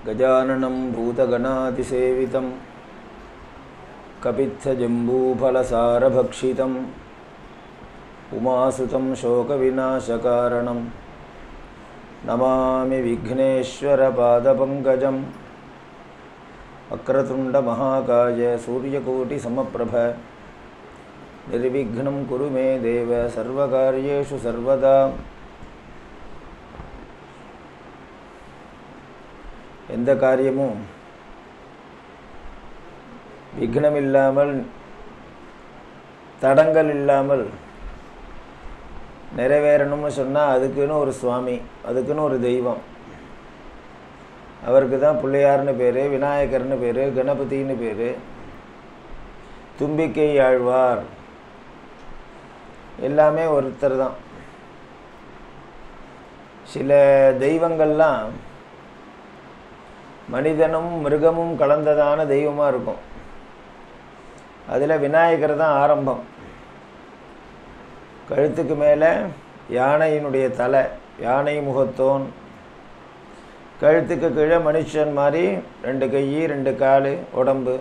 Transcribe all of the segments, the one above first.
गजाननं भूतगणातिसेवितं कपित्थजम्बूफलसारभक्षितम् उमासुतं शोकविनाशकारणं नमामि विघ्नेश्वरपादपङ्कजम् वक्रतुण्डमहाकाय सूर्यकोटिसमप्रभ निर्विघ्नं कुरु मे देव सर्वकार्येषु सर्वदा எந்த காரியமும் விக்னம் இல்லாமல் தடங்கள் இல்லாமல் நிறைவேறணும்னு சொன்னால் அதுக்குன்னு ஒரு சுவாமி, அதுக்குன்னு ஒரு தெய்வம். அவருக்கு தான் பிள்ளையார்னு பேர், விநாயகர்னு பேர், கணபதினு பேர், தும்பிக்கை ஆழ்வார், எல்லாமே ஒருத்தர் தான். சில தெய்வங்கள்லாம் மனிதனும் மிருகமும் கலந்ததான தெய்வமாக இருக்கும். அதில் விநாயகர் தான் ஆரம்பம். கழுத்துக்கு மேலே யானையினுடைய தலை, யானை முகத்தோன், கழுத்துக்கு கீழே மனுஷன் மாதிரி 2 கை 2 கால் உடம்பு.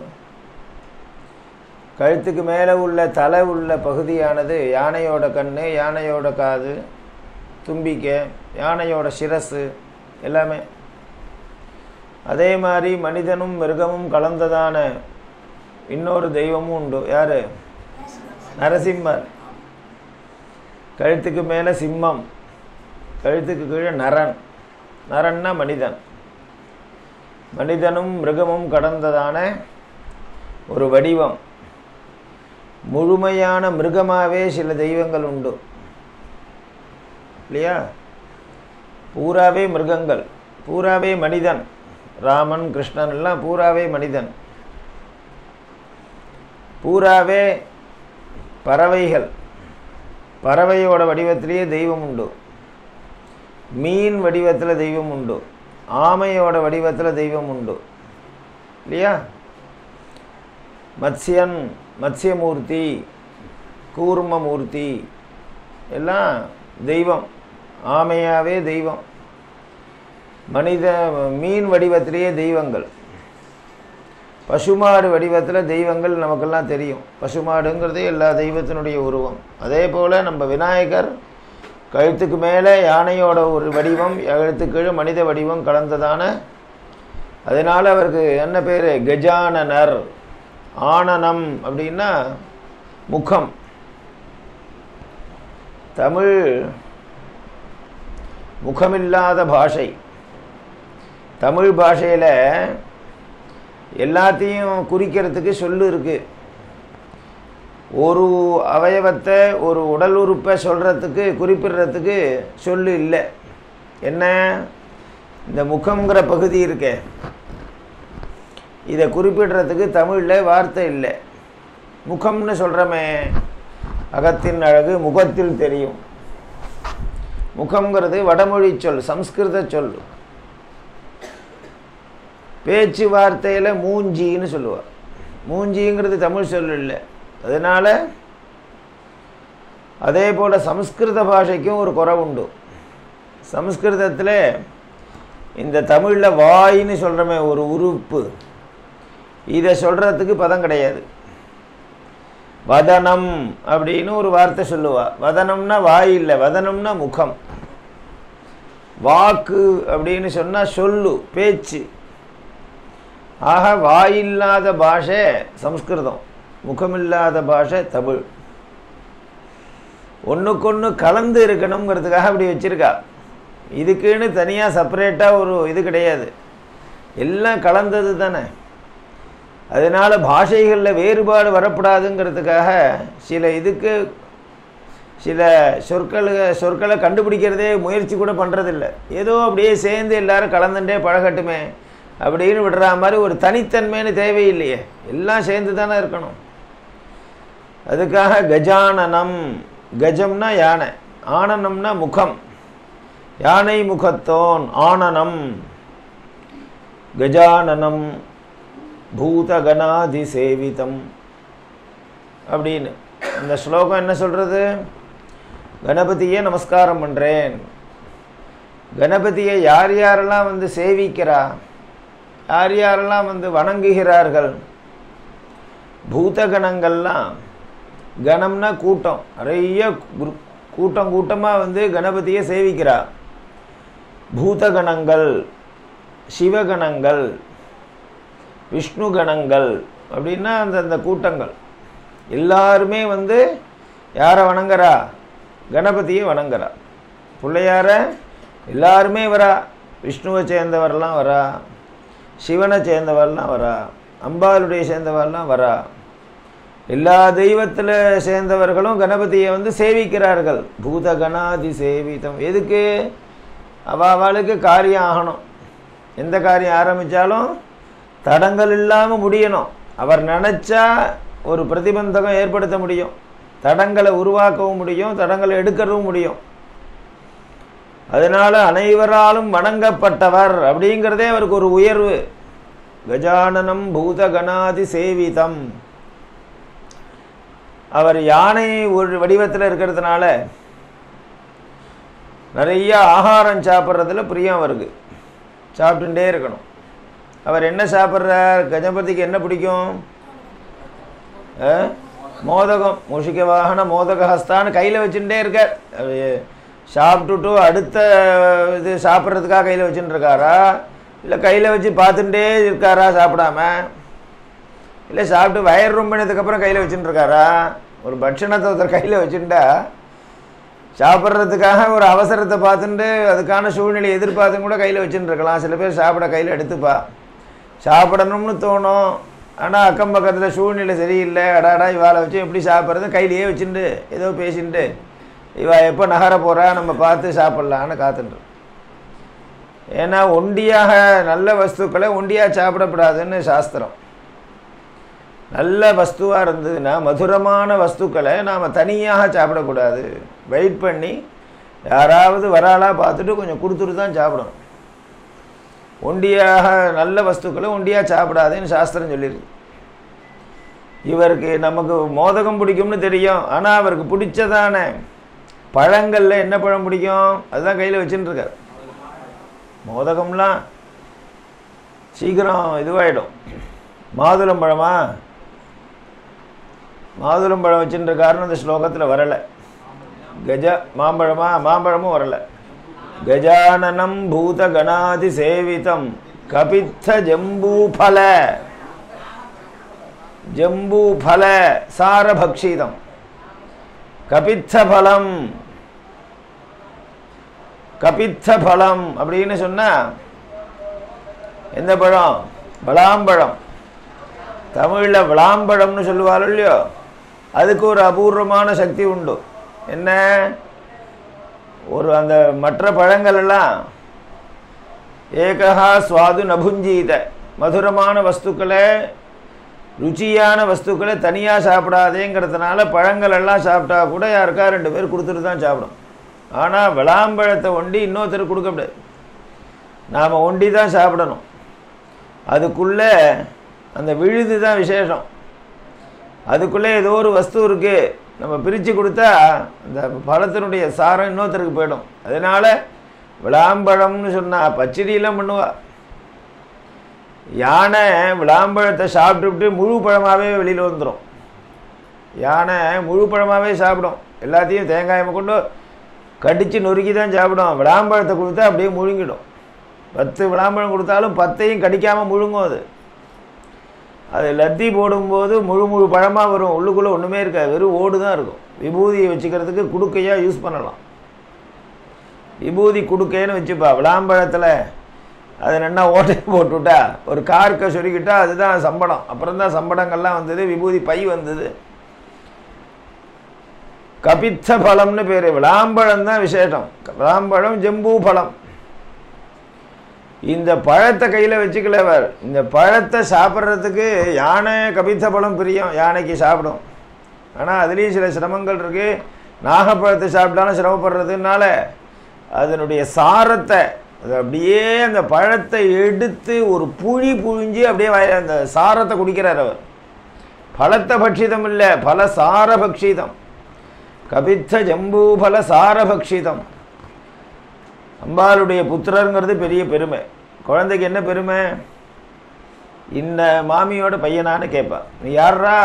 கழுத்துக்கு மேலே உள்ள தலை உள்ள பகுதியானது யானையோட கண், யானையோட காது, தும்பிக்கை, யானையோட சிரசு எல்லாமே. அதே மாதிரி மனிதனும் மிருகமும் கலந்ததான இன்னொரு தெய்வமும் உண்டு. யார்? நரசிம்மர். கழுத்துக்கு மேலே சிம்மம், கழுத்துக்கு கீழே நரன். நரன்னா மனிதன். மனிதனும் மிருகமும் கடந்ததான ஒரு வடிவம். முழுமையான மிருகமாகவே சில தெய்வங்கள் உண்டு இல்லையா? பூராவே மிருகங்கள், பூராவே மனிதன். ராமன், கிருஷ்ணன் எல்லாம் பூராவே மனிதன். பூராவே பறவைகள், பறவையோட வடிவத்திலேயே தெய்வம் உண்டு. மீன் வடிவத்தில் தெய்வம் உண்டு. ஆமையோட வடிவத்தில் தெய்வம் உண்டு இல்லையா? மத்ஸ்யன், மத்ஸ்யமூர்த்தி, கூர்மமூர்த்தி எல்லாம் தெய்வம், ஆமையாவே தெய்வம். மனித மீன் வடிவத்திலேயே தெய்வங்கள். பசுமாடு வடிவத்தில் தெய்வங்கள் நமக்கெல்லாம் தெரியும். பசுமாடுங்கிறது எல்லா தெய்வத்தினுடைய உருவம். அதே போல் நம்ம விநாயகர் கழுத்துக்கு மேலே யானையோட ஒரு வடிவம், கழுத்துக்கு கீழே மனித வடிவம் கலந்ததான. அதனால் அவருக்கு என்ன பேர்? கஜானனர். ஆனனம் அப்படின்னா முகம். தமிழ் முகமில்லாத பாஷை. தமிழ் பாஷையில் எல்லாத்தையும் குறிக்கிறதுக்கு சொல்லு இருக்குது. ஒரு அவயவத்தை, ஒரு உடல் உறுப்பை சொல்கிறதுக்கு, குறிப்பிடுறதுக்கு சொல்லு இல்லை. என்ன? இந்த முகம்ங்கிற பகுதி இருக்கே, இதை குறிப்பிடுறதுக்கு தமிழில் வார்த்தை இல்லை. முகம்னு சொல்கிறோமே, அகத்தின் அழகு முகத்தில் தெரியும். முகம்ங்கிறது வடமொழி சொல், சம்ஸ்கிருத சொல். பேச்சு வார்த்தையில் மூஞ்சின்னு சொல்லுவார். மூஞ்சிங்கிறது தமிழ் சொல் இல்லை. அதனால் அதே போல் சம்ஸ்கிருத பாஷைக்கும் ஒரு குறை உண்டு. சம்ஸ்கிருதத்தில் இந்த தமிழில் வாயின்னு சொல்கிறோமே ஒரு உறுப்பு, இதை சொல்கிறதுக்கு பதம் கிடையாது. வதனம் அப்படின்னு ஒரு வார்த்தை சொல்லுவா. வதனம்னா வாய் இல்லை, வதனம்னா முகம். வாக்கு அப்படின்னு சொன்னால் சொல்லு, பேச்சு. ஆக வாயில்லாத பாஷை சம்ஸ்கிருதம், முகமில்லாத பாஷை தமிழ். ஒன்றுக்கொன்று கலந்து இருக்கணுங்கிறதுக்காக அப்படி வச்சுருக்கா. இதுக்குன்னு தனியாக செப்பரேட்டாக ஒரு இது கிடையாது, எல்லாம் கலந்தது தானே. அதனால் பாஷைகளில் வேறுபாடு வரக்கூடாதுங்கிறதுக்காக சில சொற்களை கண்டுபிடிக்கிறதே முயற்சி கூட பண்ணுறதில்ல. ஏதோ அப்படியே சேர்ந்து எல்லாரும் கலந்துட்டே பழகட்டுமே அப்படின்னு விடுற மாதிரி ஒரு தனித்தன்மைன்னு தேவையில்லையே, எல்லாம் சேர்ந்து தானே இருக்கணும். அதுக்காக கஜானனம். கஜம்னா யானை, ஆனனம்னா முகம். யானை முகத்தோன் ஆனனம். கஜானனம் பூதகணாதிசேவிதம் அப்படின்னு அந்த ஸ்லோகம் என்ன சொல்கிறது? கணபதியே நமஸ்காரம் பண்ணுறேன். கணபதியை யார் யாரெல்லாம் வந்து சேவிக்கிறா, யார் யாரெல்லாம் வந்து வணங்குகிறார்கள், பூதகணங்கள்லாம், கணம்னா கூட்டம், நிறைய கூட்டம் கூட்டமாக வந்து கணபதியை சேவிக்கிறா. பூதகணங்கள், சிவகணங்கள், விஷ்ணு கணங்கள் அப்படின்னா அந்த கூட்டங்கள் எல்லாருமே வந்து யாரை வணங்குறா, கணபதியை வணங்குறா. பிள்ளையார எல்லாருமே வரா, விஷ்ணுவை சேர்ந்தவரெல்லாம் வரா, சிவனை சேர்ந்தவரெல்லாம் வரா, அம்பாளுடைய சேர்ந்தவரெல்லாம் வரா. எல்லா தெய்வத்தில் சேர்ந்தவர்களும் கணபதியை வந்து சேவிக்கிறார்கள். பூதகணாதி சேவிதம். எதுக்கு? அவளுக்கு காரியம் ஆகணும். எந்த காரியம் ஆரம்பித்தாலும் தடங்கள் இல்லாமல் முடியணும். அவர் நினச்சா ஒரு பிரதிபந்தகம் ஏற்படுத்த முடியும், தடங்களை உருவாக்கவும் முடியும், தடங்களை எடுக்கவும் முடியும். அதனால் அனைவராலும் வணங்கப்பட்டவர் அப்படிங்கிறதே அவருக்கு ஒரு உயர்வு. கஜானனம் பூதகணாதி சேவிதம். அவர் யானை ஒரு வடிவத்தில் இருக்கிறதுனால நிறைய ஆகாரம் சாப்பிட்றதுல பிரியம் அவருக்கு, சாப்பிட்டுட்டே இருக்கணும். அவர் என்ன சாப்பிட்றார்? கணபதிக்கு என்ன பிடிக்கும்? மோதகம். மூஷிக வாகன மோதகஹஸ்தான்னு கையில் வச்சுட்டே இருக்கார். சாப்பிட்டுட்டு அடுத்த இது சாப்பிட்றதுக்காக கையில் வச்சுட்டு இருக்காரா, இல்லை கையில் வச்சு பார்த்துட்டே இருக்காரா சாப்பிடாம, இல்லை சாப்பிட்டு வயிறு ரொம்பினதுக்கப்புறம் கையில் வச்சுட்டு இருக்காரா? ஒரு பட்சணத்தை ஒருத்தர் கையில் வச்சுட்டா சாப்பிட்றதுக்காக ஒரு அவசரத்தை பார்த்துட்டு அதுக்கான சூழ்நிலையை எதிர்பார்த்து கூட கையில் வச்சுட்டு இருக்கலாம். சில பேர் சாப்பிட கையில் எடுத்துப்பா, சாப்பிடணும்னு தோணும், ஆனால் அக்கம் பக்கத்தில் சூழ்நிலை சரியில்லை, அடாடா இவாளை வச்சு எப்படி சாப்பிட்றது, கையிலேயே வச்சுட்டு ஏதோ பேசிட்டு இவா எப்போ நகர போகிறா நம்ம பார்த்து சாப்பிட்லான்னு காத்துட்டு. ஏன்னா ஒண்டியாக நல்ல வஸ்துக்களை ஒண்டியாக சாப்பிடக்கூடாதுன்னு சாஸ்திரம். நல்ல வஸ்துவாக இருந்ததுன்னா மதுரமான வஸ்துக்களை நாம் தனியாக சாப்பிடக்கூடாது, வெயிட் பண்ணி யாராவது வராளாக பார்த்துட்டு கொஞ்சம் கொடுத்துட்டு தான் சாப்பிடணும். ஒண்டியாக நல்ல வஸ்துக்களை ஒண்டியாக சாப்பிடாதுன்னு சாஸ்திரம் சொல்லியிருக்கு. இவருக்கு நமக்கு மோதகம் பிடிக்கும்னு தெரியும், ஆனால் அவருக்கு பிடிச்சதான பழங்களில் என்ன பழம் பிடிக்கும் அதுதான் கையில் வச்சுட்டு இருக்கார். மோதகம்லாம் சீக்கிரம் இதுவாகிடும். மாதுளம்பழமா, மாதுளம்பழம் வச்சுட்டு இருக்காருன்னு அந்த ஸ்லோகத்தில் வரலை. கஜ மாம்பழமா, மாம்பழமும் வரலை. கஜானனம் பூதகணாதி சேவிதம் கபித்த ஜம்பூபல, ஜம்பூபல சாரபக்ஷிதம். கபித்த பலம், கபித்த பலம் அப்படின்னு சொன்னா எந்த பழம்? விளாம்பழம். தமிழில் விளாம்பழம்னு சொல்லுவாள் இல்லையோ, அதுக்கு ஒரு அபூர்வமான சக்தி உண்டு. என்ன? ஒரு அந்த மற்ற பழங்கள் எல்லாம் ஏகஹா சுவாது நபுஞ்சீத, மதுரமான வஸ்துக்களை ருச்சியான வஸ்துக்களை தனியாக சாப்பிடாதேங்கிறதுனால பழங்கள் எல்லாம் சாப்பிட்டா கூட யாருக்கா 2 பேர் கொடுத்துட்டு தான் சாப்பிடும். ஆனால் விளாம்பழத்தை ஒண்டி இன்னொருத்தர் கொடுக்க முடியாது, நாம் ஒண்டி தான் சாப்பிடணும். அதுக்குள்ளே அந்த விழுது தான் விசேஷம். அதுக்குள்ளே ஏதோ ஒரு வஸ்து இருக்குது, நம்ம பிரித்து கொடுத்தா அந்த பழத்தினுடைய சாரம் இன்னொருத்தருக்கு போயிடும். அதனால் விளாம்பழம்னு சொன்னால் பச்சடியெல்லாம் பண்ணுவா. யானை விளாம்பழத்தை சாப்பிட்டுவிட்டு முழு பழமாகவே வெளியில் வந்துடும். யானை முழு பழமாகவே சாப்பிடும், எல்லாத்தையும் தேங்காயை கொண்டு கடித்து நொறுக்கி தான் சாப்பிடும். விளாம்பழத்தை கொடுத்தா அப்படியே முழுங்கிடும். 10 விளாம்பழம் கொடுத்தாலும் 10ஐயும் கடிக்காமல் முழுங்கும். அது லத்தி போடும்போது முழு பழமாக வரும், உள்ளுக்குள்ளே ஒன்றுமே இருக்காது, வெறும் ஓடு தான் இருக்கும். விபூதியை வச்சுக்கிறதுக்கு குடுக்கையாக யூஸ் பண்ணலாம். விபூதி குடுக்கைன்னு வச்சுப்பா. விளாம்பழத்தில் அதை நல்லா ஓட்டை போட்டுவிட்டா ஒரு கார்க்கை சொருக்கிட்டா அதுதான் சம்படம். அப்புறம் தான் சம்படங்கள்லாம் வந்தது, விபூதி பை வந்தது. கபித்த பழம்னு பேர். விளாம்பழம் தான் விசேஷம். விளாம்பழம் ஜம்பூ பழம். இந்த பழத்தை கையில் வச்சுக்கலவர். இந்த பழத்தை சாப்பிட்றதுக்கு யானை கபித்த பழம் பிரியம், யானைக்கு சாப்பிடும். ஆனால் அதுலேயும் சில சிரமங்கள் இருக்குது. நாகப்பழத்தை சாப்பிட்டாலும் சிரமப்படுறதுனால அதனுடைய சாரத்தை அது அப்படியே அந்த பழத்தை எடுத்து ஒரு புழிஞ்சு அப்படியே அந்த சாரத்தை குடிக்கிறார் அவர். பழத்தை பட்சிதம் இல்லை, பல சார பக்ஷிதம். கபித்த ஜம்பூபல சார பக்ஷிதம். அம்பாளுடைய புத்திரங்கிறது பெரிய பெருமை. குழந்தைக்கு என்ன பெருமை? இந்த மாமியோட பையனான்னு கேட்பா. நீ யாரா?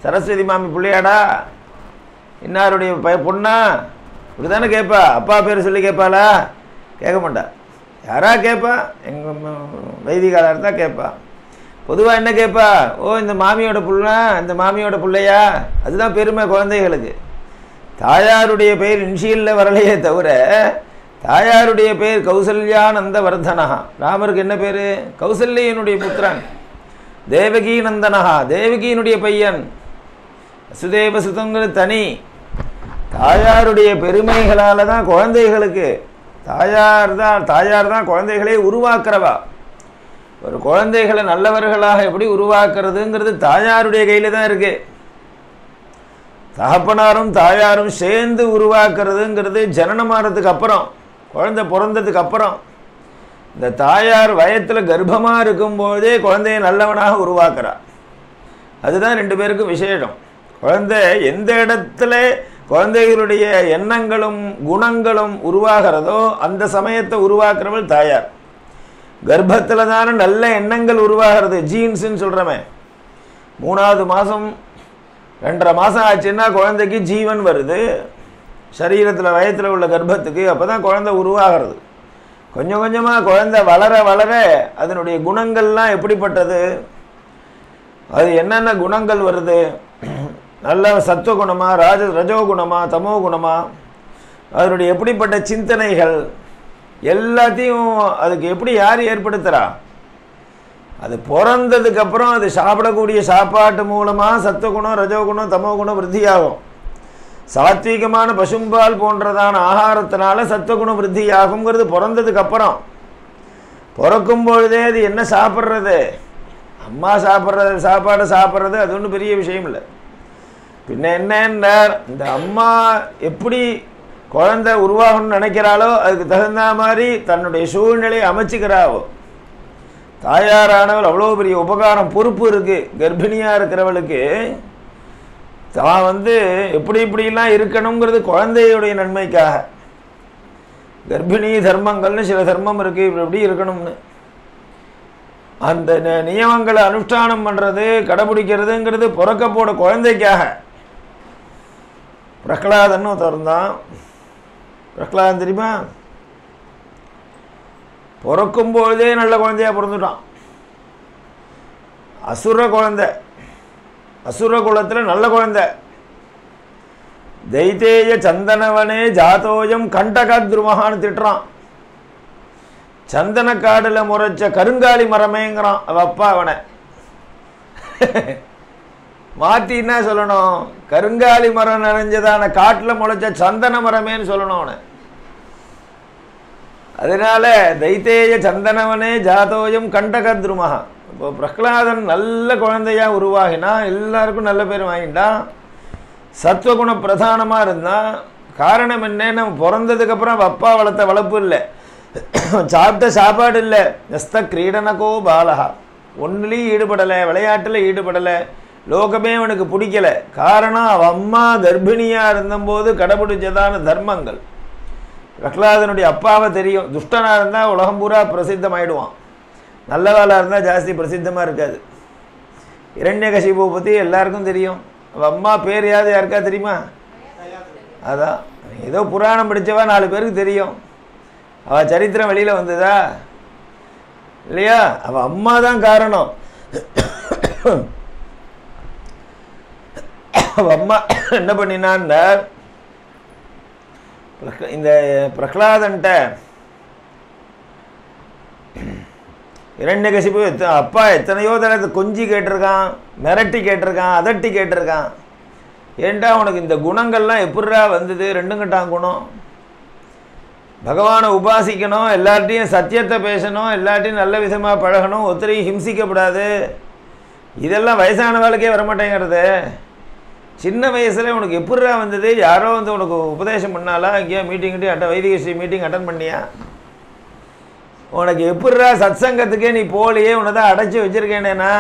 சரஸ்வதி மாமி பிள்ளையாடா? இன்னாருடைய பொண்ணா? இப்படி தானே கேட்பா. அப்பா பேர் சொல்லி கேட்பாளா? கேட்க மாட்டா. யாரா கேட்பா? எங்கள் வைதிகாலாக இருந்தால் கேட்பா. பொதுவாக என்ன கேட்பா? ஓ இந்த மாமியோட புள்ள, இந்த மாமியோட பிள்ளையா? அதுதான் பெருமை குழந்தைகளுக்கு. தாயாருடைய பெயர் இன்ஷியலில் வரலையே தவிர தாயாருடைய பேர் கௌசல்யானந்த வர்தனஹா. ராமருக்கு என்ன பேர்? கௌசல்யனுடைய புத்திரன். தேவகி நந்தனஹா, தேவகியினுடைய பையன். வசுதேவ சுதங்கிறது தனி. தாயாருடைய பெருமைகளால் தான் குழந்தைகளுக்கு தாயார் தான் குழந்தைகளை உருவாக்குறவா. ஒரு குழந்தைகளை நல்லவர்களாக எப்படி உருவாக்குறதுங்கிறது தாயாருடைய கையில் தான் இருக்கு. தகப்பனாரும் தாயாரும் சேர்ந்து உருவாக்குறதுங்கிறது ஜனனமானதுக்கு அப்புறம், குழந்தை பிறந்ததுக்கு அப்புறம். இந்த தாயார் வயத்தில் கர்ப்பமாக இருக்கும்போதே குழந்தையை நல்லவனாக உருவாக்குறா. அதுதான் ரெண்டு பேருக்கும் விசேஷம். குழந்தை எந்த இடத்துல குழந்தைகளுடைய எண்ணங்களும் குணங்களும் உருவாகிறதோ அந்த சமயத்தை உருவாக்குறவள் தாயார். கர்ப்பத்தில் தானே நல்ல எண்ணங்கள் உருவாகிறது, ஜீன்ஸுன்னு சொல்கிறோமே. 3வது மாதம் 2.5 மாதம் ஆச்சுன்னா குழந்தைக்கு ஜீவன் வருது சரீரத்தில், வயத்தில் உள்ள கர்ப்பத்துக்கு. அப்போ தான் குழந்தை உருவாகிறது. கொஞ்சம் கொஞ்சமாக குழந்தை வளர வளர அதனுடைய குணங்கள்லாம் எப்படிப்பட்டது, அது என்னென்ன குணங்கள் வருது, நல்ல சத்துவகுணமா, ரஜோகுணமா, தமோ குணமா, அதனுடைய எப்படிப்பட்ட சிந்தனைகள் எல்லாத்தையும் அதுக்கு எப்படி யார் ஏற்படுத்துகிறா? அது பிறந்ததுக்கப்புறம் அது சாப்பிடக்கூடிய சாப்பாட்டு மூலமாக சத்துவகுணம், ரஜோகுணம், தமோ குணம் விருத்தியாகும். சாத்வீகமான பசும்பால் போன்றதான ஆகாரத்தினால சத்துவகுணம் விருத்தியாகுங்கிறது பிறந்ததுக்கப்புறம். பிறக்கும் பொழுதே அது என்ன சாப்பிட்றது, அம்மா சாப்பாடை சாப்பிட்றது அது ஒன்றும் பெரிய விஷயம் இல்லை. பின்ன என்ன, இந்த அம்மா எப்படி குழந்தை உருவாகணும்னு நினைக்கிறாளோ அதுக்கு தகுந்த மாதிரி தன்னுடைய சூழ்நிலையை அமைச்சிக்கிறாவோ. தாயாரானவள் அவ்வளோ பெரிய உபகாரம், பொறுப்பு இருக்குது. கர்ப்பிணியாக இருக்கிறவளுக்கு தான் எப்படி இப்படிலாம் இருக்கணுங்கிறது குழந்தையுடைய நன்மைக்காக. கர்ப்பிணி தர்மங்கள்னு சில தர்மம் இருக்குது, இப்படி எப்படி இருக்கணும்னு. அந்த நியமங்களை அனுஷ்டானம் பண்ணுறது, கடைபிடிக்கிறதுங்கிறது பிறக்க போட குழந்தைக்காக. பிரகலாதன்னு திறந்தான். பிரகலாதன் தெரியுமா? பிறக்கும்போதே நல்ல குழந்தையா பிறந்துட்டான். அசுர குழந்தை, அசுர குலத்தில் நல்ல குழந்தை. தைத்தேய சந்தனவனே ஜாதோயம் கண்டகத்ருமகான்னு திட்டுறான். சந்தன காடில் முறைச்ச கருங்காலி மரமேங்கிறான் அவ அப்பா அவனை. மாற்றி என்ன சொல்லணும்? கருங்காலி மரம் நிறைஞ்சதான காட்டில் முளைச்ச சந்தன மரமேன்னு சொல்லணும் அவனை. அதனால தைத்தேய சந்தனவனே ஜாதோயம் கண்டகத்ருமகா. இப்போ பிரகலாதன் நல்ல குழந்தையா உருவாகினா, எல்லாருக்கும் நல்ல பேர் வாங்கிட்டான், சத்துவகுண பிரதானமாக இருந்தான். காரணம் என்ன? நம்ம பிறந்ததுக்கப்புறம் அப்பா வளர்த்த வளர்ப்பு இல்லை, சாப்பிட்ட சாப்பாடு இல்லை. நஸ்த கிரீடனகோ பாலகா, ஒன்றுலேயும் ஈடுபடலை, விளையாட்டில் ஈடுபடலை, லோகமே அவனுக்கு பிடிக்கலை. காரணம் அவன் அம்மா கர்ப்பிணியாக இருந்தபோது கடைபிடிச்சதான தர்மங்கள். பிரகலாதனுடைய அப்பாவை தெரியும், துஷ்டனாக இருந்தால் உலகம் பூரா பிரசித்தமாயிடுவான், நல்லவாளாக இருந்தால் ஜாஸ்தி பிரசித்தமாக இருக்காது. இரண்யகசிபுவை பற்றி எல்லாருக்கும் தெரியும். அவள் அம்மா பேர் யாருக்கா தெரியுமா? அதான் ஏதோ புராணம் படித்தவா 4 பேருக்கு தெரியும். அவள் சரித்திரம் வெளியில் வந்ததா இல்லையா? அவள் அம்மா தான் காரணம். அவள் அம்மா என்ன பண்ணினான்னா, இந்த பிரகலாதன்ட்ட இரண்யகசிபு அப்பா எத்தனையோ தடவை கொஞ்சி கேட்டிருக்கான், மிரட்டி கேட்டிருக்கான், அதட்டி கேட்டிருக்கான். ஏண்டா உனக்கு இந்த குணங்கள்லாம் எப்படிரா வந்தது? 2 கட்டாம் குணம். பகவானை உபாசிக்கணும், எல்லார்ட்டையும் சத்தியத்தை பேசணும், எல்லார்ட்டையும் நல்ல விதமாக பழகணும், ஒருத்தரையும் ஹிம்சிக்கப்படாது. இதெல்லாம் வயசான வேலைக்கே வரமாட்டேங்கிறது. சின்ன வயசில் உனக்கு எப்படிரா வந்தது? யாரோ உனக்கு உபதேசம் பண்ணாலா? எங்கேயா மீட்டிங் வைதிக ஸ்ரீ மீட்டிங் அட்டன் பண்ணியா? உனக்கு எப்படிரா சத்சங்கத்துக்கே நீ போலியே, உன்னை தான் அடைச்சி வச்சுருக்கேனேண்ணா,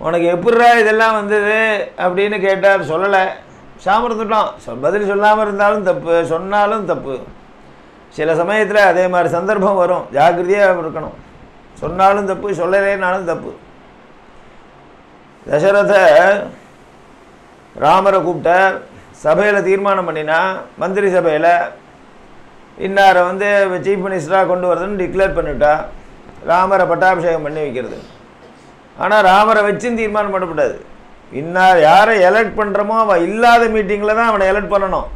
உனக்கு எப்படிரா இதெல்லாம் வந்தது அப்படின்னு கேட்டார். சொல்லலை, சாமர்ந்துட்டான். பதில் சொல்லாமல் இருந்தாலும் தப்பு, சொன்னாலும் தப்பு. சில சமயத்தில் அதே மாதிரி சந்தர்ப்பம் வரும், ஜாக்கிரதையாக இருக்கணும். சொன்னாலும் தப்பு, சொல்லலைனாலும் தப்பு. தசரத ராமரை கூப்பிட்ட சபையில் தீர்மானம் பண்ணினா, மந்திரி சபையில் இன்னாரை சீஃப் மினிஸ்டராக கொண்டு வரதுன்னு டிக்ளேர் பண்ணிவிட்டா, ராமரை பட்டாபிஷேகம் பண்ணி வைக்கிறது. ஆனால் ராமரை வச்சுன்னு தீர்மானம் பண்ணக்கூடாது. இன்னார் யாரை எலெக்ட் பண்ணுறோமோ அவன் இல்லாத மீட்டிங்கில் தான் அவனை எலெக்ட் பண்ணணும்.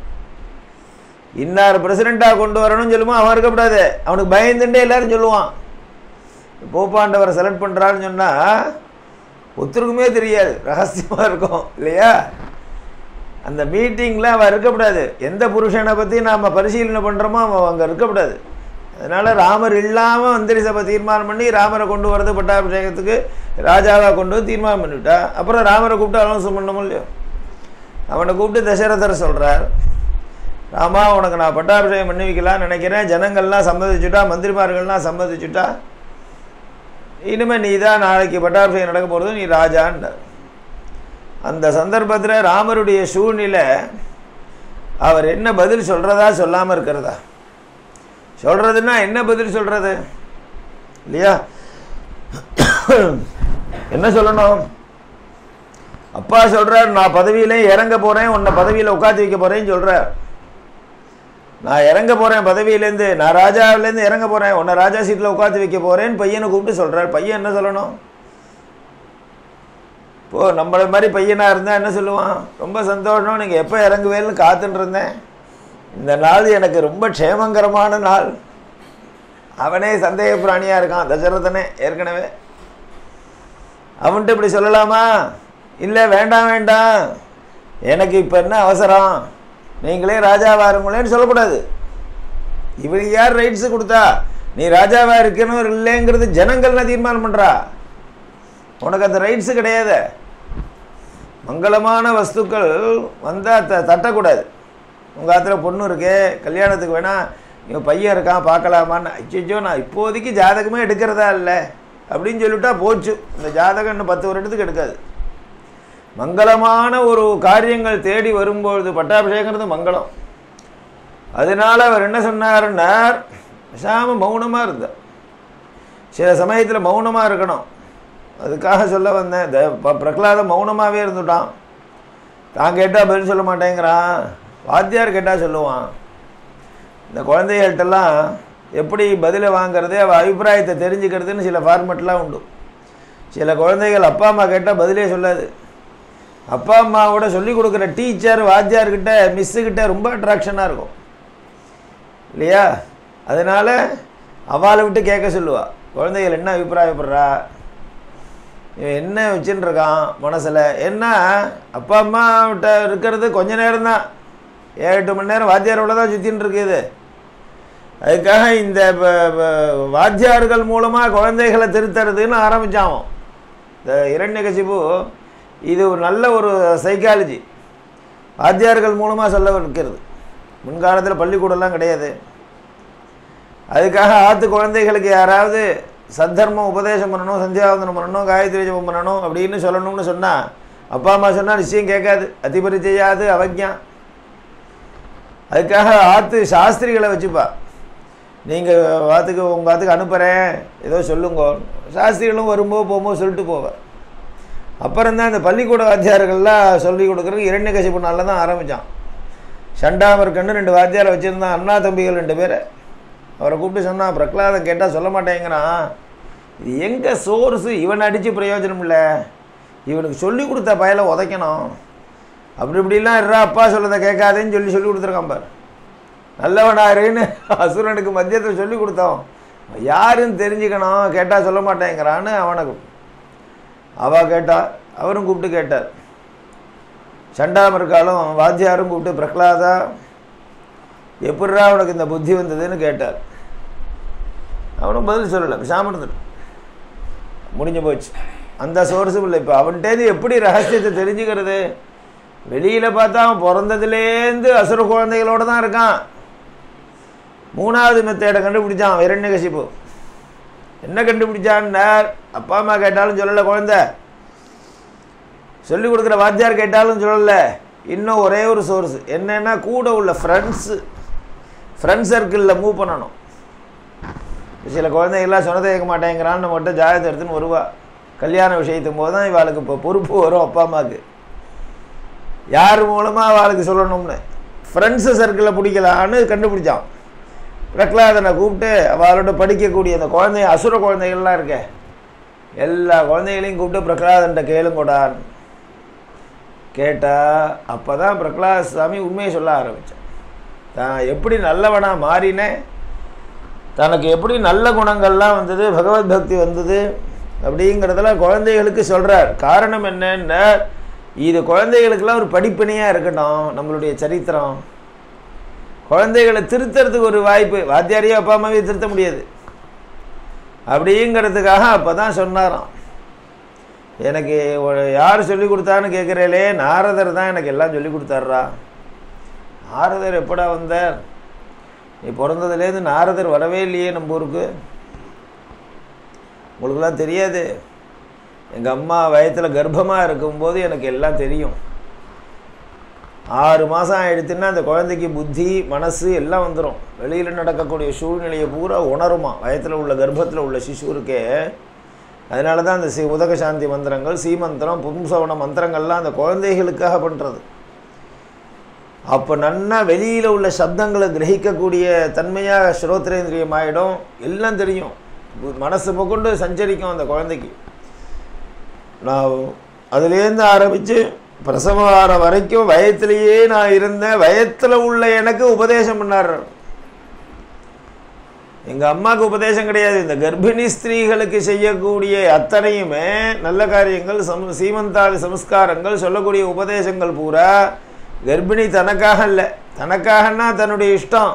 இன்னார் பிரசிடெண்ட்டாக கொண்டு வரணும்னு சொல்லுமோ அவன் இருக்கக்கூடாது. அவனுக்கு பயந்துட்டே எல்லாரும் சொல்லுவான். போப்பாண்டவரை செலக்ட் பண்ணுறான்னு சொன்னால் ஒருத்தருக்குமே தெரியாது, ரகசியமாக இருக்கும் இல்லையா? அந்த மீட்டிங்கில் அவன் இருக்கக்கூடாது. எந்த புருஷனை பற்றி நாம் பரிசீலனை பண்ணுறோமோ அவன் அங்கே இருக்கக்கூடாது. அதனால் ராமர் இல்லாமல் மந்திரி சபை தீர்மானம் பண்ணி ராமரை கொண்டு வரது பட்டாபிஷேகத்துக்கு ராஜாவாக கொண்டு வந்து தீர்மானம் பண்ணிவிட்டா. அப்புறம் ராமரை கூப்பிட்டு அனௌன்ஸ் பண்ணணும் இல்லையோ? அவனை கூப்பிட்டு தசரதர் சொல்கிறார், ராமா உனக்கு நான் பட்டாபிஷேகம் பண்ணி வைக்கலான்னு நினைக்கிறேன். ஜனங்கள்லாம் சம்மதிச்சுட்டா, மந்திரிமார்கள்லாம் சம்மதிச்சுட்டா, இனிமேல் நீ தான் நாளைக்கு பட்டாபிஷேகம் நடக்க போகிறது, நீ ராஜான்றார். அந்த சந்தர்ப்பத்தில் ராமருடைய சூழ்நிலை அவர் என்ன பதில் சொல்கிறதா சொல்லாமல் இருக்கிறதா? சொல்கிறதுன்னா என்ன பதில் சொல்கிறது இல்லையா? என்ன சொல்லணும்? அப்பா சொல்கிறார், நான் பதவியிலே இறங்க போகிறேன், உன்னை பதவியில் உட்காந்து வைக்க போகிறேன்னு சொல்கிறார். நான் இறங்க போகிறேன் பதவியிலேருந்து, நான் ராஜாவிலேருந்து இறங்க போகிறேன், உன்னை ராஜா சீட்டில் உட்காந்து வைக்க போகிறேன்னு பையனை கூப்பிட்டு சொல்கிறார். பையன் என்ன சொல்லணும்? இப்போது நம்மளை மாதிரி பையனாக இருந்தால் என்ன சொல்லுவான்? ரொம்ப சந்தோஷம், நீங்கள் எப்போ இறங்குவேன்னு காத்துட்டு இருந்தேன், இந்த நாள் எனக்கு ரொம்ப க்ஷேமங்கரமான நாள். அவனே சந்தேக பிராணியாக இருக்கான், தசரதனே ஏற்கனவே. அவன்கிட்ட இப்படி சொல்லலாமா? இல்லை, வேண்டாம் வேண்டாம், எனக்கு இப்போ என்ன அவசரம், நீங்களே ராஜாவாக இருங்களேன்னு சொல்லக்கூடாது. இவனுக்கு யார் ரைட்ஸு கொடுத்தா? நீ ராஜாவாக இருக்கணும் இல்லைங்கிறது ஜனங்கள்லாம் தீர்மானம் பண்ணுறா. உனக்கு அந்த ரைட்ஸு கிடையாது. மங்களமான வஸ்துக்கள் வந்தால் தட்டக்கூடாது. உங்கள் ஆத்துல பொண்ணு இருக்கே, கல்யாணத்துக்கு வேணால் இவன் பையன் இருக்கான் பார்க்கலாமான்னு, அச்சோ நான் இப்போதைக்கு ஜாதகமே எடுக்கிறதா இல்லை அப்படின்னு சொல்லிவிட்டா போச்சு. இந்த ஜாதகம் இன்னும் 10 வருடத்துக்கு எடுக்காது. மங்களமான ஒரு காரியங்கள் தேடி வரும்பொழுது பட்டாபிஷேகங்கிறது மங்களம். அதனால் அவர் என்ன சொன்னார்னார், பேசாமல் மௌனமாக இருந்தார். சில சமயத்தில் மௌனமாக இருக்கணும், அதுக்காக சொல்ல வந்தேன். பிரகலாதம் மௌனமாகவே இருந்துட்டான். தான் கேட்டால் பதில் சொல்ல மாட்டேங்கிறான், வாத்தியார் கேட்டால் சொல்லுவான். இந்த குழந்தைகள்கிட்டலாம் எப்படி பதிலை வாங்கிறது, அவள் அபிப்பிராயத்தை தெரிஞ்சுக்கிறதுன்னு சில ஃபார்மெட்லாம் உண்டு. சில குழந்தைகள் அப்பா அம்மா கேட்டால் பதிலே சொல்லாது. அப்பா அம்மாவோட சொல்லிக் கொடுக்குற டீச்சர் வாத்தியார்கிட்ட மிஸ்ஸுக்கிட்ட ரொம்ப அட்ராக்ஷனாக இருக்கும் இல்லையா? அதனால் அவளை விட்டு கேட்க சொல்லுவாள். குழந்தைகள் என்ன அபிப்பிராயப்படுறா, இவன் என்ன வச்சுன்னு இருக்கான் மனசில், என்ன அப்பா அம்மாவிட்ட இருக்கிறது கொஞ்ச நேரம் தான், 7-8 மணி நேரம் வாத்தியாரோட தான் சுற்றின்னு இருக்குது. அதுக்காக இந்த வாத்தியார்கள் மூலமாக குழந்தைகளை திருத்துறதுன்னு ஆரம்பித்தான் இந்த இரண்யகசிபு. இது ஒரு நல்ல ஒரு சைக்காலஜி, வாத்தியார்கள் மூலமாக சொல்ல வைக்கிறது. முன்காலத்தில் பள்ளிக்கூடம்லாம் கிடையாது. அதுக்காக ஆற்று குழந்தைகளுக்கு யாராவது சத்தர்மம் உபதேசம் பண்ணணும், சந்தியாவந்தனம் பண்ணணும், காயத்ரி ஜபம் பண்ணணும் அப்படின்னு சொல்லணும்னு சொன்னால் அப்பா அம்மா சொன்னால் நிச்சயம் கேட்காது, அதிபரிச்சையாது அவஜ்ஞா. அதுக்காக ஆற்று சாஸ்திரிகளை வச்சுப்பா. நீங்கள் உங்கள் ஆற்றுக்கு அனுப்புகிறேன் ஏதோ சொல்லுங்க, சாஸ்திரிகளும் வரும்போது போகும்போது சொல்லிட்டு போவேன். அப்புறம்தான் இந்த பள்ளிக்கூட வாத்தியார்கள்லாம் சொல்லி கொடுக்குறதுக்கு இரண்யகசிபுனால தான் ஆரம்பித்தான். சண்டாமர்கன்னு 2 வாத்தியாரை வச்சுருந்தான், அண்ணா தம்பிகள் 2 பேரை. அவரை கூப்பிட்டு சொன்னான், பிரகலாதம் கேட்டால் சொல்ல மாட்டேங்கிறான், இது எங்கே சோர்ஸு, இவனை அடித்து பிரயோஜனம் இல்லை, இவனுக்கு சொல்லி கொடுத்த பயலை உதைக்கணும், அப்படி இப்படிலாம் இருறா, அப்பா சொல்லதை கேட்காதேன்னு சொல்லி கொடுத்துருக்கான் பார். நல்லவனாருன்னு அசுரனுக்கு மத்தியத்தில் சொல்லி கொடுத்தோம், யாருன்னு தெரிஞ்சுக்கணும், கேட்டால் சொல்ல மாட்டேங்கிறான்னு அவனுக்கு அவள் கேட்டா. அவரும் கூப்பிட்டு கேட்டார். சண்டாமர்காலும் வாத்தியாரும் கூப்பிட்டு, பிரகலாதா எப்படிரா அவனுக்கு இந்த புத்தி வந்ததுன்னு கேட்டார். அவனும் பதில் சொல்லலை, சாமர்ந்துட்டு முடிஞ்சு போச்சு. அந்த சோர்ஸும் இல்லை. இப்போ அவன்கிட்டேருந்து எப்படி ரகசியத்தை தெரிஞ்சுக்கிறது? வெளியில் பார்த்தா அவன் பிறந்ததுலேருந்து அசுர குழந்தைகளோடு தான் இருக்கான். 3வது மெத்தேடை கண்டுபிடிச்சான் இரண்யகசிபு. என்ன கண்டுபிடிச்சான்னார், அப்பா அம்மா கேட்டாலும் சொல்லலை, குழந்தை சொல்லிக் கொடுக்குற வாத்தியார் கேட்டாலும் சொல்லலை. இன்னும் ஒரே ஒரு சோர்ஸ் என்னென்னா, கூட உள்ள ஃப்ரெண்ட்ஸ் சர்க்கிளில் மூவ் பண்ணணும். சில குழந்தைகள்லாம் சொன்னதை கேட்க மாட்டேங்கிறான்னு நம்மகிட்ட ஜாதகத்தை எடுத்துன்னு வருவா. கல்யாண விஷயத்தும் போது தான் இவாளுக்கு இப்போ பொறுப்பு வரும் அப்பா அம்மாவுக்கு. யார் மூலமாக அவளுக்கு சொல்லணும்னு ஃப்ரெண்ட்ஸு சர்க்கிளில் பிடிக்கலான்னு கண்டுபிடிச்சான். பிரகலாதனை கூப்பிட்டு அவளோட படிக்கக்கூடிய அந்த குழந்தை அசுர குழந்தைகள்லாம் இருக்க எல்லா குழந்தைகளையும் கூப்பிட்டு பிரகலாதன்ட்ட கேளுங்கூடான்னு கேட்டால் அப்போ தான் பிரகலாத சுவாமி உண்மையை சொல்ல ஆரம்பித்தான். தான் எப்படி நல்லவனாக மாறினேன், தனக்கு எப்படி நல்ல குணங்கள்லாம் வந்தது, பகவத் பக்தி வந்தது அப்படிங்கிறதெல்லாம் குழந்தைகளுக்கு சொல்கிறார். காரணம் என்னன்னா, இது குழந்தைகளுக்கெல்லாம் ஒரு படிப்பினையாக இருக்கட்டும். நம்மளுடைய சரித்திரம் குழந்தைகளை திருத்துறதுக்கு ஒரு வாய்ப்பு. வாத்தியாரையோ அப்பா அம்மாவே திருத்த முடியாது. அப்படிங்கிறதுக்காக அப்போ தான் சொன்னாராம், எனக்கு யார் சொல்லி கொடுத்தான்னு கேட்குறேலே, நாரதர் தான் எனக்கு எல்லாம் சொல்லி கொடுத்தார்றா. நாரதர் எப்படா வந்தார்? நீ பிறந்ததுலேருந்து நாரதர் வரவே இல்லையே நம்ம ஊருக்கு. உங்களுக்குலாம் தெரியாது. எங்கள் அம்மா வயத்தில் கர்ப்பமாக இருக்கும்போது எனக்கு எல்லாம் தெரியும். 6 மாதம் ஆகிடுச்சுன்னா அந்த குழந்தைக்கு புத்தி மனசு எல்லாம் வந்துடும். வெளியில் நடக்கக்கூடிய சூழ்நிலையை பூரா உணருமா வயத்தில் உள்ள கர்ப்பத்தில் உள்ள சிசுருக்கே. அதனால தான் அந்த உதக சாந்தி மந்திரங்கள், சீமந்திரம், பும்சவன மந்திரங்கள்லாம் அந்த குழந்தைகளுக்காக பண்ணுறது. அப்போ நன்னா வெளியில் உள்ள சப்தங்களை கிரகிக்கக்கூடிய தன்மையாக ஸ்ரோத்ரேந்திரியம் ஆகிடும். எல்லாம் தெரியும். மனசு கொண்டு சஞ்சரிக்கும் அந்த குழந்தைக்கு. நான் அதுலேருந்து ஆரம்பித்து பிரசவம் வரைக்கும் வயத்திலேயே நான் இருந்தேன். வயத்தில் உள்ள எனக்கு உபதேசம் பண்ணார். எங்கள் அம்மாவுக்கு உபதேசம் கிடையாது. இந்த கர்ப்பிணி ஸ்திரீகளுக்கு செய்யக்கூடிய அத்தனையுமே நல்ல காரியங்கள், சீமந்தாதி சம்ஸ்காரங்கள், சொல்லக்கூடிய உபதேசங்கள் பூரா கர்ப்பிணி தனக்காக இல்லை. தனக்காகனா தன்னுடைய இஷ்டம்.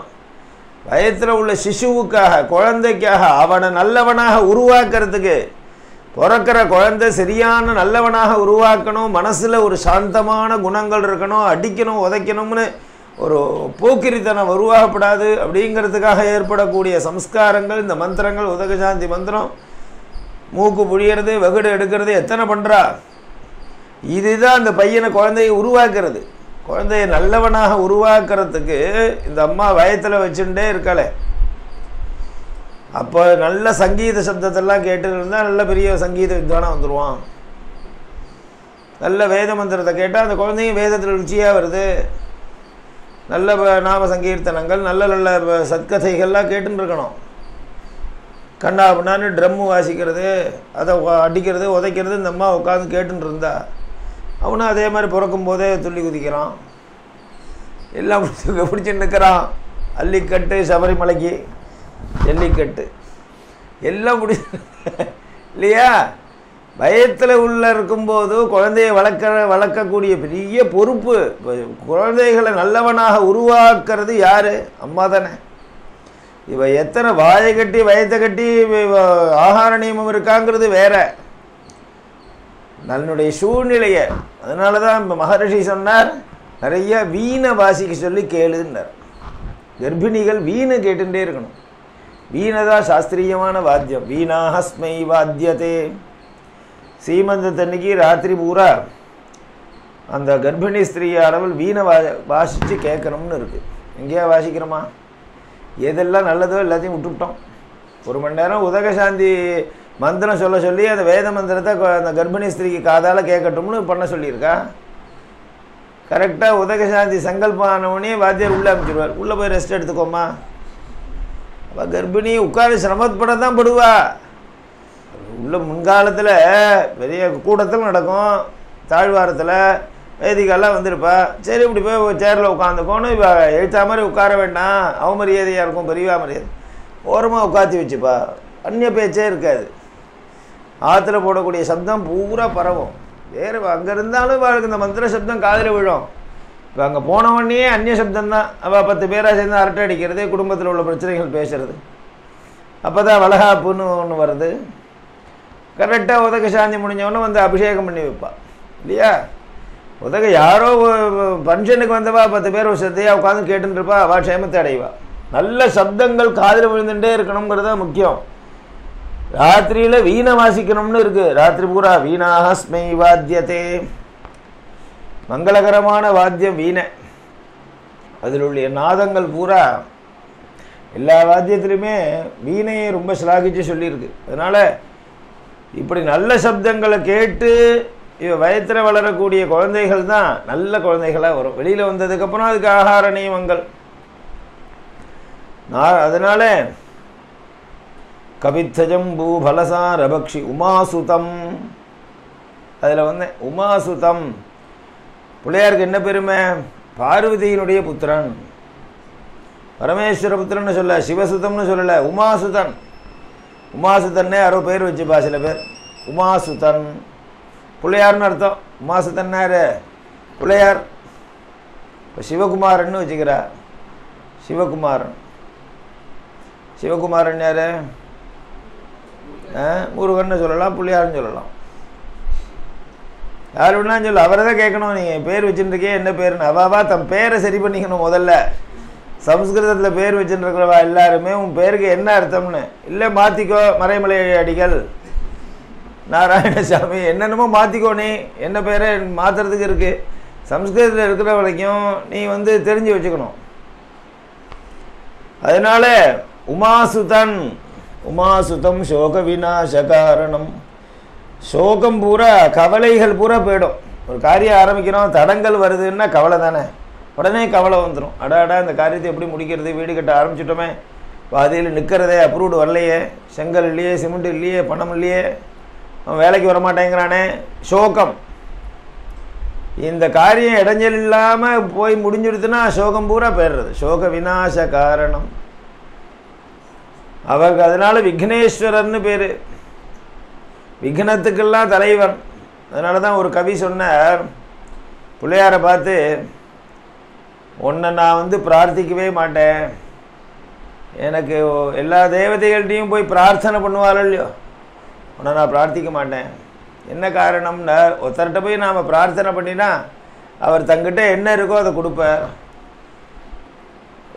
வயத்தில் உள்ள சிசுவுக்காக, குழந்தைக்காக, அவனை நல்லவனாக உருவாக்குறதுக்கு. பிறக்கிற குழந்தை சரியான நல்லவனாக உருவாக்கணும், மனசில் ஒரு சாந்தமான குணங்கள் இருக்கணும், அடிக்கணும் உதைக்கணும்னு ஒரு போக்கிரித்தனம் உருவாகப்படாது அப்படிங்கிறதுக்காக ஏற்படக்கூடிய சம்ஸ்காரங்கள் இந்த மந்திரங்கள். உதகசாந்தி மந்திரம், மூக்கு புழியறது, வகுடு எடுக்கிறது, எத்தனை பண்ணுறா. இதுதான் அந்த பையனை குழந்தையை உருவாக்குறது. குழந்தைய நல்லவனாக உருவாக்குறதுக்கு இந்த அம்மா வயத்தில் வச்சுட்டே இருக்காளே. அப்போ நல்ல சங்கீத சப்தத்தெல்லாம் கேட்டு இருந்தால் நல்ல பெரிய சங்கீத வித்வானம் வந்துடுவான். நல்ல வேத மந்திரத்தை கேட்டால் அந்த குழந்தையும் வேதத்தில் ருச்சியாக வருது. நல்ல நாம சங்கீர்த்தனங்கள், நல்ல நல்ல சத்கதைகள்லாம் கேட்டுன்னு இருக்கணும். கண்ணா அப்படின்னான்னு ட்ரம்மு வாசிக்கிறது, அதை அடிக்கிறது, உதைக்கிறது இந்த அம்மா உட்காந்து கேட்டுன்னு இருந்தா அவனும் அதே மாதிரி பிறக்கும் போதே துள்ளி குதிக்கிறான். எல்லாம் பிடிச்சின்னு நிற்கிறான். அல்லிக்கட்டு, சபரிமலைக்கு ஜல்லிக்கட்டு எல்லாம் பிடி இல்லையா. வயத்தில் உள்ள இருக்கும்போது குழந்தையை வளர்க்கக்கூடிய பெரிய பொறுப்பு. குழந்தைகளை நல்லவனாக உருவாக்குறது யார்? அம்மா தானே. இவ எத்தனை வாயை கட்டி வயத்தை கட்டி ஆகார நியமம் இருக்காங்கிறது வேற. தன்னுடைய சூழ்நிலையை. அதனால தான் இப்போ மகரிஷி சொன்னார், நிறைய வீணை வாசிக்க சொல்லி கேளுன்னார். கர்ப்பிணிகள் வீணை கேட்டுட்டே இருக்கணும். வீணை தான் சாஸ்திரியமான வாத்தியம். வீணாஹஸ்மை வாத்தியதே. சீமந்தத்தன்னைக்கு ராத்திரி பூரா அந்த கர்ப்பிணி ஸ்திரீ அளவில் வீணை வாசித்து கேட்கணும்னு இருக்குது. எங்கேயா வாசிக்கிறோமா? எதெல்லாம் நல்லதோ எல்லாத்தையும் விட்டுவிட்டோம். 1 மணி நேரம் உதகசாந்தி மந்திரம் சொல்ல சொல்லி அந்த வேத மந்திரத்தை அந்த கர்ப்பிணி ஸ்திரீக்கு காதால் கேட்கட்டும்னு பண்ண சொல்லியிருக்கா. கரெக்டாக உதகசாந்தி சங்கல்பம் ஆனவனே வாத்தியார் உள்ளே அனுப்பிச்சிடுவார். உள்ளே போய் ரெஸ்ட் எடுத்துக்கோமா. அப்போ கர்ப்பிணி உட்காந்து சிரமப்பட தான் படுவா. உள்ள முன்காலத்தில் பெரிய கூட்டத்தில் நடக்கும். தாழ்வாரத்தில் வேதிக்கெல்லாம் வந்திருப்பா. சரி இப்படி போய் சேரில் உட்காந்துக்கோன்னு எழுத்தா மாதிரி உட்கார வேண்டாம், அவமரியாதையாக இருக்கும், பெரியவா மரியாதை. ஓரமாக உட்காத்தி வச்சுப்பா. அந்நிய பேச்சே இருக்காது. ஆற்றுல போடக்கூடிய சப்தம் பூரா பரவும். வேறு அங்கே இருந்தாலும் அவளுக்கு இந்த மந்திர சப்தம் காதில் விழும். இப்போ அங்கே போனவொடனே அந்நிய சப்தம்தான். அவள் 10 பேராக சேர்ந்து அரட்டை அடிக்கிறது, குடும்பத்தில் உள்ள பிரச்சனைகள் பேசுறது. அப்போ தான் வளகாப்புன்னு ஒன்று வருது. கரெக்டாக உதக சாந்தி முடிஞ்சவொன்னே வந்து அபிஷேகம் பண்ணி வைப்பாள் இல்லையா. உதக யாரோ ஃபங்க்ஷனுக்கு வந்தவா 10 பேர் ஒரு சத்தையாக உட்காந்து கேட்டுன்னு இருப்பா. அவள் க்ஷேமத்தை அடைவா. நல்ல சப்தங்கள் காதில் விழுந்துட்டே இருக்கணுங்கிறது தான் முக்கியம். ராத்திரியில் வீணை வாசிக்கணும்னு இருக்குது. ராத்திரி பூரா வீணாஹஸ்மை வாத்தியதே. மங்களகரமான வாத்தியம் வீணை. அதில் உள்ள நாதங்கள் பூரா எல்லா வாத்தியத்திலுமே வீணையை ரொம்ப சிலாகிச்சு சொல்லியிருக்கு. அதனால் இப்படி நல்ல சப்தங்களை கேட்டு வயத்தில் வளரக்கூடிய குழந்தைகள் தான் நல்ல குழந்தைகளாக வரும். வெளியில் வந்ததுக்கப்புறம் அதுக்கு ஆகார நியமங்கள். அதனால கவித்தஜம்பூ பலசாரபக்ஷி உமாசுதம், அதில் வந்து உமாசுதம் பிள்ளையாருக்கு என்ன பெருமை? பார்வதியினுடைய புத்திரன், பரமேஸ்வர புத்திரன்னு சொல்ல, சிவசுதம்னு சொல்லலை, உமாசுதன். உமாசுதன்னே 60 பேர் வச்சுப்பா சில பேர். உமாசுதன் பிள்ளையார்னு அர்த்தம். உமாசுதன்னாரு பிள்ளையார். இப்போ சிவகுமாரன்னு வச்சுக்கிறார். சிவகுமாரன், சிவகுமாரன் யார்? முருகன்னு சொல்லலாம், பிள்ளையார்னு சொல்லலாம், யார் வேணாலும் சொல்ல. அவரை தான் கேட்கணும், நீங்கள் பேர் வச்சுருக்கே என்ன பேருன்னு. அவாவா தம் பேரை சரி பண்ணிக்கணும் முதல்ல. சம்ஸ்கிருதத்தில் பேர் வச்சுருக்கிறவா எல்லாருமே உன் பேருக்கு என்ன அர்த்தம்னு. இல்லை மாற்றிக்கோ, மறைமலை அடிகள், நாராயணசாமி, என்னென்னமோ மாற்றிக்கோ. நீ என்ன பேரை மாற்றுறதுக்கு இருக்குது. சம்ஸ்கிருதத்தில் இருக்கிற வரைக்கும் நீ வந்து தெரிஞ்சு வச்சுக்கணும். அதனால உமாசுதன், உமாசுதம் சோக விநாச காரணம். சோகம் பூரா, கவலைகள் பூரா போயிடும். ஒரு காரியம் ஆரம்பிக்கிறோம், தடங்கள் வருதுன்னா கவலை தானே, உடனே கவலை வந்துடும். அடாடா இந்த காரியத்தை எப்படி முடிக்கிறது, வீடு கட்ட ஆரம்பிச்சிட்டோமே, பாதியில் நிற்கிறதே, அப்ரூவ்டு வரலையே, செங்கல் இல்லையே, சிமெண்ட் இல்லையே, பணம் இல்லையே, அவன் வேலைக்கு வரமாட்டேங்கிறானே, சோகம். இந்த காரியம் இடைஞ்சல் இல்லாமல் போய் முடிஞ்சிடுதுன்னா சோகம் பூரா போயிடுறது. சோக விநாச காரணம். அவருக்கு அதனால விக்னேஸ்வரர்னு பேர், விக்னத்துக்கெல்லாம் தலைவன். அதனால தான் ஒரு கவி சொன்னார் பிள்ளையாரை பார்த்து, உன்னை நான் வந்து பிரார்த்திக்கவே மாட்டேன், எனக்கு எல்லா தேவதைகள்கிட்டையும் போய் பிரார்த்தனை பண்ணுவாரோ இல்லையோ, உன்னை நான் பிரார்த்திக்க மாட்டேன். என்ன காரணம்னா, ஒருத்தர்கிட்ட போய் நாம் பிரார்த்தனை பண்ணினா அவர் தங்கிட்ட என்ன இருக்கோ அதை கொடுப்பார்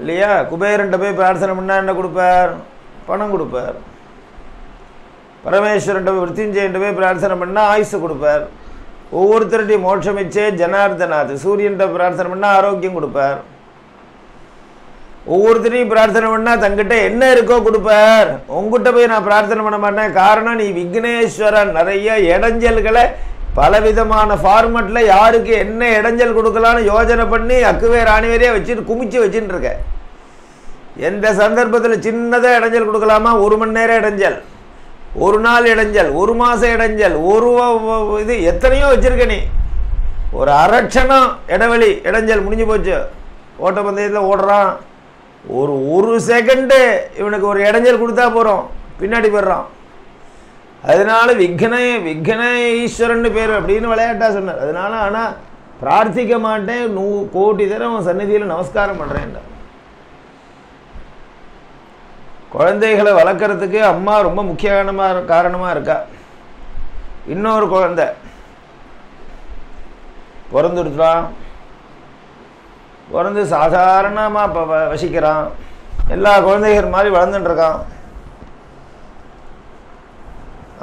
இல்லையா. குபேரன்ட்ட போய் பிரார்த்தனை பண்ணால் என்ன கொடுப்பார்? பணம் கொடுப்பார். பரமேஸ்வரன்ட்ட போய், விருத்திஞ்சயன்ட்ட போய் பிரார்த்தனை பண்ணால் ஆயுசு கொடுப்பார். ஒவ்வொருத்தருடையும் மோட்சமிச்சே ஜனார்தனாத். சூரியன்ட்ட பிரார்த்தனை பண்ணால் ஆரோக்கியம் கொடுப்பார். ஒவ்வொருத்தரையும் பிரார்த்தனை பண்ணால் தங்கிட்ட என்ன இருக்கோ கொடுப்பார். உங்ககிட்ட போய் நான் பிரார்த்தனை பண்ண மாட்டேன். காரணம், நீ விக்னேஸ்வரன். நிறைய இடைஞ்சல்களை பலவிதமான ஃபார்மெட்டில் யாருக்கு என்ன இடைஞ்சல் கொடுக்கலான்னு யோஜனை பண்ணி அக்குவே ராணிவேரியாக வச்சுட்டு குமிச்சு வச்சுட்டு இருக்க. எந்த சந்தர்ப்பத்தில் சின்னதாக இடைஞ்சல் கொடுக்கலாமா? 1 மணி நேரம் இடைஞ்சல், 1 நாள் இடைஞ்சல், 1 மாதம் இடைஞ்சல், இது எத்தனையோ வச்சிருக்க நீ. ஒரு அரட்சணம் இடைவெளி இடைஞ்சல் முடிஞ்சு போச்சு. ஓட்டப்பந்தயத்தில் ஓடுறான், ஒரு செகண்டு இவனுக்கு ஒரு இடைஞ்சல் கொடுத்தா போகிறோம், பின்னாடி போயிடுறான். அதனால விக்ன ஈஸ்வரன் பேர் அப்படின்னு விளையாட்டா சொன்னார். அதனால ஆனால் பிரார்த்திக்க மாட்டேன், 100 கோடி தடவை அவன் சந்நிதியில் நமஸ்காரம் பண்ணுறேன். குழந்தைகளை வளர்க்குறதுக்கு அம்மா ரொம்ப முக்கியமான காரணமாக இருக்கா. இன்னொரு குழந்தை பிறந்துடுறான், பிறந்து சாதாரணமாக இப்போ வசிக்கிறான், எல்லா குழந்தைகள் மாதிரி வளர்ந்துட்டுருக்கான்.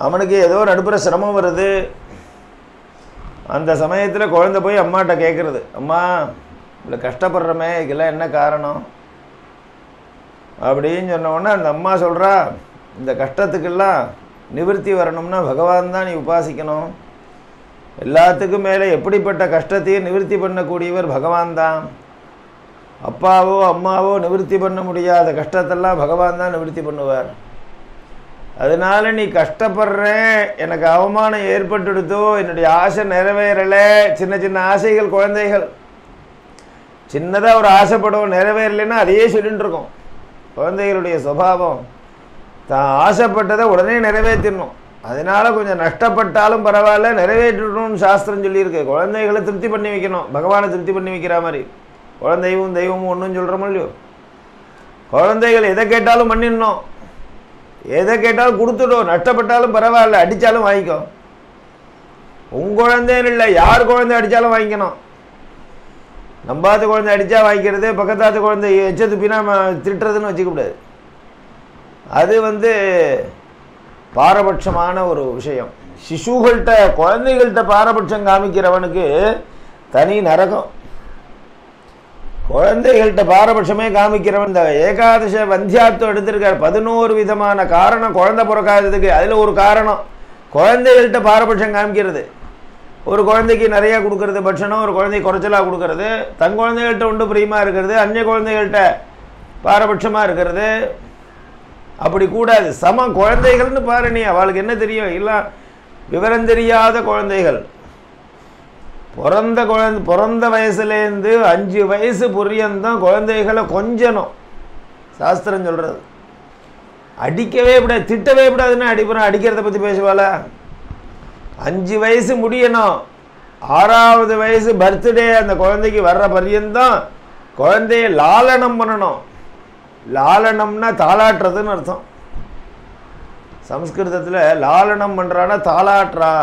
அவனுக்கு ஏதோ நடுப்புற சிரமம் வருது. அந்த சமயத்தில் குழந்தை போய் அம்மாட்ட கேட்குறது, அம்மா இவ்வளோ கஷ்டப்படுறமே, இதுக்கெல்லாம் என்ன காரணம் அப்படின்னு சொன்ன உடனே அந்த அம்மா சொல்கிறா, இந்த கஷ்டத்துக்கெல்லாம் நிவர்த்தி வரணும்னா பகவான் தான் நீ உபாசிக்கணும். எல்லாத்துக்கும் மேலே எப்படிப்பட்ட கஷ்டத்தையும் நிவர்த்தி பண்ணக்கூடியவர் பகவான் தான். அப்பாவோ அம்மாவோ நிவர்த்தி பண்ண முடியாத கஷ்டத்தெல்லாம் பகவான் தான் நிவர்த்தி பண்ணுவார். அதனால நீ கஷ்டப்படுற, எனக்கு அவமானம் ஏற்பட்டுடுதோ, என்னுடைய ஆசை நிறைவேறலை. சின்ன சின்ன ஆசைகள், குழந்தைகள் சின்னதாக ஒரு ஆசைப்படும், நிறைவேறலைன்னா அதையே சொல்லிட்டு இருக்கோம். குழந்தைகளுடைய சுபாவம் தான் ஆசைப்பட்டதை உடனே நிறைவேற்றணும். அதனால கொஞ்சம் நஷ்டப்பட்டாலும் பரவாயில்ல, நிறைவேற்றணும்னு சாஸ்திரம் சொல்லியிருக்கு. குழந்தைகளை திருப்தி பண்ணி வைக்கணும், பகவானை திருப்தி பண்ணி வைக்கிற மாதிரி. குழந்தையும் தெய்வமும் ஒன்றும் சொல்கிறோமோ இல்லையோ, குழந்தைகள் எதை கேட்டாலும் பண்ணிடணும், எதை கேட்டாலும் கொடுத்துடும். நஷ்டப்பட்டாலும் பரவாயில்ல, அடித்தாலும் வாங்கிக்கும். உங்கள் குழந்தைன்னு இல்லை, யார் குழந்தை அடித்தாலும் வாங்கிக்கணும். நம்பாத குழந்தை அடித்தா வாங்கிக்கிறது, பக்கத்தாத்து குழந்தை எச்ச துப்பினா திட்டுறதுன்னு வச்சுக்கூடாது. அது பாரபட்சமான ஒரு விஷயம். சிசுகள்கிட்ட, குழந்தைகள்கிட்ட பாரபட்சம் காமிக்கிறவனுக்கு தனி நரகம். குழந்தைகள்கிட்ட பாரபட்சமே காமிக்கிறவன். இந்த ஏகாதச வந்தியாத்துவம் எடுத்திருக்கார். 11 விதமான காரணம் குழந்தை பிறக்காததுக்கு. அதில் ஒரு காரணம் குழந்தைகள்கிட்ட பாரபட்சம் காமிக்கிறது. ஒரு குழந்தைக்கு நிறையா கொடுக்கறது பட்சணம், ஒரு குழந்தைக்கு குறைச்சலாக கொடுக்கறது, தன் குழந்தைகள்கிட்ட ஒன்று பிரியமாக இருக்கிறது, அந்நிய குழந்தைகள்கிட்ட பாரபட்சமாக இருக்கிறது. அப்படி கூடாது. சம குழந்தைகள்னு பாரு. நீ அவளுக்கு என்ன தெரியும்? இல்லை, விவரம் தெரியாத குழந்தைகள். பிறந்த வயசுலேருந்து 5 வயசு புரியந்தான் குழந்தைகளை கொஞ்சணும். சாஸ்திரம் சொல்கிறது. அடிக்கவே கூடாது, திட்டவே கூடாதுன்னு அடிப்போம். அடிக்கிறத பற்றி பேசுவாள? 5 வயசு முடியணும். 6வது வயசு பர்த்டே அந்த குழந்தைக்கு வர்ற பரியந்தான் குழந்தைய லாலனம் பண்ணணும். லாலனம்னா தாளாட்டுறதுன்னு அர்த்தம். சம்ஸ்கிருதத்தில் லாலனம் பண்ணுறான்னா தாளாட்டுறா.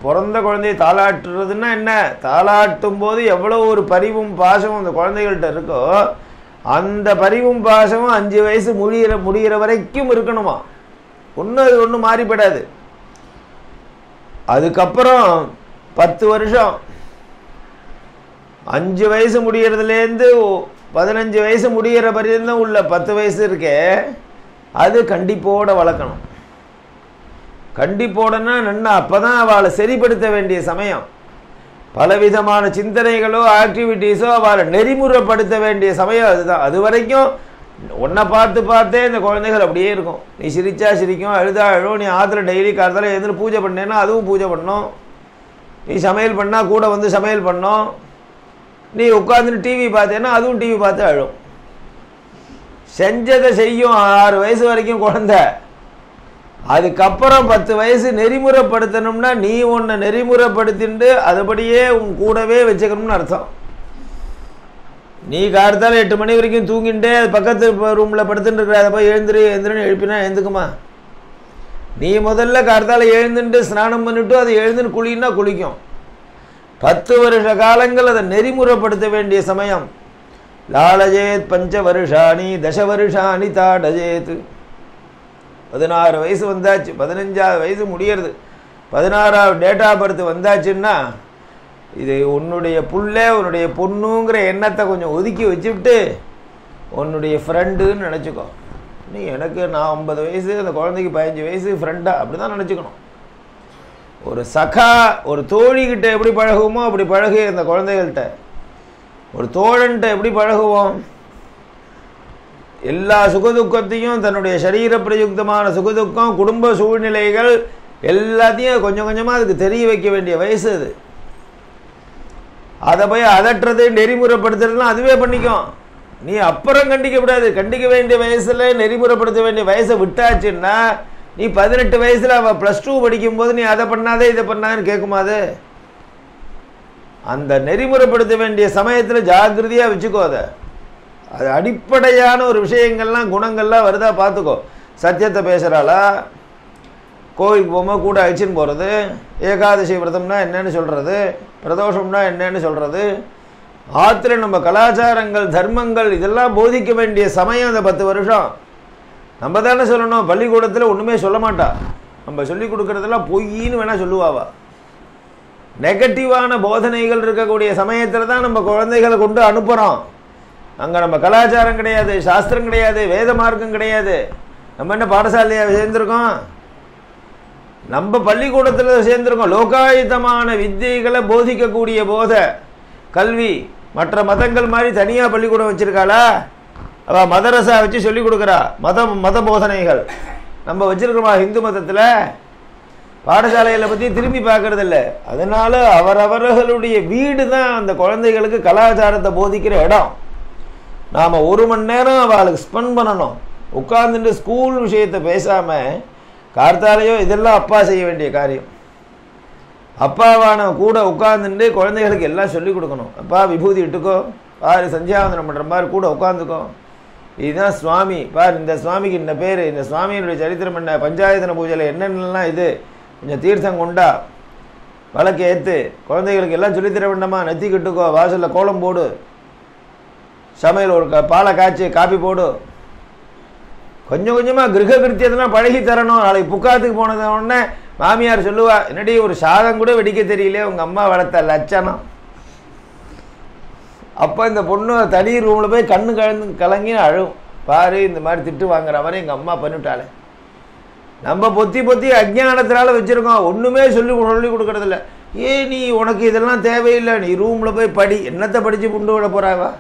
பிறந்த குழந்தையை தாளாட்டுறதுன்னா என்ன? தாளாட்டும் போது எவ்வளோ ஒரு பரிவும் பாசமும் அந்த குழந்தைகள்கிட்ட இருக்கோ அந்த பரிவும் பாசமும் 5 வயசு முடிகிற வரைக்கும் இருக்கணுமா. அது ஒன்றும் மாறிப்படாது. அதுக்கப்புறம் 10 வருஷம், 5 வயசு முடிகிறதுலேருந்து 15 வயசு முடிகிற பரியந்தம் உள்ள 10 வயசு இருக்கே, அது கண்டிப்போட வளர்க்கணும். கண்டிப்போடனா நன்னா. அப்போ தான் அவளை சரிப்படுத்த வேண்டிய சமயம். பலவிதமான சிந்தனைகளோ ஆக்டிவிட்டீஸோ அவளை நெறிமுறைப்படுத்த வேண்டிய சமயம் அதுதான். அது வரைக்கும் உன்னை பார்த்தே இந்த குழந்தைகள் அப்படியே இருக்கும். நீ சிரிச்சா சிரிக்கும், அழுதா அழும். நீ ஆற்றுல டெய்லி காலத்தில் எழுந்து பூஜை பண்ணேன்னா அதுவும் பூஜை பண்ணும். நீ சமையல் பண்ணால் கூட வந்து சமையல் பண்ணும். நீ உட்காந்துட்டு டிவி பார்த்தேன்னா அதுவும் டிவி பார்த்து அழும். செஞ்சதை செய்யும் 6 வயசு வரைக்கும் குழந்தை. அதுக்கப்புறம் 10 வயசு நெறிமுறைப்படுத்தணும்னா நீ உன்னை நெறிமுறைப்படுத்திட்டு அதுபடியே உன் கூடவே வச்சுக்கணும்னு அர்த்தம். நீ காலத்தால் 8 மணி வரைக்கும் தூங்கிட்டே பக்கத்து ரூமில் படுத்துட்டு இருக்கிற, அதை போய் எழுந்துருன்னு எழுப்பினா எழுந்துக்குமா? நீ முதல்ல காலத்தால் எழுந்துட்டு ஸ்நானம் பண்ணிட்டு அதை எழுந்துன்னு குளின்னா குளிக்கும். 10 வருஷ காலங்கள் அதை நெறிமுறைப்படுத்த வேண்டிய சமயம். லாலஜேத் 5 வருஷாணி 10 வருஷாணி தாடஜேத். 16 வயசு வந்தாச்சு, 15வது வயசு முடியறது, 16வது டேட் ஆஃப் பர்த் வந்தாச்சுன்னா இது உன்னுடைய புள்ள உன்னுடைய பொண்ணுங்கிற எண்ணத்தை கொஞ்சம் ஒதுக்கி வச்சுவிட்டு உன்னுடைய ஃப்ரெண்டுன்னு நினச்சிக்கோ. நீ நான் 50 வயசு, அந்த குழந்தைக்கு 15 வயசு, ஃப்ரெண்டா அப்படி தான் நினச்சிக்கணும். ஒரு சகா, ஒரு தோழிக்கிட்ட எப்படி பழகுவோமோ அப்படி பழகு. அந்த குழந்தைகள்கிட்ட ஒரு தோழன்ட்ட எப்படி பழகுவோம்? எல்லா சுகதுக்கத்தையும், தன்னுடைய சரீர பிரயுக்தமான சுகதுக்கம், குடும்ப சூழ்நிலைகள் எல்லாத்தையும் கொஞ்சம் கொஞ்சமாக அதுக்கு தெரிய வைக்க வேண்டிய வயசு அது. அதை போய் அதட்டுறது நெறிமுறைப்படுத்துறதுலாம் அதுவே பண்ணிக்கும். நீ அப்புறம் கண்டிக்கப்படாது. கண்டிக்க வேண்டிய வயசில் நெறிமுறைப்படுத்த வேண்டிய வயசை விட்டாச்சுன்னா நீ 18 வயசில் அவள் +2 படிக்கும்போது நீ அதை பண்ணாதே இதை பண்ணாதுன்னு கேட்குமாது? அந்த நெறிமுறைப்படுத்த வேண்டிய சமயத்தில் ஜாக்கிரதையாக வச்சுக்கோ. அது அடிப்படையான ஒரு விஷயங்கள்லாம் குணங்கள்லாம் வருதா பார்த்துக்கோ. சத்தியத்தை பேசுகிறாளா? கோவிலுக்கு போகும்போது கூட அழிச்சின்னு போகிறது, ஏகாதசி விரதம்னா என்னன்னு சொல்கிறது, பிரதோஷம்னா என்னன்னு சொல்கிறது, ஆற்றுல நம்ம கலாச்சாரங்கள் தர்மங்கள் இதெல்லாம் போதிக்க வேண்டிய சமயம் அந்த 10 வருஷம். நம்ம தானே சொல்லணும். பள்ளிக்கூடத்தில் ஒன்றுமே சொல்ல மாட்டா. நம்ம சொல்லி கொடுக்குறதெல்லாம் பொய்ன்னு வேணால் சொல்லுவாவா. நெகட்டிவான போதனைகள் இருக்கக்கூடிய சமயத்தில் தான் நம்ம குழந்தைகளை கொண்டு அனுப்புகிறோம். அங்கே நம்ம கலாச்சாரம் கிடையாது, சாஸ்திரம் கிடையாது, வேத மார்க்கம் கிடையாது. நம்ம என்ன பாடசாலையாக சேர்ந்துருக்கோம்? நம்ம பள்ளிக்கூடத்தில் சேர்ந்துருக்கோம். லோகாயுதமான வித்தியைகளை போதிக்கக்கூடிய கல்வி. மற்ற மதங்கள் மாதிரி தனியாக பள்ளிக்கூடம் வச்சுருக்காளா? அவள் மதரசா வச்சு சொல்லிக் கொடுக்குறா. மத போதனைகள் நம்ம வச்சுருக்கிறோமா? ஹிந்து மதத்தில் பாடசாலைகளை பற்றி திரும்பி பார்க்கறது இல்லை. அதனால அவரவர்களுடைய வீடு தான் அந்த குழந்தைகளுக்கு கலாச்சாரத்தை போதிக்கிற இடம். நாம் 1 மணி நேரம் அவளுக்கு ஸ்பெண்ட் பண்ணணும். உட்கார்ந்துட்டு ஸ்கூல் விஷயத்தை பேசாமல் கார்த்தாலையோ இதெல்லாம் அப்பா செய்ய வேண்டிய காரியம். அப்பாவான கூட உட்கார்ந்துட்டு குழந்தைகளுக்கு எல்லாம் சொல்லிக் கொடுக்கணும். அப்பா விபூதி இட்டுக்கோ, பாரு சந்தியாவந்தனம் பண்ணுற மாதிரி கூட உட்காந்துக்கோ, இதுதான் சுவாமி, பார் இந்த சுவாமிக்கு இந்த பேர், இந்த சுவாமியினுடைய சரித்திரம் என்ன, பஞ்சாயத்தன பூஜையில் என்னென்னலாம் இது, கொஞ்சம் தீர்த்தம் கொண்டா, வழக்கு ஏற்று, குழந்தைகளுக்கு எல்லாம் சொல்லித்தர வேண்டாமா, நெத்தி கட்டுக்கோ, வாசலில் கோலம் போடு, சமையல் ஒரு பாலை காய்ச்சி காப்பி போடு. கொஞ்சம் கொஞ்சமாக கிரக கிருத்தியத்தெல்லாம் பழகி தரணும். நாளைக்கு புக்காத்துக்கு போனது உடனே மாமியார் சொல்லுவா, என்னடி ஒரு சாதம் கூட வெடிக்க தெரியல, உங்கள் அம்மா வளர்த்த லட்சணம். அப்போ இந்த பொண்ணு தனி ரூமில் போய் கண்ணு கலங்கி அழும். பாரு இந்த மாதிரி திட்டு வாங்குற மாதிரி எங்கள் அம்மா பண்ணிவிட்டாளே. நம்ம பொத்தி பொத்தி அஜ்ஞானத்தினால வச்சுருக்கோம், ஒன்றுமே சொல்லி கொடுக்கறதில்ல. நீ உனக்கு இதெல்லாம் தேவையில்லை, நீ ரூமில் போய் படி. என்னத்தை படித்து புண்டு விட போகிறாவா?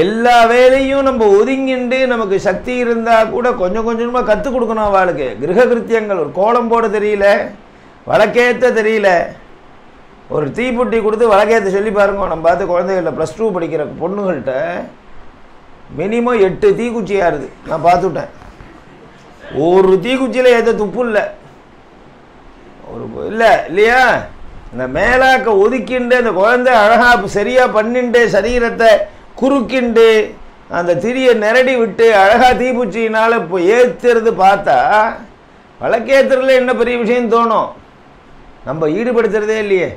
எல்லா வேலையும் நம்ம ஒதுங்கிண்டு நமக்கு சக்தி இருந்தால் கூட கொஞ்சம் கொஞ்சமாக கற்றுக் கொடுக்கணும் அவளுக்கு. கிரக கிருத்தியங்கள், ஒரு கோலம் போட தெரியல, வழக்கேற்ற தெரியல, ஒரு தீப்புட்டி கொடுத்து வழக்கேற்ற சொல்லி பாருங்க. நம்ம பார்த்து குழந்தைகளில் +2 படிக்கிற பொண்ணுகள்கிட்ட மினிமம் 8 தீக்குச்சி ஆறுது. நான் பார்த்துட்டேன். ஒரு தீக்குச்சியில் ஏற்ற துப்பு இல்லை, ஒரு இல்லையா? இந்த மேலாக்க ஒதுக்கிண்டு அந்த குழந்தை அழகாக சரியாக பண்ணிண்டு சரீரத்தை குறுக்கிண்டு அந்த திரியை நிரடி விட்டு அழகாக தீப்பூச்சினால் இப்போ ஏற்றுறது பார்த்தா வழக்கேற்றுறதுல என்ன பெரிய விஷயம் தோணும். நம்ம ஈடுபடுத்துறதே இல்லையே.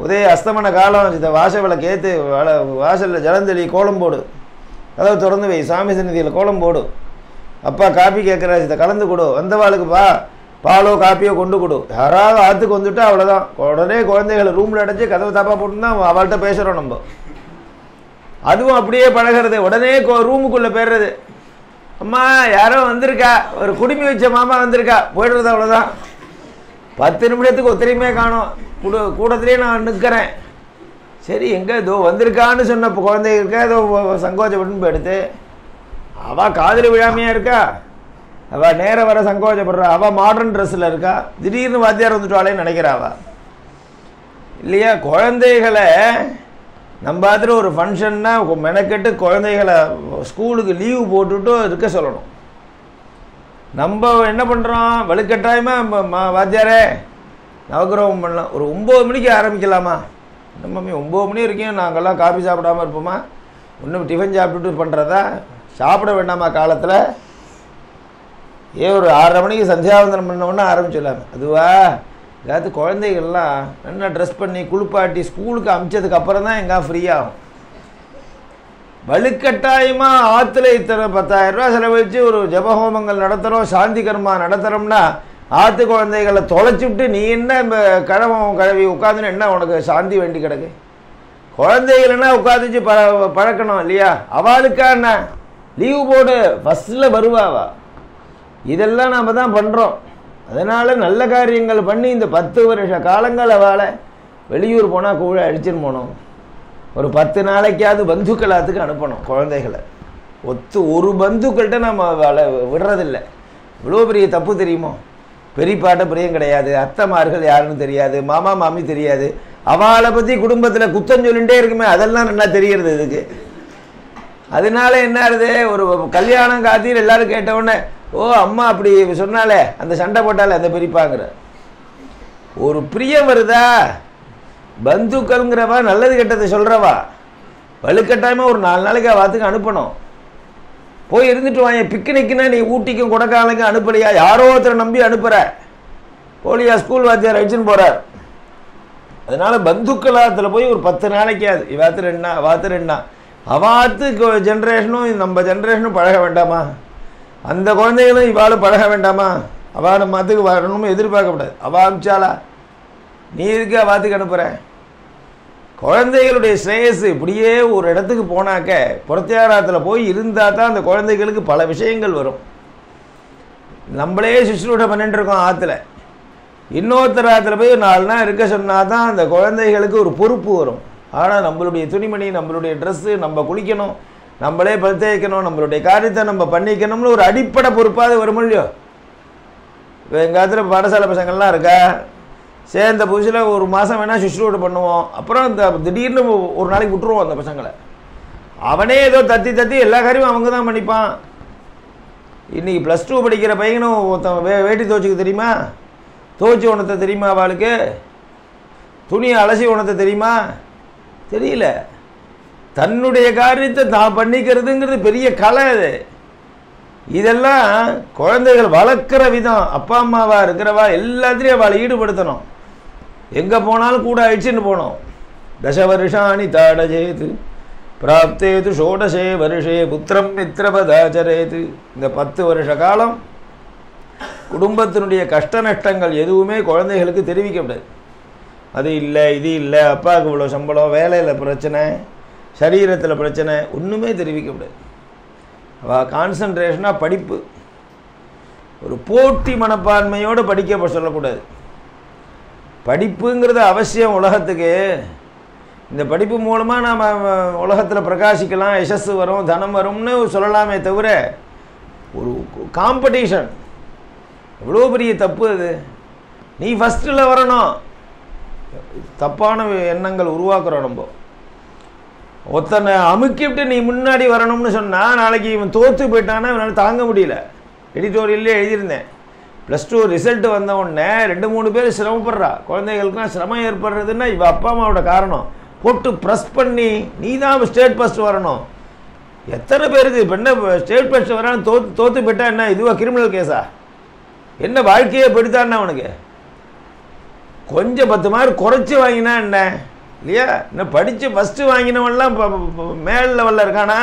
உதய அஸ்தமன காலம், இந்த வாச விளக்கு ஏற்று வாசலில் ஜலந்தளி கோலம் போடு, கதவை திறந்து வை, சாமி சந்நிதியில் கோலம் போடு. அப்பா காப்பி கேட்குறா, இதை கலந்து கொடு, வந்தவாளுக்கு பாலோ காப்பியோ கொண்டு கொடு. யாராவது ஆற்றுக்கு வந்துவிட்டா அவ்வளோதான், உடனே குழந்தைகளை ரூமில் அடைச்சி கதவை தப்பாக போட்டுருந்தா அவள்கிட்ட பேசுகிறோம் நம்ம. அதுவும் அப்படியே பழகிறது. உடனே ரூமுக்குள்ளே போயிடுறது. அம்மா யாரோ வந்திருக்கா, ஒரு குடுமி வச்ச மாமா வந்திருக்கா, போய்டுறது அவ்வளோதான். 10 நிமிடத்துக்கு ஒத்தரையுமே காணும். கூடத்துலேயே நான் நிற்கிறேன். சரி எங்கே ஏதோ வந்திருக்கான்னு சொன்ன குழந்தைங்க ஏதோ சங்கோச்சப்பட்டு போயிடுத்து. அவள் காதில் விழாமையாக இருக்கா, அவள் நேர வர சங்கோச்சப்படுறா, அவள் மாடர்ன் ட்ரெஸ்ஸில் இருக்கா, திடீர்னு வாத்தியார் வந்துட்டாளேன்னு நினைக்கிறாவா இல்லையா? குழந்தைகளை நம்ம பார்த்துட்டு ஒரு ஃபங்க்ஷன்னா மெனக்கெட்டு குழந்தைகளை ஸ்கூலுக்கு லீவு போட்டுட்டு இருக்க சொல்லணும். நம்ம என்ன பண்ணுறோம், வலுக்கட்டாயமாக வாத்தியாரே நவகிரகம் பண்ணலாம், ஒரு 9 மணிக்கு ஆரம்பிக்கலாமா? நம்ம 9 மணி வரைக்கும் நாங்கள்லாம் காஃபி சாப்பிடாமல் இருப்போமா? ஒன்றும் டிஃபன் சாப்பிட்டுட்டு பண்ணுறதா? சாப்பிட வேண்டாமா காலத்தில்? ஒரு 6:30 மணிக்கு சந்தியாவந்தனம் பண்ணோன்னா ஆரம்பிச்சிடலாமே. அதுவா ஏதாவது குழந்தைகள்லாம் நல்லா ட்ரெஸ் பண்ணி குளிப்பாட்டி ஸ்கூலுக்கு அமிச்சதுக்கு அப்புறம் தான் எங்கே ஃப்ரீயாகும். வலுக்கட்டாயமாக ஆற்றுல இத்தனை 10,000 ரூபா செலவழித்து ஒரு ஜபஹோமங்கள் நடத்துகிறோம், சாந்தி கர்மா நடத்துகிறோம்னா ஆற்று குழந்தைகளை தொலைச்சி விட்டு நீ என்ன கழவி உட்காந்துன்னு என்ன உனக்கு சாந்தி வேண்டி கிடக்கு? குழந்தைகள்னா உட்காந்துச்சு பழக்கணும் இல்லையா? அவளுக்கா என்ன லீவு போடு, ஃபஸ்ட்டில் வருவாவா? இதெல்லாம் நாம் தான் பண்ணுறோம். அதனால் நல்ல காரியங்கள் பண்ணி இந்த 10 வருஷ காலங்கள் அவளை வெளியூர் போனால் கூட அடிச்சுன்னு போனோம். ஒரு 10 நாளைக்காவது பந்துக்களாத்துக்கு அனுப்பணும் குழந்தைகளை. ஒரு பந்துக்கள்கிட்ட நம்ம அவளை விடுறதில்லை. இவ்வளோ பெரிய தப்பு தெரியுமோ? பெரியப்பாட்ட பிரியம் கிடையாது, அத்தைமார்கள் யாருன்னு தெரியாது, மாமா மாமி தெரியாது, அவளை பற்றி குடும்பத்தில் குத்தம் சொல்லிகிட்டே இருக்குமே, அதெல்லாம் நல்லா தெரிகிறது இதுக்கு. அதனால என்ன ஆகுது, ஒரு கல்யாணம் காத்தியில் எல்லோரும் கேட்டவுடனே ஓ அம்மா அப்படி சொன்னாலே அந்த சண்டை போட்டாலே அந்த பெரியப்பாங்கிற ஒரு பிரியம் வருதா? பந்துக்கள்ங்கிறவா நல்லது கெட்டதை சொல்கிறவா வலுக்கட்டாயமாக ஒரு 4 நாளைக்கு வாத்துக்கு அனுப்பணும். போய் இருந்துட்டு வாங்க. பிக்னிக்னா நீ ஊட்டிக்கும் கொடைக்கானலுக்கும் அனுப்பலையா? யாரோ ஒருத்தரை நம்பி அனுப்புகிற. போலியா ஸ்கூல் வாத்தியார் அடிச்சுன்னு போகிறார். அதனால் பந்துக்களாத்தில் போய் ஒரு 10 நாளைக்காது இவாத்து 2 நாள் வாத்து 2 நாள் அவாத்து ஜென்ரேஷனும் நம்ம ஜென்ரேஷனும் பழக வேண்டாமா? அந்த குழந்தைகளும் இவாளும் பழக வேண்டாமா? அவள் நம்ம மத்துக்கு வரணும்னு எதிர்பார்க்கக்கூடாது. அவள் அனுப்பிச்சாலா? நீ இதுக்கு அவாத்துக்கு அனுப்புகிற? குழந்தைகளுடைய ஸ்ரேயஸ் இப்படியே ஒரு இடத்துக்கு போனாக்க புறத்தியாரத்தில் போய் இருந்தால் தான் அந்த குழந்தைகளுக்கு பல விஷயங்கள் வரும். நம்மளே சுஷ்ரூட பண்ணிட்டு இருக்கோம் ஆற்றுல. இன்னொருத்தர் ஆற்றுல போய் 4 நாள் இருக்க சொன்னால் தான் அந்த குழந்தைகளுக்கு ஒரு பொறுப்பு வரும். ஆனால் நம்மளுடைய துணிமணி, நம்மளுடைய ட்ரெஸ்ஸு, நம்ம குளிக்கணும், நம்மளே பழுத்த வைக்கணும், நம்மளுடைய காரியத்தை நம்ம பண்ணிக்கணும்னு ஒரு அடிப்படை பொறுப்பாக வரும் இல்லையோ? எங்கள் ஆற்றுல பாடசாலை பசங்கள்லாம் இருக்கா, சேர்ந்த புதுசில் ஒரு மாதம் வேணால் சுஷ்ரூட பண்ணுவோம். அப்புறம் இந்த திடீர்னு ஒரு நாளைக்கு விட்டுருவோம் அந்த பசங்களை. அவனே ஏதோ தத்தி எல்லா காரியமும் அவங்க தான் பண்ணிப்பான். இன்றைக்கி +2 படிக்கிற பையனும் ஒருத்தன் வேட்டி துவச்சிக்க தெரியுமா? துவச்சி உணத்தை தெரியுமா? அவளுக்கு துணியை அலசி உணத்தை தெரியுமா? தெரியல. தன்னுடைய காரியத்தை தான் பண்ணிக்கிறதுங்கிறது பெரிய கலை. அது இதெல்லாம் குழந்தைகள் வளர்க்குற விதம். அப்பா அம்மாவாக இருக்கிறவா எல்லாத்துலேயும் அவளை ஈடுபடுத்தணும். எங்கே போனாலும் கூட அழிச்சுன்னு போனோம். 10 வருஷாணி தாடஜேது பிராப்தேது ஷோடசே வருஷே புத்திரம் மித்திரபதாச்சரேது. இந்த 10 வருஷ காலம் குடும்பத்தினுடைய கஷ்ட நஷ்டங்கள் எதுவுமே குழந்தைகளுக்கு தெரிவிக்கப்படாது. அது இல்லை இது இல்லை, அப்பாவுக்கு இவ்வளோ சம்பளம், வேலையில் பிரச்சனை, சரீரத்தில் பிரச்சனை, ஒன்றுமே தெரிவிக்க முடியாது. அவள் கான்சன்ட்ரேஷனாக படிப்பு, ஒரு போட்டி மனப்பான்மையோடு படிக்க சொல்லக்கூடாது. படிப்புங்கிறது அவசியம் உலகத்துக்கு. இந்த படிப்பு மூலமாக நாம் உலகத்தில் பிரகாசிக்கலாம், யசஸ் வரும், தனம் வரும்னு சொல்லலாமே தவிர ஒரு காம்படிஷன் எவ்வளோ பெரிய தப்பு அது. நீ ஃபஸ்ட்டில் வரணும். தப்பான எண்ணங்கள் உருவாக்குறோம் நம்ம. ஒருத்தனை அமுக்கிவிட்டு நீ முன்னாடி வரணும்னு சொன்னால் நாளைக்கு இவன் தோற்று போயிட்டான்னா இவனால் தாங்க முடியல. எடிட்டோரியல்லே எழுதியிருந்தேன், +2 ரிசல்ட்டு வந்த உடனே 2-3 பேர் சிரமப்படுறா. குழந்தைகளுக்குலாம் சிரமம் ஏற்படுறதுன்னா இவள் அப்பா அம்மாவோட காரணம். போட்டு ப்ரெஸ் பண்ணி நீ தான் ஸ்டேட் ஃபஸ்ட் வரணும். எத்தனை பேருக்கு இப்போ என்ன ஸ்டேட் ஃபஸ்ட் வரான்னு தோற்று போயிட்டா என்ன இதுவா கிரிமினல் கேஸா? என்ன வாழ்க்கையே போயிட்டான்னா அவனுக்கு கொஞ்சம் 10 மார்க் குறைச்சி வாங்கினா என்ன இல்லையா? இன்னும் படித்து ஃபஸ்ட்டு வாங்கினவன்லாம் மேல் லெவலில் இருக்கானா?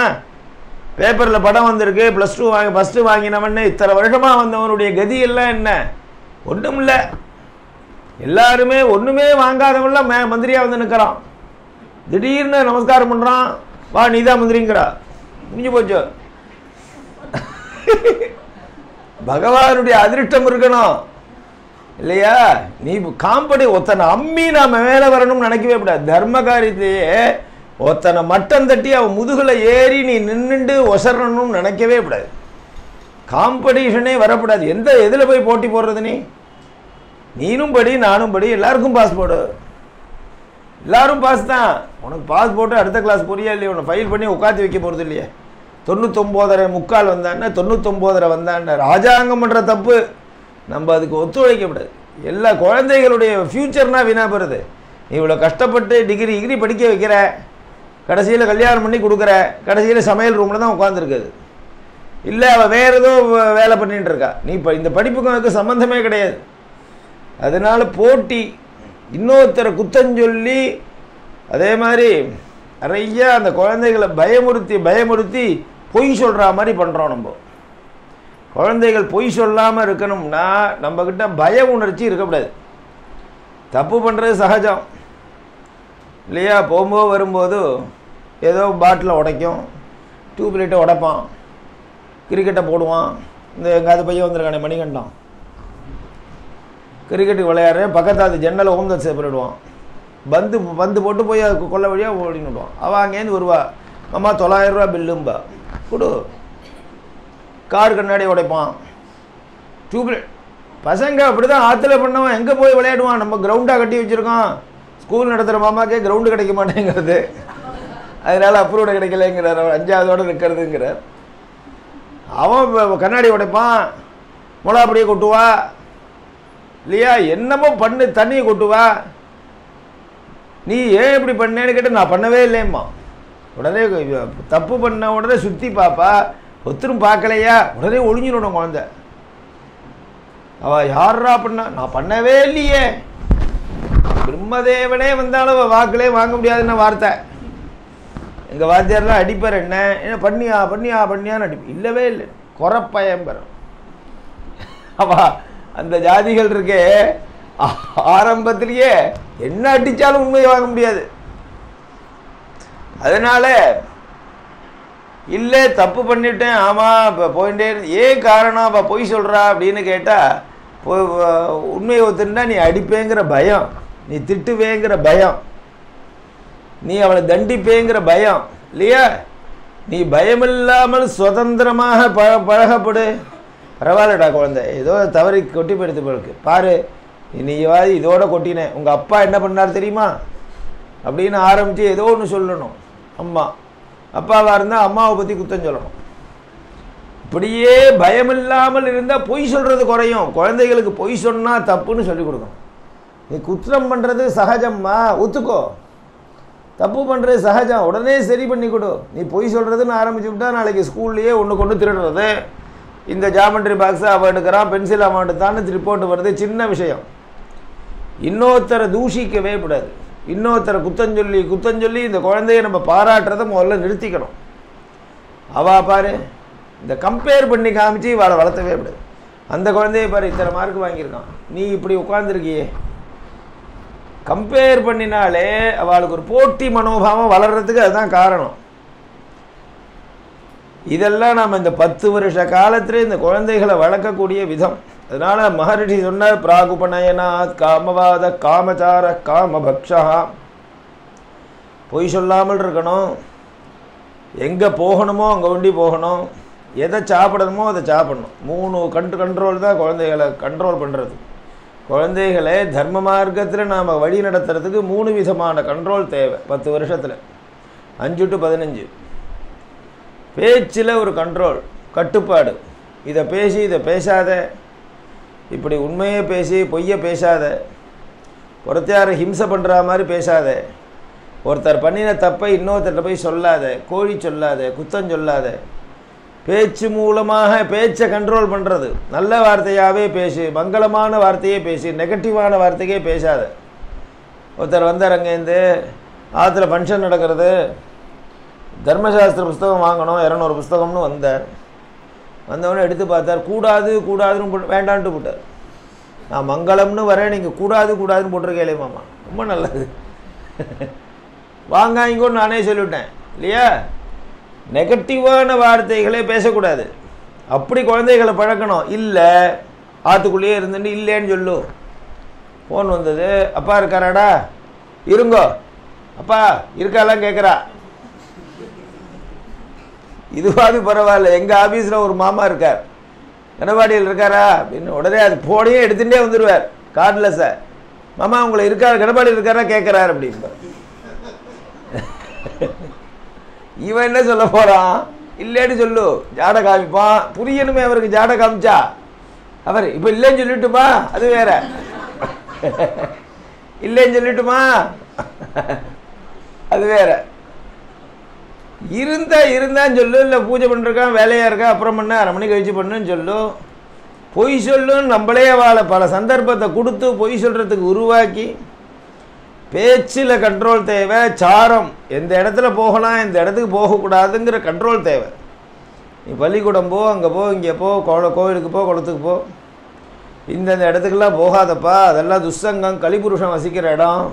பேப்பரில் படம் வந்திருக்கு, +2 ஃபஸ்ட்டு வாங்கினவன்னு இத்தனை வருஷமாக வந்தவனுடைய கதியெல்லாம் என்ன? ஒன்றும் இல்லை. எல்லாருமே ஒன்றுமே வாங்காதவன்லாம் மந்திரியாக வந்து நிற்கிறான். திடீர்னு நமஸ்காரம் பண்ணுறான், வா நீ தான் மந்திரிங்கிறா. முடிஞ்சு போச்சு. பகவானுடைய அதிருஷ்டம் இருக்கணும் இல்லையா? நீ ஒருத்தனை அம்மி நாம மேலே வரணும்னு நினைக்கவே கூடாது. தர்ம காரியத்தையே ஒருத்தனை மட்டம் தட்டி அவன் முதுகில் ஏறி நீ நின்றுண்டு ஒசரணும்னு நினைக்கவே கூடாது. காம்படிஷனே வரக்கூடாது. எதில் போய் போட்டி போடுறது? நீனும் படி நானும் படி, எல்லாருக்கும் பாஸ் போடு. எல்லாரும் பாஸ் தான். உனக்கு பாஸ் போட்டு அடுத்த கிளாஸ் போறியா இல்லையா? உன்னை ஃபைல் பண்ணி உட்காந்து வைக்க போகிறது இல்லையே. 99.25 வந்தான்னா 99 வந்தான்னு ராஜாங்கம் பண்ணுற தப்பு. நம்ம அதுக்கு ஒத்துழைக்கப்படாது. எல்லா குழந்தைகளுடைய ஃப்யூச்சர்னா வீணா போகிறது. நீ இவ்வளோ கஷ்டப்பட்டு டிகிரி படிக்க வைக்கிற, கடைசியில் கல்யாணம் பண்ணி கொடுக்குற, கடைசியில் சமையல் ரூமில் தான் உட்காந்துருக்குது. இல்லை அவள் வேறு ஏதோ வேலை பண்ணிகிட்டு இருக்கா. நீ இப்போ இந்த படிப்புக்கும் அதுக்கு சம்மந்தமே கிடையாது. அதனால் போட்டி, இன்னொருத்தரை குத்தஞ்சொல்லி, அதே மாதிரி நிறைய அந்த குழந்தைகளை பயமுறுத்தி பொய் சொல்கிற மாதிரி பண்ணுறோம். நம்ம குழந்தைகள் பொய் சொல்லாமல் இருக்கணும்னா நம்மக்கிட்ட பய உணர்ச்சி இருக்கக்கூடாது. தப்பு பண்ணுறது சகஜம் இல்லையா? போகும்போது வரும்போது ஏதோ பாட்டில் உடைக்கும், டியூப்லைட்டை உடைப்பான், கிரிக்கெட்டை போடுவான். இந்த எங்காவது பையன் வந்திருக்கானே மணிகண்டம், கிரிக்கெட்டுக்கு விளையாடுறேன், பக்கத்தாது ஜன்னலை ஓம்தல் பண்ணிவிடுவான். பந்து போட்டு போய் கொல்ல வழியாக ஓடினுடுவான். அவள் அங்கேருந்து வருவா, அம்மா 900 ரூபா பில்லும்பா கொடு. கார் கண்ணாடி உடைப்பான், டியூப்லைட். பசங்க அப்படி தான் ஆற்றுல பண்ணவன் எங்கே போய் விளையாடுவான்? நம்ம கிரவுண்டாக கட்டி வச்சுருக்கோம். ஸ்கூல் நடத்துகிற மாமாக்கே கிரவுண்டு கிடைக்க மாட்டேங்கிறது, அதனால் அப்ரூவ்டு கிடைக்கலைங்கிறார். அவன் 5ஆவதோடு நிற்கிறதுங்கிறார். அவன் கண்ணாடி உடைப்பான், மிளகாப்பொடியை கொட்டுவா இல்லையா? என்னமோ பண்ணு, தண்ணியை கொட்டுவா. நீ ஏன் இப்படி பண்ணேன்னு கேட்டு நான் பண்ணவே இல்லையம்மா. உடனே தப்பு பண்ண உடனே சுற்றி பாப்பா, ஒருத்தரும் பார்க்கலையா, உடனே ஒளிஞ்சிடணும் குழந்தை. அவள் யாரா பண்ணா? நான் பண்ணவே இல்லையே. பிரம்மதேவனே வந்தாலும் வாக்கிலே வாங்க முடியாதுன்னு வார்த்தை. எங்கள் வாத்தியாரெலாம் அடிப்பார். என்ன பண்ணியான்னு அடிப்பு. இல்லவே இல்லை, குறப்பயம்பரம். அவா அந்த ஜாதிகள் இருக்கே, ஆரம்பத்திலேயே என்ன அடித்தாலும் உண்மையை வாங்க முடியாது. அதனால இல்லை தப்பு பண்ணிட்டேன், ஆமாம் இப்போ போயிட்டே, ஏன் காரணம் இப்போ பொய் சொல்கிறா அப்படின்னு கேட்டால் உண்மையை ஒத்துண்டா நீ அடிப்பேங்கிற பயம், நீ திட்டுவேங்கிற பயம், நீ அவளை தண்டிப்பேங்கிற பயம் இல்லையா? நீ பயமில்லாமல் சுதந்திரமாக பழகப்படு. பரவாயில்லடா குழந்தை, ஏதோ தவறி கொட்டி போயிடுத்து போலுக்கு பாரு, நீவாது இதோட கொட்டினேன், உங்கள் அப்பா என்ன பண்ணார் தெரியுமா அப்படின்னு ஆரம்பித்து ஏதோ ஒன்று சொல்லணும். அம்மா அப்பாவாக இருந்தால் அம்மாவை பற்றி குத்தம் சொல்லணும். இப்படியே பயமில்லாமல் இருந்தால் பொய் சொல்கிறது குறையும். குழந்தைகளுக்கு பொய் சொன்னால் தப்புன்னு சொல்லிக் கொடுக்கணும். நீ குற்றம் பண்ணுறது சகஜம்மா, ஒத்துக்கோ. தப்பு பண்ணுறது சகஜம், உடனே சரி பண்ணி கொடு. நீ பொய் சொல்கிறதுன்னு ஆரம்பிச்சு விட்டா நாளைக்கு ஸ்கூல்லையே ஒன்று கொண்டு திருடுறது, இந்த ஜாமெண்ட்ரி பாக்ஸை அவன் எடுக்கிறான், பென்சில் அவன் எடுத்தான்னு ரிப்போர்ட் வருது, சின்ன விஷயம். இன்னொருத்தரை தூஷிக்கவே கூடாது. இன்னொருத்தரை குத்தஞ்சொல்லி இந்த குழந்தைய நம்ம பாராட்டுறதை முதல்ல நிறுத்திக்கணும். அவா பாரு, இந்த கம்பேர் பண்ணி காமிச்சு இவளை வளர்த்தவே கூடாது. அந்த குழந்தைய பாரு இத்தனை மார்க் வாங்கியிருக்கான், நீ இப்படி உட்காந்துருக்கியே, கம்பேர் பண்ணினாலே அவளுக்கு ஒரு போட்டி மனோபாவம் வளர்றதுக்கு அதுதான் காரணம். இதெல்லாம் நாம் இந்த 10 வருஷ காலத்திலே இந்த குழந்தைகளை வளர்க்கக்கூடிய விதம். அதனால மகரிஷி சொன்னார், பிராகுபநயனாத் காமவாத காமச்சார காமபக்ஷா. பொய் சொல்லாமல் இருக்கணும், எங்கே போகணுமோ அங்கே ஒண்டி போகணும், எதை சாப்பிடணுமோ அதை சாப்பிடணும். 3 கண்ட்ரோல் தான் குழந்தைகளை கண்ட்ரோல் பண்ணுறது. குழந்தைகளை தர்ம மார்க்கத்தில் நாம் வழி நடத்துறதுக்கு 3 விதமான கண்ட்ரோல் தேவை 10 வருஷத்தில், 5 to 15. பேச்சில் ஒரு கண்ட்ரோல், கட்டுப்பாடு. இதை பேசி இதை பேசாத, இப்படி உண்மையை பேசி பொய்யை பேசாத, ஒருத்தரை ஹிம்சை பண்ணுற மாதிரி பேசாத, ஒருத்தர் பண்ணின தப்பை இன்னொருத்தர்கிட்ட போய் சொல்லாத, கோழி சொல்லாத, குத்தம் சொல்லாத. பேச்சு மூலமாக பேச்சை கண்ட்ரோல் பண்ணுறது. நல்ல வார்த்தையாகவே பேசு, மங்களமான வார்த்தையே பேசு, நெகட்டிவான வார்த்தையே பேசாத. ஒருத்தர் வந்தார், அங்கேருந்து ஆற்றுல ஃபங்க்ஷன் நடக்கிறது, தர்மசாஸ்திர புஸ்தகம் வாங்கணும், 200 புஸ்தகம்னு வந்தார். வந்தவொடனே எடுத்து பார்த்தார், கூடாது கூடாதுன்னு வேண்டான்ட்டு போட்டார். நான் மங்களம்னு வரேன், நீங்கள் கூடாது கூடாதுன்னு போட்டிருக்கேளே மாமா, ரொம்ப நல்லது, வாங்காங்கன்னு நானே சொல்லிவிட்டேன் இல்லையா. நெகட்டிவான வார்த்தைகளே பேசக்கூடாது. அப்படி குழந்தைகளை பழக்கணும். இல்லை ஆற்றுக்குள்ளேயே இருந்துட்டு இல்லைன்னு சொல்லு. ஃபோன் வந்தது, அப்பா இருக்காராடா, இருங்கோ, அப்பா இருக்காலாம் கேட்குறா. இதுவாது பரவாயில்ல, எங்கள் ஆஃபீஸில் ஒரு மாமா இருக்கார், கணவாடியில் இருக்காரா அப்படின்னு உடனே அது ஃபோனையே எடுத்துகிட்டே வந்துடுவார் கார்டில். சார் மாமா உங்களை இருக்கார், கணவாடியில் இருக்காரா கேட்குறாரு அப்படின்னு. இவன் என்ன சொல்ல போகிறான், இல்லைன்னு சொல்லு, ஜாடை காமிப்பான். புரியணுமே அவருக்கு, ஜாடை காமிச்சா அவர் இப்போ இல்லைன்னு சொல்லிட்டுமா, அது வேற. இல்லைன்னு சொல்லிட்டுமா, அது வேற. இருந்தான்னு சொல்லு, இல்லை பூஜை பண்ணிருக்கான், வேலையாக இருக்கா, அப்புறம் பண்ண 1/2 மணி கழிச்சு பண்ணுன்னு சொல்லு. பொய் சொல்லுன்னு நம்மளே அவளை பல சந்தர்ப்பத்தை கொடுத்து பொய் சொல்கிறதுக்கு உருவாக்கி. பேச்சில் கண்ட்ரோல் தேவை. சாரம், எந்த இடத்துல போகலாம் எந்த இடத்துக்கு போகக்கூடாதுங்கிற கண்ட்ரோல் தேவை. நீ பள்ளிக்கூடம் போ, அங்கே போ, இங்கே போ, கோவிலுக்கு போ, குளத்துக்கு போ, இந்தந்த இடத்துக்கெல்லாம் போகாதப்பா, அதெல்லாம் துஸ்சங்கம், கலிபுருஷன் வசிக்கிற இடம்,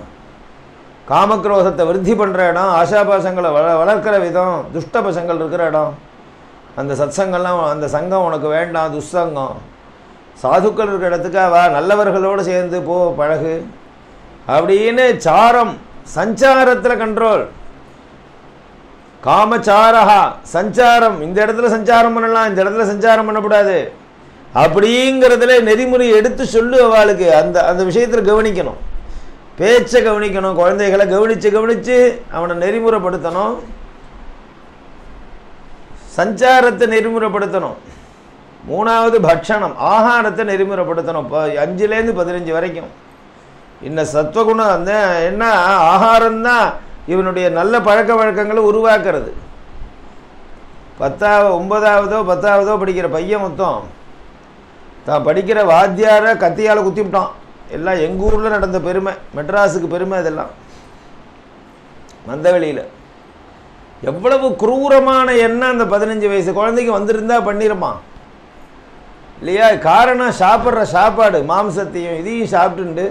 காமக்ரோதத்தை விருத்தி பண்ணுற இடம், ஆசாபாசங்களை வளர்க்கிற விதம், துஷ்ட பசங்கள் இருக்கிற இடம். அந்த சத்சங்கம்லாம், அந்த சங்கம் உனக்கு வேண்டாம், துஸ்சங்கம். சாதுக்கள் இருக்கிற இடத்துக்காக வா, நல்லவர்களோடு சேர்ந்து போ, பழகு அப்படின்னு. சாரம், சஞ்சாரத்தில் கண்ட்ரோல். காமச்சாரஹா, சஞ்சாரம், இந்த இடத்துல சஞ்சாரம் பண்ணலாம், இந்த இடத்துல சஞ்சாரம் பண்ணக்கூடாது அப்படிங்கிறதுல நெறிமுறை எடுத்து சொல்லு அவளுக்கு. அந்த அந்த விஷயத்தில் கவனிக்கணும், பேச்சை கவனிக்கணும், குழந்தைகளை கவனித்து அவனை நெறிமுறைப்படுத்தணும், சஞ்சாரத்தை நெறிமுறைப்படுத்தணும். 3வது பட்சணம், ஆகாரத்தை நெறிமுறைப்படுத்தணும். இப்போ 5லேருந்து 15 வரைக்கும் இந்த சத்வகுணம் அந்த என்ன ஆகாரம்தான் இவனுடைய நல்ல பழக்க வழக்கங்களை உருவாக்குறது. 9ஆவதோ 10ஆவதோ படிக்கிற பையன் மொத்தம் தான் படிக்கிற வாத்தியாரை கத்தியால் குத்தி விட்டான். எல்லாம் எங்கள் ஊரில் நடந்த பெருமை, மெட்ராஸுக்கு பெருமை. இதெல்லாம் மந்தவெளியில் எவ்வளவு குரூரமான எண்ணம் அந்த 15 வயசு குழந்தைக்கு வந்திருந்தா பண்ணிருமா இல்லையா. காரணம் சாப்பிட்ற சாப்பாடு, மாம்சத்தையும் இதையும் சாப்பிட்டுண்டு,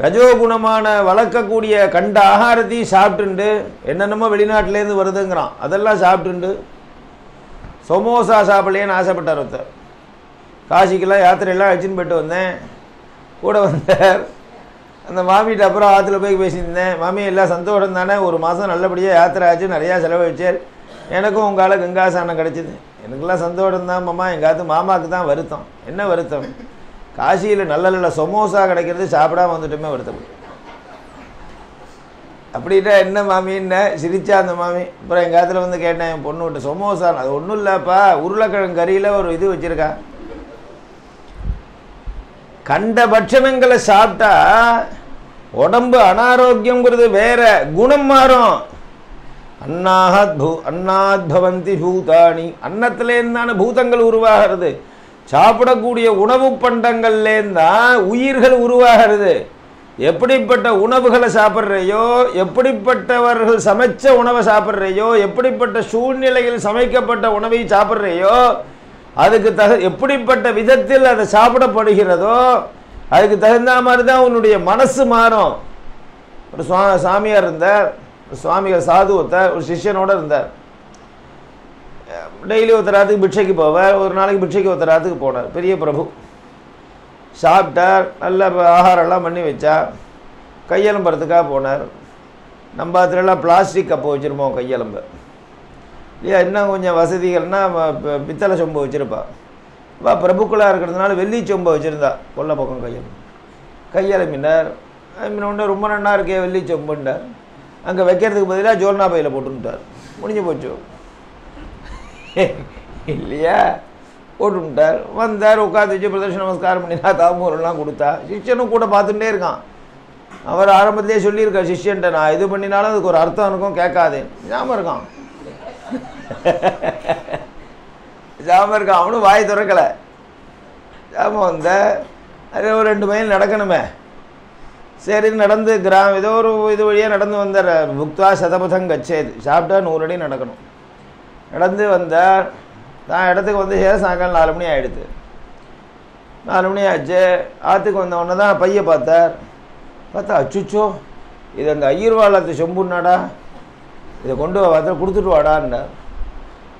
ரஜோகுணமான வளர்க்கக்கூடிய கண்ட ஆகாரத்தையும் சாப்பிட்டுண்டு, என்னென்னமோ வெளிநாட்டிலேருந்து வருதுங்கிறான், அதெல்லாம் சாப்பிட்டுண்டு. சமோசா சாப்பிடலேன்னு ஆசைப்பட்டார் ஒருத்தர். காசிக்கெல்லாம் யாத்திரையெல்லாம் அழைச்சின்னு போய்ட்டு வந்தேன், கூட வந்தார். அந்த மாமிகிட்ட அப்புறம் ஆற்றுல போய் பேசியிருந்தேன். மாமி எல்லாம் சந்தோஷம் தானே, 1 மாதம் நல்லபடியாக யாத்திரை ஆச்சு, நிறையா செலவழிச்சார், எனக்கும் உங்களால் கங்காசானம் கிடச்சிது, எனக்கெல்லாம் சந்தோஷம் தான் மாமா. எங்கள் ஆத்து மாமாவுக்கு தான் வருத்தம். என்ன வருத்தம், காசியில் நல்ல நல்ல சமோசா கிடைக்கிறது, சாப்பிடாம வந்துட்டுமே வருத்தப்பட்டு. அப்படின்னா என்ன மாமின்னு சிரிச்சா அந்த மாமி. அப்புறம் எங்கள் ஆற்றுல வந்து கேட்டேன், என் பொண்ணு விட்டு சமோசா. அது ஒன்றும் இல்லைப்பா, உருளைக்கிழங்கு கறியில் ஒரு இது வச்சுருக்கா. கண்ட பட்சணங்களை சாப்பிட்டா உடம்பு அனாரோக்கியங்கிறது வேற, குணம் மாறும். அன்னாத் பவந்தி பூதானி, அன்னத்திலேருந்தான பூதங்கள் உருவாகிறது. சாப்பிடக்கூடிய உணவு பண்டங்கள்லேருந்தான் உயிர்கள் உருவாகிறது. எப்படிப்பட்ட உணவுகளை சாப்பிட்றையோ, எப்படிப்பட்டவர்கள் சமைச்ச உணவை சாப்பிட்றையோ, எப்படிப்பட்ட சூழ்நிலையில் சமைக்கப்பட்ட உணவை சாப்பிட்றையோ, அதுக்கு எப்படிப்பட்ட விதத்தில் அதை சாப்பிடப்படுகிறதோ அதுக்கு தகுந்த மாதிரி தான் உன்னுடைய மனசு மாறும். ஒரு சாமியார் இருந்தார், சுவாமிகள் சாது ஒருத்தர் ஒரு சிஷ்யனோடு இருந்தார். டெய்லி ஒருத்தராத்துக்கு பிட்சைக்கு போவார். ஒரு நாளைக்கு பிட்சைக்கு ஒருத்தராத்துக்கு போனார். பெரிய பிரபு சாப்பிட்டார், நல்ல ஆகாரம்லாம் பண்ணி வச்சா. கையெலும்புறதுக்காக போனார். நம்ம அதுலலாம் பிளாஸ்டிக் கப்பை வச்சுருப்போம் கையெலும்பு இல்லையா, இன்னும் கொஞ்சம் வசதிகள்னால் பித்தளை சொம்பு வச்சுருப்பா. பிரபுக்களாக இருக்கிறதுனால வெள்ளி சொம்பை வச்சுருந்தா கொல்லை பக்கம் கையெலும்பினார். உடனே ரொம்ப நன்னா இருக்கே வெள்ளி சொம்புண்டார். அங்கே வைக்கிறதுக்கு பதிலாக ஜோல்னா பையில் போட்டுட்டார். முடிஞ்சு போச்சு இல்லையா, போட்டுட்டார். வந்தார், உட்காந்து வச்சு பிரதர்ஷன நமஸ்காரம் பண்ணினா தாமூரெல்லாம் கொடுத்தா. சிஷ்யனும் கூட பார்த்துட்டே இருக்கான். அவர் ஆரம்பத்திலே சொல்லியிருக்கார் சிஷ்யன்ட்ட, நான் இது பண்ணினாலும் அதுக்கு ஒரு அர்த்தம் இருக்கும், கேட்காதே. ஞாபகம் இருக்கான் ஞாபகம் இருக்கான். அவனும் வாய் திறக்கலை. ஞாபகம் வந்த அது ஒரு 2 மைல் நடக்கணுமே. சரி நடந்து ஏதோ ஒரு இது வழியாக நடந்து வந்தார். புக்தா சதபதம் கச்சேது, சாப்பிட்டா 100 அடி நடக்கணும். நடந்து வந்தார். தான் இடத்துக்கு வந்து சாயங்காலம் 4 மணி ஆகிடுது. 4 மணி ஆச்சு. ஆற்றுக்கு வந்த உடனே தான் பையை பார்த்தா அச்சுச்சோ இது அந்த ஐயர்வாளத்து செம்புன்னாடா, இதை கொண்டு பார்த்தா கொடுத்துட்டு வாடான்னார்.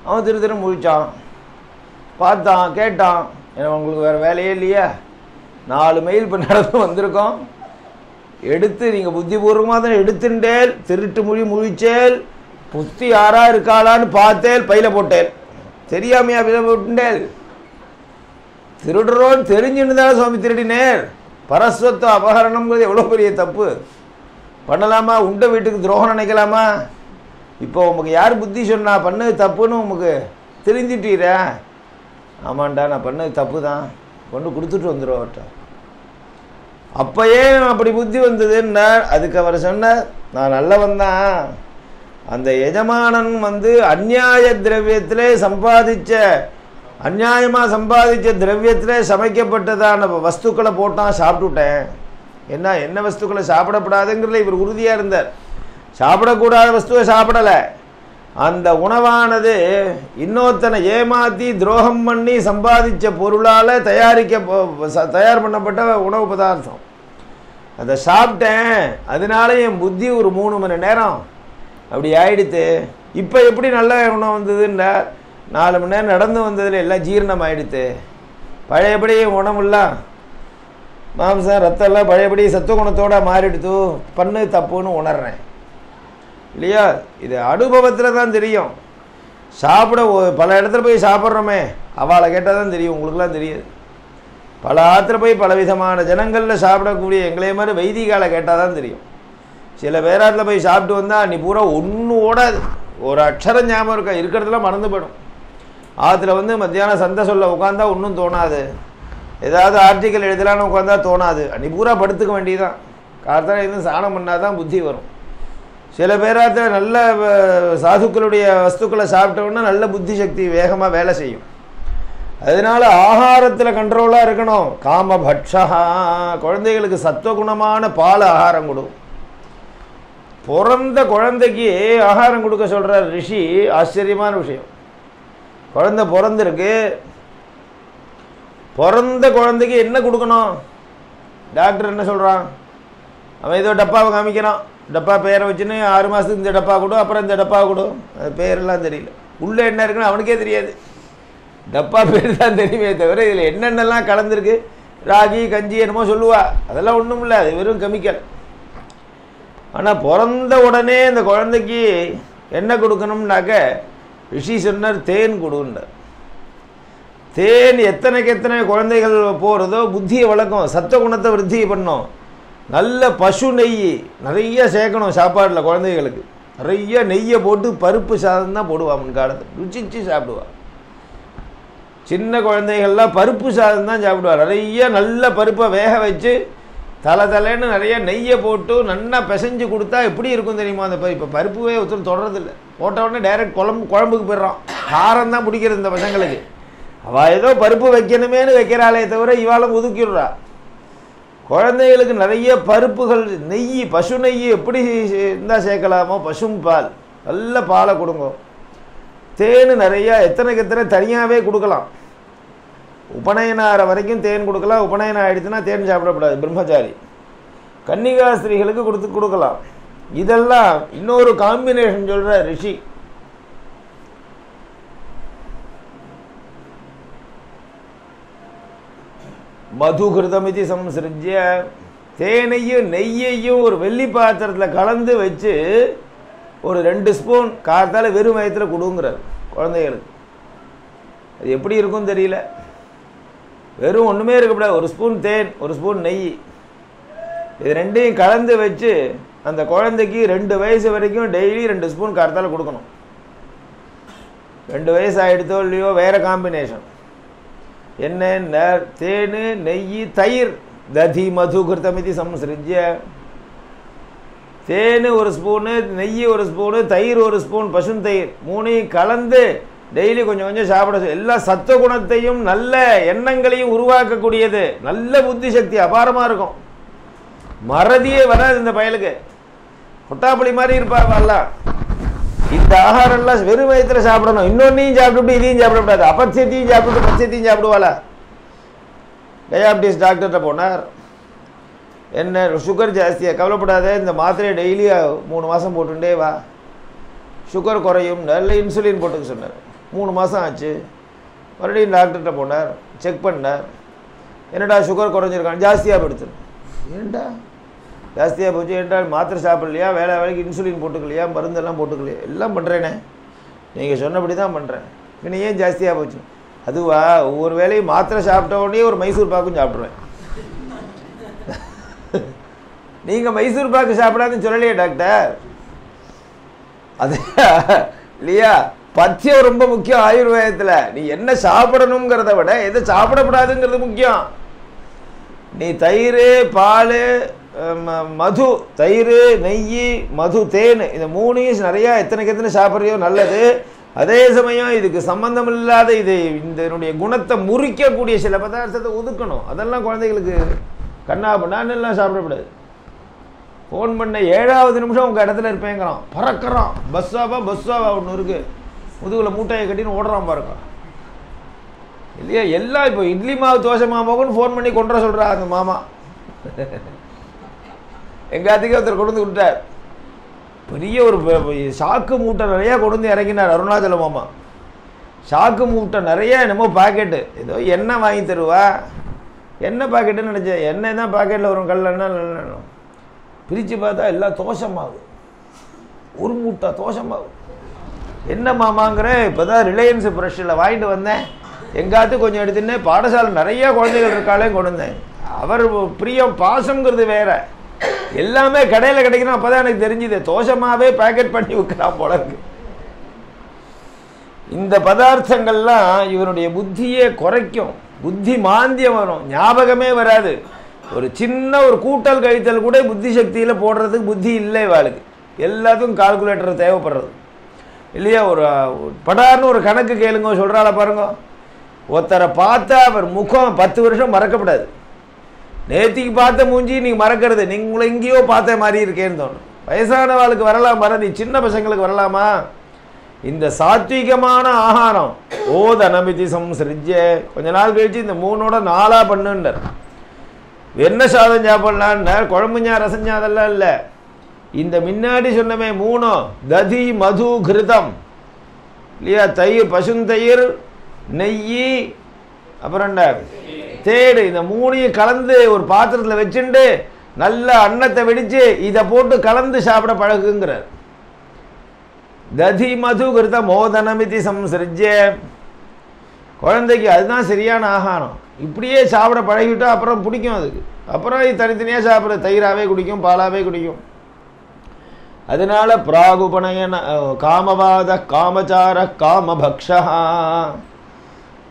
அவன் திரு முழிச்சான், பார்த்தான், கேட்டான், ஏன்னா உங்களுக்கு வேறு வேலையே இல்லையா, 4 மைல் இப்போ நடந்து வந்திருக்கோம், எடுத்து நீங்கள் புத்திபூர்வமாக தான் எடுத்துட்டேல், திருட்டு முழிச்சேல், புத்தி யாரா இருக்காளான்னு பார்த்தேல், பையில் போட்டேன், தெரியாமையா பையில போட்டுண்டேல், திருடுறோன்னு தெரிஞ்சுன்னு தான் சுவாமி திருடினேர். பரஸ்வத்த அபகரணம்ங்கிறது எவ்வளோ பெரிய தப்பு. பண்ணலாமா? உண்ட வீட்டுக்கு துரோகம் நினைக்கலாமா? இப்போ உமக்கு யார் புத்தி சொன்னா பண்ணது தப்புன்னு உமக்கு தெரிஞ்சிட்டீரா? ஆமாண்டா நான் பண்ணது தப்பு தான், கொண்டு கொடுத்துட்டு வந்துடும் அவர்கிட்ட. அப்பயே அப்படி புத்தி வந்ததுன்னார். அதுக்கு அவர் சொன்னார், நான் நல்லவன் தான், அந்த எஜமானன் வந்து அந்நியாய திரவியத்திலே அந்நியாயமாக சம்பாதிச்ச திரவியத்திலே சமைக்கப்பட்டதான வஸ்துக்களை போட்டான், சாப்பிட்டுட்டேன். என்ன வஸ்துக்களை சாப்பிடப்படாதுங்கிறதுல இவர் உறுதியாக இருந்தார். சாப்பிடக்கூடாத வஸ்துவை சாப்பிடலை. அந்த உணவானது இன்னொருத்தனை ஏமாற்றி துரோகம் பண்ணி சம்பாதிச்ச பொருளால் தயார் பண்ணப்பட்ட உணவு பதார்த்தம். அதை சாப்பிட்டேன், அதனால என் புத்தி ஒரு 3 மணி நேரம் அப்படி ஆயிடுத்து. இப்போ எப்படி நல்ல உணவு வந்ததுன்னா 4 மணி நேரம் நடந்து வந்ததில் எல்லாம் ஜீரணம் ஆகிடுத்து. பழையபடி உணவுலாம் மாம்சம் ரத்தம்லாம் பழையபடி சத்துவகுணத்தோடு மாறிடுத்து. பண்ணு தப்புன்னு உணர்றேன் இல்லையா? இது அனுபவத்தில் தான் தெரியும். சாப்பிட பல இடத்துல போய் சாப்பிட்றோமே, அவளை கேட்டால் தான் தெரியும், உங்களுக்குலாம் தெரியாது. பல ஆற்றுல போய் பல விதமான ஜனங்களில் சாப்பிடக்கூடிய எங்களே மாதிரி வைதிகாலை கேட்டால் தான் தெரியும். சில பேராட்டில் போய் சாப்பிட்டு வந்தால் நீ பூரா ஒன்றும் ஓடாது, ஒரு அக்ஷரம் ஞாபகம் இருக்கிறதுலாம் மறந்து போயிடும். ஆற்றுல வந்து மத்தியானம் சந்தை சொல்ல உட்காந்தா ஒன்றும் தோணாது, ஏதாவது ஆர்டிக்கல் எழுதலான்னு உட்காந்தா தோணாது, நீ பூரா படுத்துக்க வேண்டியதுதான். காலத்தால் எதுவும் சாணம் பண்ணால் தான் புத்தி வரும். சில பேராத்தில் நல்ல சாதுக்களுடைய வஸ்துக்களை சாப்பிட்டோன்னா நல்ல புத்தி சக்தி வேகமாக வேலை செய்யும். அதனால ஆகாரத்தில் கண்ட்ரோலாக இருக்கணும். காமபட்சா, குழந்தைகளுக்கு சத்துவகுணமான பால் ஆகாரம் கொடு. பிறந்த குழந்தைக்கு ஆகாரம் கொடுக்க சொல்கிறார் ரிஷி. ஆச்சரியமான விஷயம். குழந்தை பிறந்திருக்கு, பிறந்த குழந்தைக்கு என்ன கொடுக்கணும்? டாக்டர் என்ன சொல்கிறான்? அவன் ஏதோ டப்பாவை காமிக்கிறான், டப்பா பேரை வச்சுன்னு 6 மாதத்துக்கு இந்த டப்பா கொடு, அப்புறம் இந்த டப்பா கொடு. அது பேரெல்லாம் தெரியல, உள்ளே என்ன இருக்குன்னு அவனுக்கே தெரியாது. டப்பா பேர் தான் தெரியுமே தவிர இதில் என்னென்னலாம் கலந்துருக்கு, ராகி கஞ்சி என்னமோ சொல்லுவா, அதெல்லாம் ஒன்றும் இல்லை, அது வெறும் கெமிக்கல். ஆனால் பிறந்த உடனே இந்த குழந்தைக்கு என்ன கொடுக்கணும்னாக்க ரிஷி சொன்னார், தேன் கொடுன்னார். தேன் எத்தனைக்கு எத்தனை குழந்தைகள் போகிறதோ புத்தியை வளர்க்கும், சத்துவகுணத்தை விருத்தி பண்ணும். நல்ல பசு நெய் நிறைய சேர்க்கணும் சாப்பாட்டில். குழந்தைகளுக்கு நிறைய நெய்யை போட்டு பருப்பு சாதம் தான் போடுவான் முன்காலத்தில், ருச்சிச்சு சாப்பிடுவாள். சின்ன குழந்தைகள்லாம் பருப்பு சாதம் தான் சாப்பிடுவாள். நிறைய நல்ல பருப்பை வேக வச்சு தலைன்னு நிறைய நெய்யை போட்டு நல்லா பிசைஞ்சு கொடுத்தா எப்படி இருக்கும் தெரியுமா? அந்த இப்போ பருப்புவே ஒருத்தர் தொடரதில்லை, போட்ட உடனே டைரக்ட் குழம்புக்கு போயிடுறான். காரம் தான் பிடிக்கிறது இந்த பசங்களுக்கு. அவள் ஏதோ பருப்பு வைக்கணுமேனு வைக்கிறாளே தவிர இவாளும் ஒதுக்கிடுறா. குழந்தைகளுக்கு நிறைய பருப்புகள், நெய், பசு நெய் எப்படி இருந்தால் சேர்க்கலாமோ, பசும் பால், நல்ல பாலை கொடுங்க. தேன் நிறையா எத்தனைக்கு எத்தனை தனியாகவே கொடுக்கலாம். உபநயனார வரைக்கும் தேன் கொடுக்கலாம். உபநயனம் ஆகிடுச்சுன்னா தேன் சாப்பிடக்கூடாது, பிரம்மச்சாரி. கன்னிகா ஸ்திரீகளுக்கு கொடுக்கலாம். இதெல்லாம் இன்னொரு காம்பினேஷன் சொல்ற ரிஷி. மதுகிருதமிதி சம்சிருஜ்ய, தேனையும் நெய்யையும் ஒரு வெள்ளி பாத்திரத்தில் கலந்து வச்சு ஒரு 2 ஸ்பூன் காத்தால வெறும் வயத்தில் கொடுங்கிறார் குழந்தைகளுக்கு. அது எப்படி இருக்கும் தெரியல. வெறும் ஒன்றுமே இருக்கக்கூடாது. 1 ஸ்பூன் தேன், 1 ஸ்பூன் நெய், இது ரெண்டையும் கலந்து வச்சு அந்த குழந்தைக்கு 2 வயசு வரைக்கும் டெய்லி 2 ஸ்பூன் காத்தால கொடுக்கணும். 2 வயசு ஆகிடுத்தோ இல்லையோ வேற காம்பினேஷன். என்ன? தேனு, நெய், தயிர். ததி மது கிருத்தமிதி சம்சிருஜ்ய, தேனு 1 ஸ்பூனு, நெய் 1 ஸ்பூனு, தயிர் 1 ஸ்பூன், பசுந்தயிர், 3 கலந்து டெய்லி கொஞ்சம் கொஞ்சம் சாப்பிட. எல்லா சத்துவ குணத்தையும் நல்ல எண்ணங்களையும் உருவாக்கக்கூடியது. நல்ல புத்தி சக்தி அபாரமாக இருக்கும். மறதியே வராது இந்த பயலுக்கு. கொட்டாப்புளி மாதிரி இருப்பாங்கலாம். இந்த ஆகாரம்லாம் வெறும் வயத்தில் சாப்பிடணும். இன்னொன்னையும் சாப்பிட்டு இதையும் சாப்பிடக்கூடாது. அபட்சத்தையும் சாப்பிட்டு பட்சத்தையும் சாப்பிடுவாளா? டயாபிட்டிஸ் டாக்டர்கிட்ட போனார். என்ன சுகர் ஜாஸ்தியாக, கவலைப்படாத, இந்த மாத்திரையை டெய்லி 3 மாதம் போட்டுட்டே வா, சுகர் குறையும். நல்ல இன்சுலின் போட்டுக்க சொன்னார். 3 மாதம் ஆச்சு. மறுபடியும் டாக்டர்கிட்ட போனார், செக் பண்ணார். என்னடா சுகர் குறைஞ்சிருக்கான்? ஜாஸ்தியாக போடுத்து. ஏன்டா ஜாஸ்தியாக போச்சு? ஏன்டா மாத்திரை சாப்பிட்லையா, வேலைக்கு இன்சுலின் போட்டுக்கலையா, மருந்தெல்லாம் போட்டுக்கலையா? எல்லாம் பண்ணுறேனே, நீங்கள் சொன்னபடி தான் பண்ணுறேன். பின்ன ஏன் ஜாஸ்தியாக போச்சு? அதுவா, ஒவ்வொரு வேலையும் மாத்திரை சாப்பிட்ட உடனே ஒரு மைசூர் பாக்கும் சாப்பிட்ருவேன். நீங்கள் மைசூர் பாக்கு சாப்பிடாதுன்னு சொல்லலையே டாக்டர். அது இல்லையா? பத்தியம் ரொம்ப முக்கியம் ஆயுர்வேதத்தில். நீ என்ன சாப்பிடணுங்கிறத விட எதை சாப்பிடக்கூடாதுங்கிறது முக்கியம். நீ தயிர், பால், மது, தயிர், நெய், மது, தேன், இந்த 3 நிறையா எத்தனைக்கு எத்தனை சாப்பிட்றியோ நல்லது. அதே சமயம் இதுக்கு சம்பந்தம் இல்லாத இதனுடைய குணத்தை முறிக்கக்கூடிய சில பதார்த்தத்தை ஒதுக்கணும். அதெல்லாம் குழந்தைகளுக்கு கண்ணா பண்ணான்னு எல்லாம் சாப்பிடக்கூடாது. ஃபோன் பண்ண 7வது நிமிஷம் உங்கள் இடத்துல இருப்பேங்கிறான், பறக்கிறான். பஸ்ஸாவா ஒன்று இருக்குது, முதுகில் மூட்டையை கட்டின்னு ஓடுறான் பாருங்க. இல்லையா? எல்லாம் இப்போ இட்லி மாவு தோசை மாமாவுக்குன்னு ஃபோன் பண்ணி கொண்டு வர சொல்கிறா அந்த மாமா. எங்காத்துக்கே ஒருத்தர் கொண்டு வந்து விட்டார். பெரிய ஒரு சாக்கு மூட்டை நிறையா கொண்டு வந்து இறங்கினார் அருணாச்சல மாமா. சாக்கு மூட்டை நிறையா என்னமோ பாக்கெட்டு, ஏதோ எண்ணெய் வாங்கி தருவா. எண்ணெய் பாக்கெட்டுன்னு நினச்சேன். எண்ணெய் தான் பாக்கெட்டில் வரும், கல்லெண்ணெய். பிரித்து பார்த்தா எல்லாம் தோசை மாவு. ஒரு மூட்டை தோசை மாவு. என்ன மாமாங்கிற, இப்போ தான் ரிலையன்ஸ் ஃப்ரெஷ்ஷில் வாங்கிட்டு வந்தேன். எங்காத்து கொஞ்சம் எடுத்துன்னு பாடசாலை நிறையா குழந்தைகள் இருக்காளே கொண்டு வந்தேன். அவர் பிரியம் பாசங்கிறது வேற. எல்லாமே கடையில் கிடைக்கணும். அப்போ தான் எனக்கு தெரிஞ்சுது தோசமாவே பேக்கெட் பண்ணி வைக்கிறான் போல இருக்கு. இந்த பதார்த்தங்கள்லாம் இவனுடைய புத்தியை குறைக்கும். புத்தி மாந்தியம் வரும், ஞாபகமே வராது. ஒரு சின்ன ஒரு கூட்டல் கழித்தல் கூட புத்தி சக்தியில் போடுறதுக்கு புத்தி இல்லை இவாளுக்கு. எல்லாத்துக்கும் கால்குலேட்டர் தேவைப்படுறது இல்லையா? ஒரு படார்னு ஒரு கணக்கு கேளுங்க, சொல்கிறாள பாருங்க. ஒருத்தரை பார்த்தா அவர் முகம் 10 வருஷம் மறக்கப்படாது. நேத்திக்கு பார்த்த மூஞ்சி நீங்கள் மறக்கிறது, நீங்களை எங்கேயோ பார்த்த மாதிரி இருக்கேன்னு தோணும். வயசானவாளுக்கு வரலாம் மறதி, சின்ன பசங்களுக்கு வரலாமா? இந்த சாத்விகமான ஆகாரம் ஓதனமிதி சம்சிருஜ்ய, கொஞ்ச நாள் கழிச்சு இந்த 3ஓட 4ஆ பண்ணுன்றார். என்ன சாதம் சாப்பிடலான்னார், குழம்புஞ்சா ரசஞ்சா அதெல்லாம் இல்லை. இந்த முன்னாடி சொன்னமே 3 ததி மது கிருதம் இல்லையா? தயிர், பசுந்தயிர், நெய், அப்புறம் தேடு, இந்த 3ஐயும் கலந்து ஒரு பாத்திரத்தில் வச்சுட்டு நல்ல அன்னத்தை வெடித்து இதை போட்டு கலந்து சாப்பிட பழகுங்கிறார். ததி மது கிருத மோதனமிதி சம்சிருஜ்ய. குழந்தைக்கு அதுதான் சரியான ஆகாரம். இப்படியே சாப்பிட பழகிவிட்டா அப்புறம் பிடிக்கும் அதுக்கு. அப்புறம் இது தனித்தனியாக சாப்பிட்றது, தயிராகவே குடிக்கும், பாலாகவே குடிக்கும். அதனால பிராகுபனயன காமவாத காமச்சார காமபக்ஷா.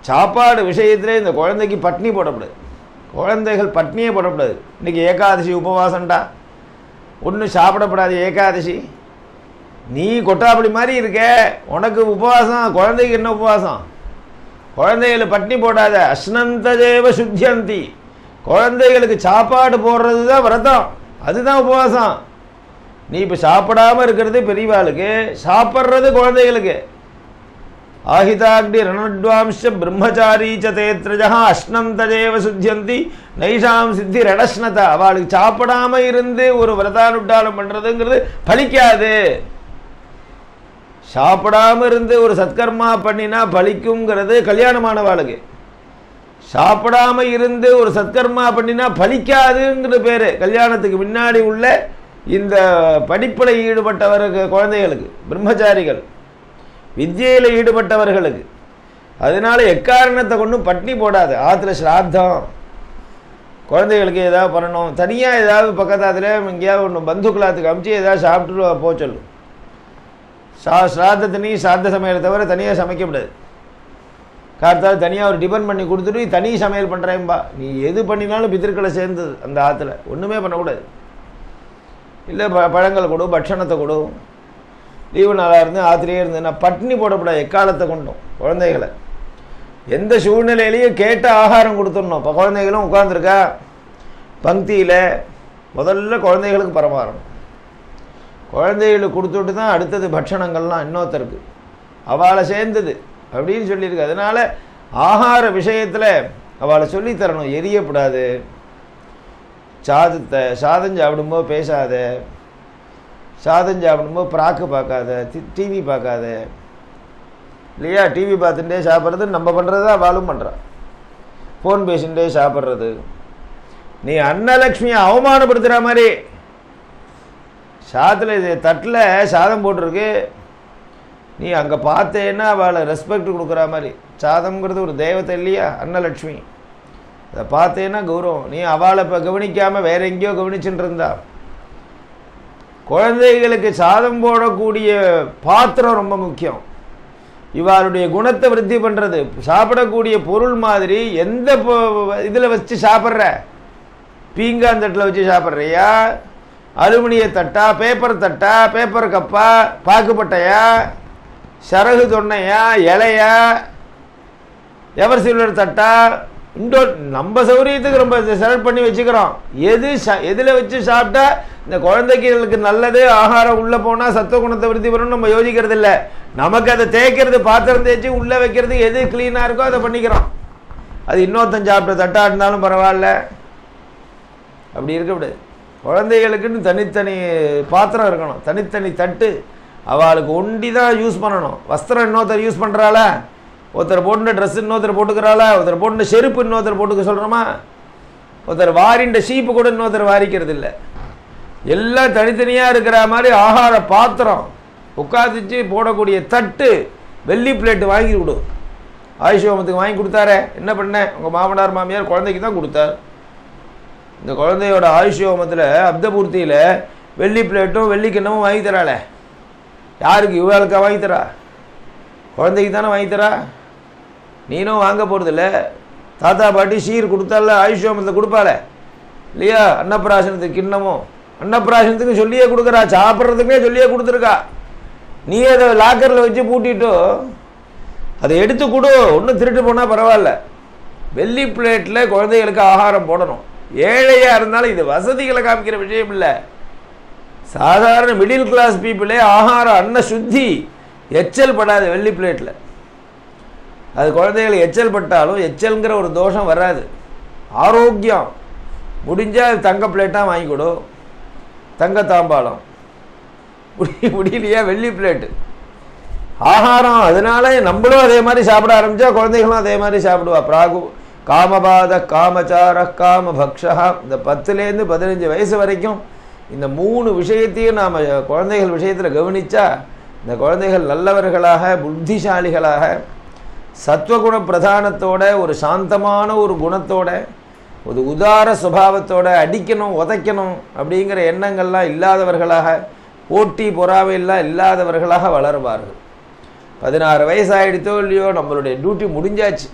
சாப்பாடு விஷயத்தில் இந்த குழந்தைக்கு பட்னி போடக்கூடாது. குழந்தைகள் பட்னியே போடக்கூடாது. இன்றைக்கி ஏகாதசி உபவாசம்டா, ஒன்றும் சாப்பிடப்படாது ஏகாதசி. நீ கொட்டாப்படி மாதிரி இருக்க, உனக்கு உபவாசம், குழந்தைக்கு என்ன உபவாசம்? குழந்தைகளை பட்னி போடாத. அஸ்னந்ததேவ சுத்தியந்தி. குழந்தைகளுக்கு சாப்பாடு போடுறது தான் விரதம், அதுதான் உபவாசம். நீ இப்போ சாப்பிடாமல் இருக்கிறது பெரியவாளுக்கு, சாப்பிட்றது குழந்தைகளுக்கு. ஆஹிதாக்னி ரணத்வாம்ச பிரம்மச்சாரி ச தேத்ரஜா அஷ்ணந்தஜேவ சுத்தியந்தி நைஷாம் சித்தி ரணஷ்ணதா. அவளுக்கு சாப்பிடாம இருந்து ஒரு விரதானுட்டாலம் பண்றதுங்கிறது பலிக்காது. சாப்பிடாம இருந்து ஒரு சத்கர்மா பண்ணினா பலிக்குங்கிறது கல்யாணமானவாளுக்கு. சாப்பிடாம இருந்து ஒரு சத்கர்மா பண்ணினா பலிக்காதுங்கிற பேரு கல்யாணத்துக்கு முன்னாடி உள்ள இந்த படிப்பில் ஈடுபட்டவருக்கு, குழந்தைகளுக்கு, பிரம்மச்சாரிகள் வித்யையில் ஈடுபட்டவர்களுக்கு. அதனால எக்காரணத்தை கொண்டும் பட்னி போடாது. ஆற்றுல ஸ்ராத்தம், குழந்தைகளுக்கு ஏதாவது பண்ணணும், தனியாக ஏதாவது பக்கத்தாத்துல எங்கேயாவது ஒன்று பந்துக்குலாத்துக்கு அமிச்சு ஏதாவது சாப்பிட்டு போக சொல்லு. ஸ்ராத்தத்தினி சாத்த சமையலை தவிர தனியாக சமைக்கப்படாது. கார்த்தால் தனியாக ஒரு டிபன் பண்ணி கொடுத்துட்டு தனி சமையல் பண்ணுறேன்பா. நீ எது பண்ணினாலும் பித்திருக்களை சேர்ந்தது அந்த ஆற்றுல, ஒன்றுமே பண்ணக்கூடாது. இல்லை பழங்கள் கொடு, பட்சணத்தை கொடு. லீவு நாளாக இருந்து ஆற்றுலேயே இருந்ததுன்னா பட்னி போடக்கூடாது எக்காலத்தை கொண்டும். குழந்தைகளை எந்த சூழ்நிலையிலையும் கேட்ட ஆகாரம் கொடுத்துடணும். இப்போ குழந்தைகளும் உட்காந்துருக்கா பங்கியில், முதல்ல குழந்தைகளுக்கு பரமாறணும். குழந்தைகளுக்கு கொடுத்துட்டு தான் அடுத்தது பட்சணங்கள்லாம் இன்னொருத்தருக்கு அவளை சேர்ந்தது அப்படின்னு சொல்லியிருக்கு. அதனால் ஆகார விஷயத்தில் அவளை சொல்லித்தரணும். எரியப்படாது, சாதம் சாப்பிடும்போது பேசாத, சாதம் சாப்பிடும்போது பிராக்கு பார்க்காத, டிவி பார்க்காத. இல்லையா? டிவி பார்த்துட்டே சாப்பிட்றது நம்ம பண்ணுறது தான் அவளும் பண்ணுறான். ஃபோன் பேசிகிட்டே சாப்பிட்றது. நீ அன்னலக்ஷ்மியை அவமானப்படுத்துகிற மாதிரி. சாதத்தில் தட்டில் சாதம் போட்டிருக்கு, நீ அங்கே பார்த்தேன்னா அவளை ரெஸ்பெக்ட் கொடுக்குற மாதிரி. சாதம்ங்கிறது ஒரு தெய்வத்தை இல்லையா, அன்னலட்சுமி. அதை பார்த்தேன்னா கௌரவம். நீ அவளை இப்போ கவனிக்காமல் வேற எங்கேயோ கவனிச்சுட்டு இருந்தா. குழந்தைகளுக்கு சாதம் போடக்கூடிய பாத்திரம் ரொம்ப முக்கியம். இவளுடைய குணத்தை விருத்தி பண்ணுறது. சாப்பிடக்கூடிய பொருள் மாதிரி எந்த இதில் வச்சு சாப்பிட்ற? பீங்காந்தட்டில் வச்சு சாப்பிட்றியா, அலுமினிய தட்டா, பேப்பர் தட்டா, பேப்பர் கப்பா, பாக்குப்பட்டையா, சரகு தொன்னையா, இலையா, எவர் சில்வர் தட்டா, இண்டோர் நம்ம சௌரியத்துக்கு ரொம்ப செலக்ட் பண்ணி வச்சுக்கிறோம். எதில் வச்சு சாப்பிட்டா இந்த குழந்தைகளுக்கு நல்லது, ஆகாரம் உள்ளே போனால் சத்த குணத்தை விருத்தி பண்ணணும் நம்ம யோசிக்கிறது இல்லை. நமக்கு அதை தேய்க்கிறது, பாத்திரம் தேய்ச்சி உள்ளே வைக்கிறது, எது க்ளீனாக இருக்கோ அதை பண்ணிக்கிறோம். அது இன்னொருத்தன் சாப்பிட்ட தட்டா இருந்தாலும் பரவாயில்ல, அப்படி இருக்கக்கூடாது. குழந்தைகளுக்குன்னு தனித்தனி பாத்திரம் இருக்கணும், தனித்தனி தட்டு. அவளுக்கு ஒண்டி தான் யூஸ் பண்ணணும். வஸ்திரம் இன்னொருத்தர் யூஸ் பண்ணுறாளா, ஒருத்தர் போட்டுன ட்ரெஸ் இன்னொருத்தர் போட்டுக்கிறாளா, ஒருத்தர் போட்டுன செருப்பு இன்னொருத்தர் போட்டுக்க சொல்கிறோமா, ஒருத்தர் வாரிண்ட சீப்பு கூட இன்னொருத்தர் வாரிக்கிறது இல்லை. எல்லாம் தனித்தனியாக இருக்கிற மாதிரி ஆகார பாத்திரம், உட்காந்துச்சு போடக்கூடிய தட்டு, வெள்ளி பிளேட்டு வாங்கி கொடு. ஆயுஷ்யோமத்துக்கு வாங்கி கொடுத்தாரே, என்ன பண்ண? உங்கள் மாமனார் மாமியார் குழந்தைக்கு தான் கொடுத்தார். இந்த குழந்தையோட ஆயுஷ்யோமத்தில் அப்தபூர்த்தியில் வெள்ளி பிளேட்டும் வெள்ளி கிண்ணமும் வாங்கி தராளே. யாருக்கு? இவளுக்கா வாங்கி தரா? குழந்தைக்கு தானே வாங்கி தரா. நீனும் வாங்க போகிறதில்ல. தாத்தா பாட்டி சீர் கொடுத்தால ஆயுஷ்யோமத்தில் கொடுப்பாளே இல்லையா? அன்னப்பிராசனத்துக்கு கிண்ணமும் அன்னப்பிராசனத்துக்கு சொல்லியே கொடுக்குறா, சாப்பிட்றதுக்கே சொல்லியே கொடுத்துருக்கா. நீ அதை லாக்கரில் வச்சு பூட்டிட்டோ அதை எடுத்து கொடு, ஒன்றும் திருட்டு போனால் பரவாயில்ல. வெள்ளி பிளேட்டில் குழந்தைகளுக்கு ஆகாரம் போடணும். ஏழையாக இருந்தாலும் இது வசதிகளை காமிக்கிற விஷயம் இல்லை. சாதாரண மிடில் கிளாஸ் பீப்புளே ஆகாரம் அன்ன சுத்தி எச்சல் படாது வெள்ளி பிளேட்டில். அது குழந்தைகள் எச்சல் பட்டாலும் எச்சல்ங்கிற ஒரு தோஷம் வராது. ஆரோக்கியம். முடிஞ்சால் தங்க பிளேட்டாக வாங்கி கொடு, தங்க தாம்பாளம். முடியலையா வெள்ளி பிளேட்டு ஆகாரம். அதனால நம்மளும் அதே மாதிரி சாப்பிட ஆரம்பித்தா குழந்தைகளும் அதே மாதிரி சாப்பிடுவா. பிராகு காமபாத காமச்சார காம பக்ஷா. இந்த 10லேருந்து 15 வயசு வரைக்கும் இந்த 3 விஷயத்தையும் நாம் குழந்தைகள் விஷயத்தில் கவனித்தா இந்த குழந்தைகள் நல்லவர்களாக, புத்திசாலிகளாக, சத்வகுண பிரதானத்தோட, ஒரு சாந்தமான ஒரு குணத்தோட, ஒரு உதார சுபாவத்தோட, அடிக்கணும் உதைக்கணும் அப்படிங்கிற எண்ணங்கள்லாம் இல்லாதவர்களாக, போட்டி பொறாமையெல்லாம் இல்லாதவர்களாக வளருவார்கள். 16 வயசு ஆகிடுத்தோ இல்லையோ நம்மளுடைய டியூட்டி முடிஞ்சாச்சு.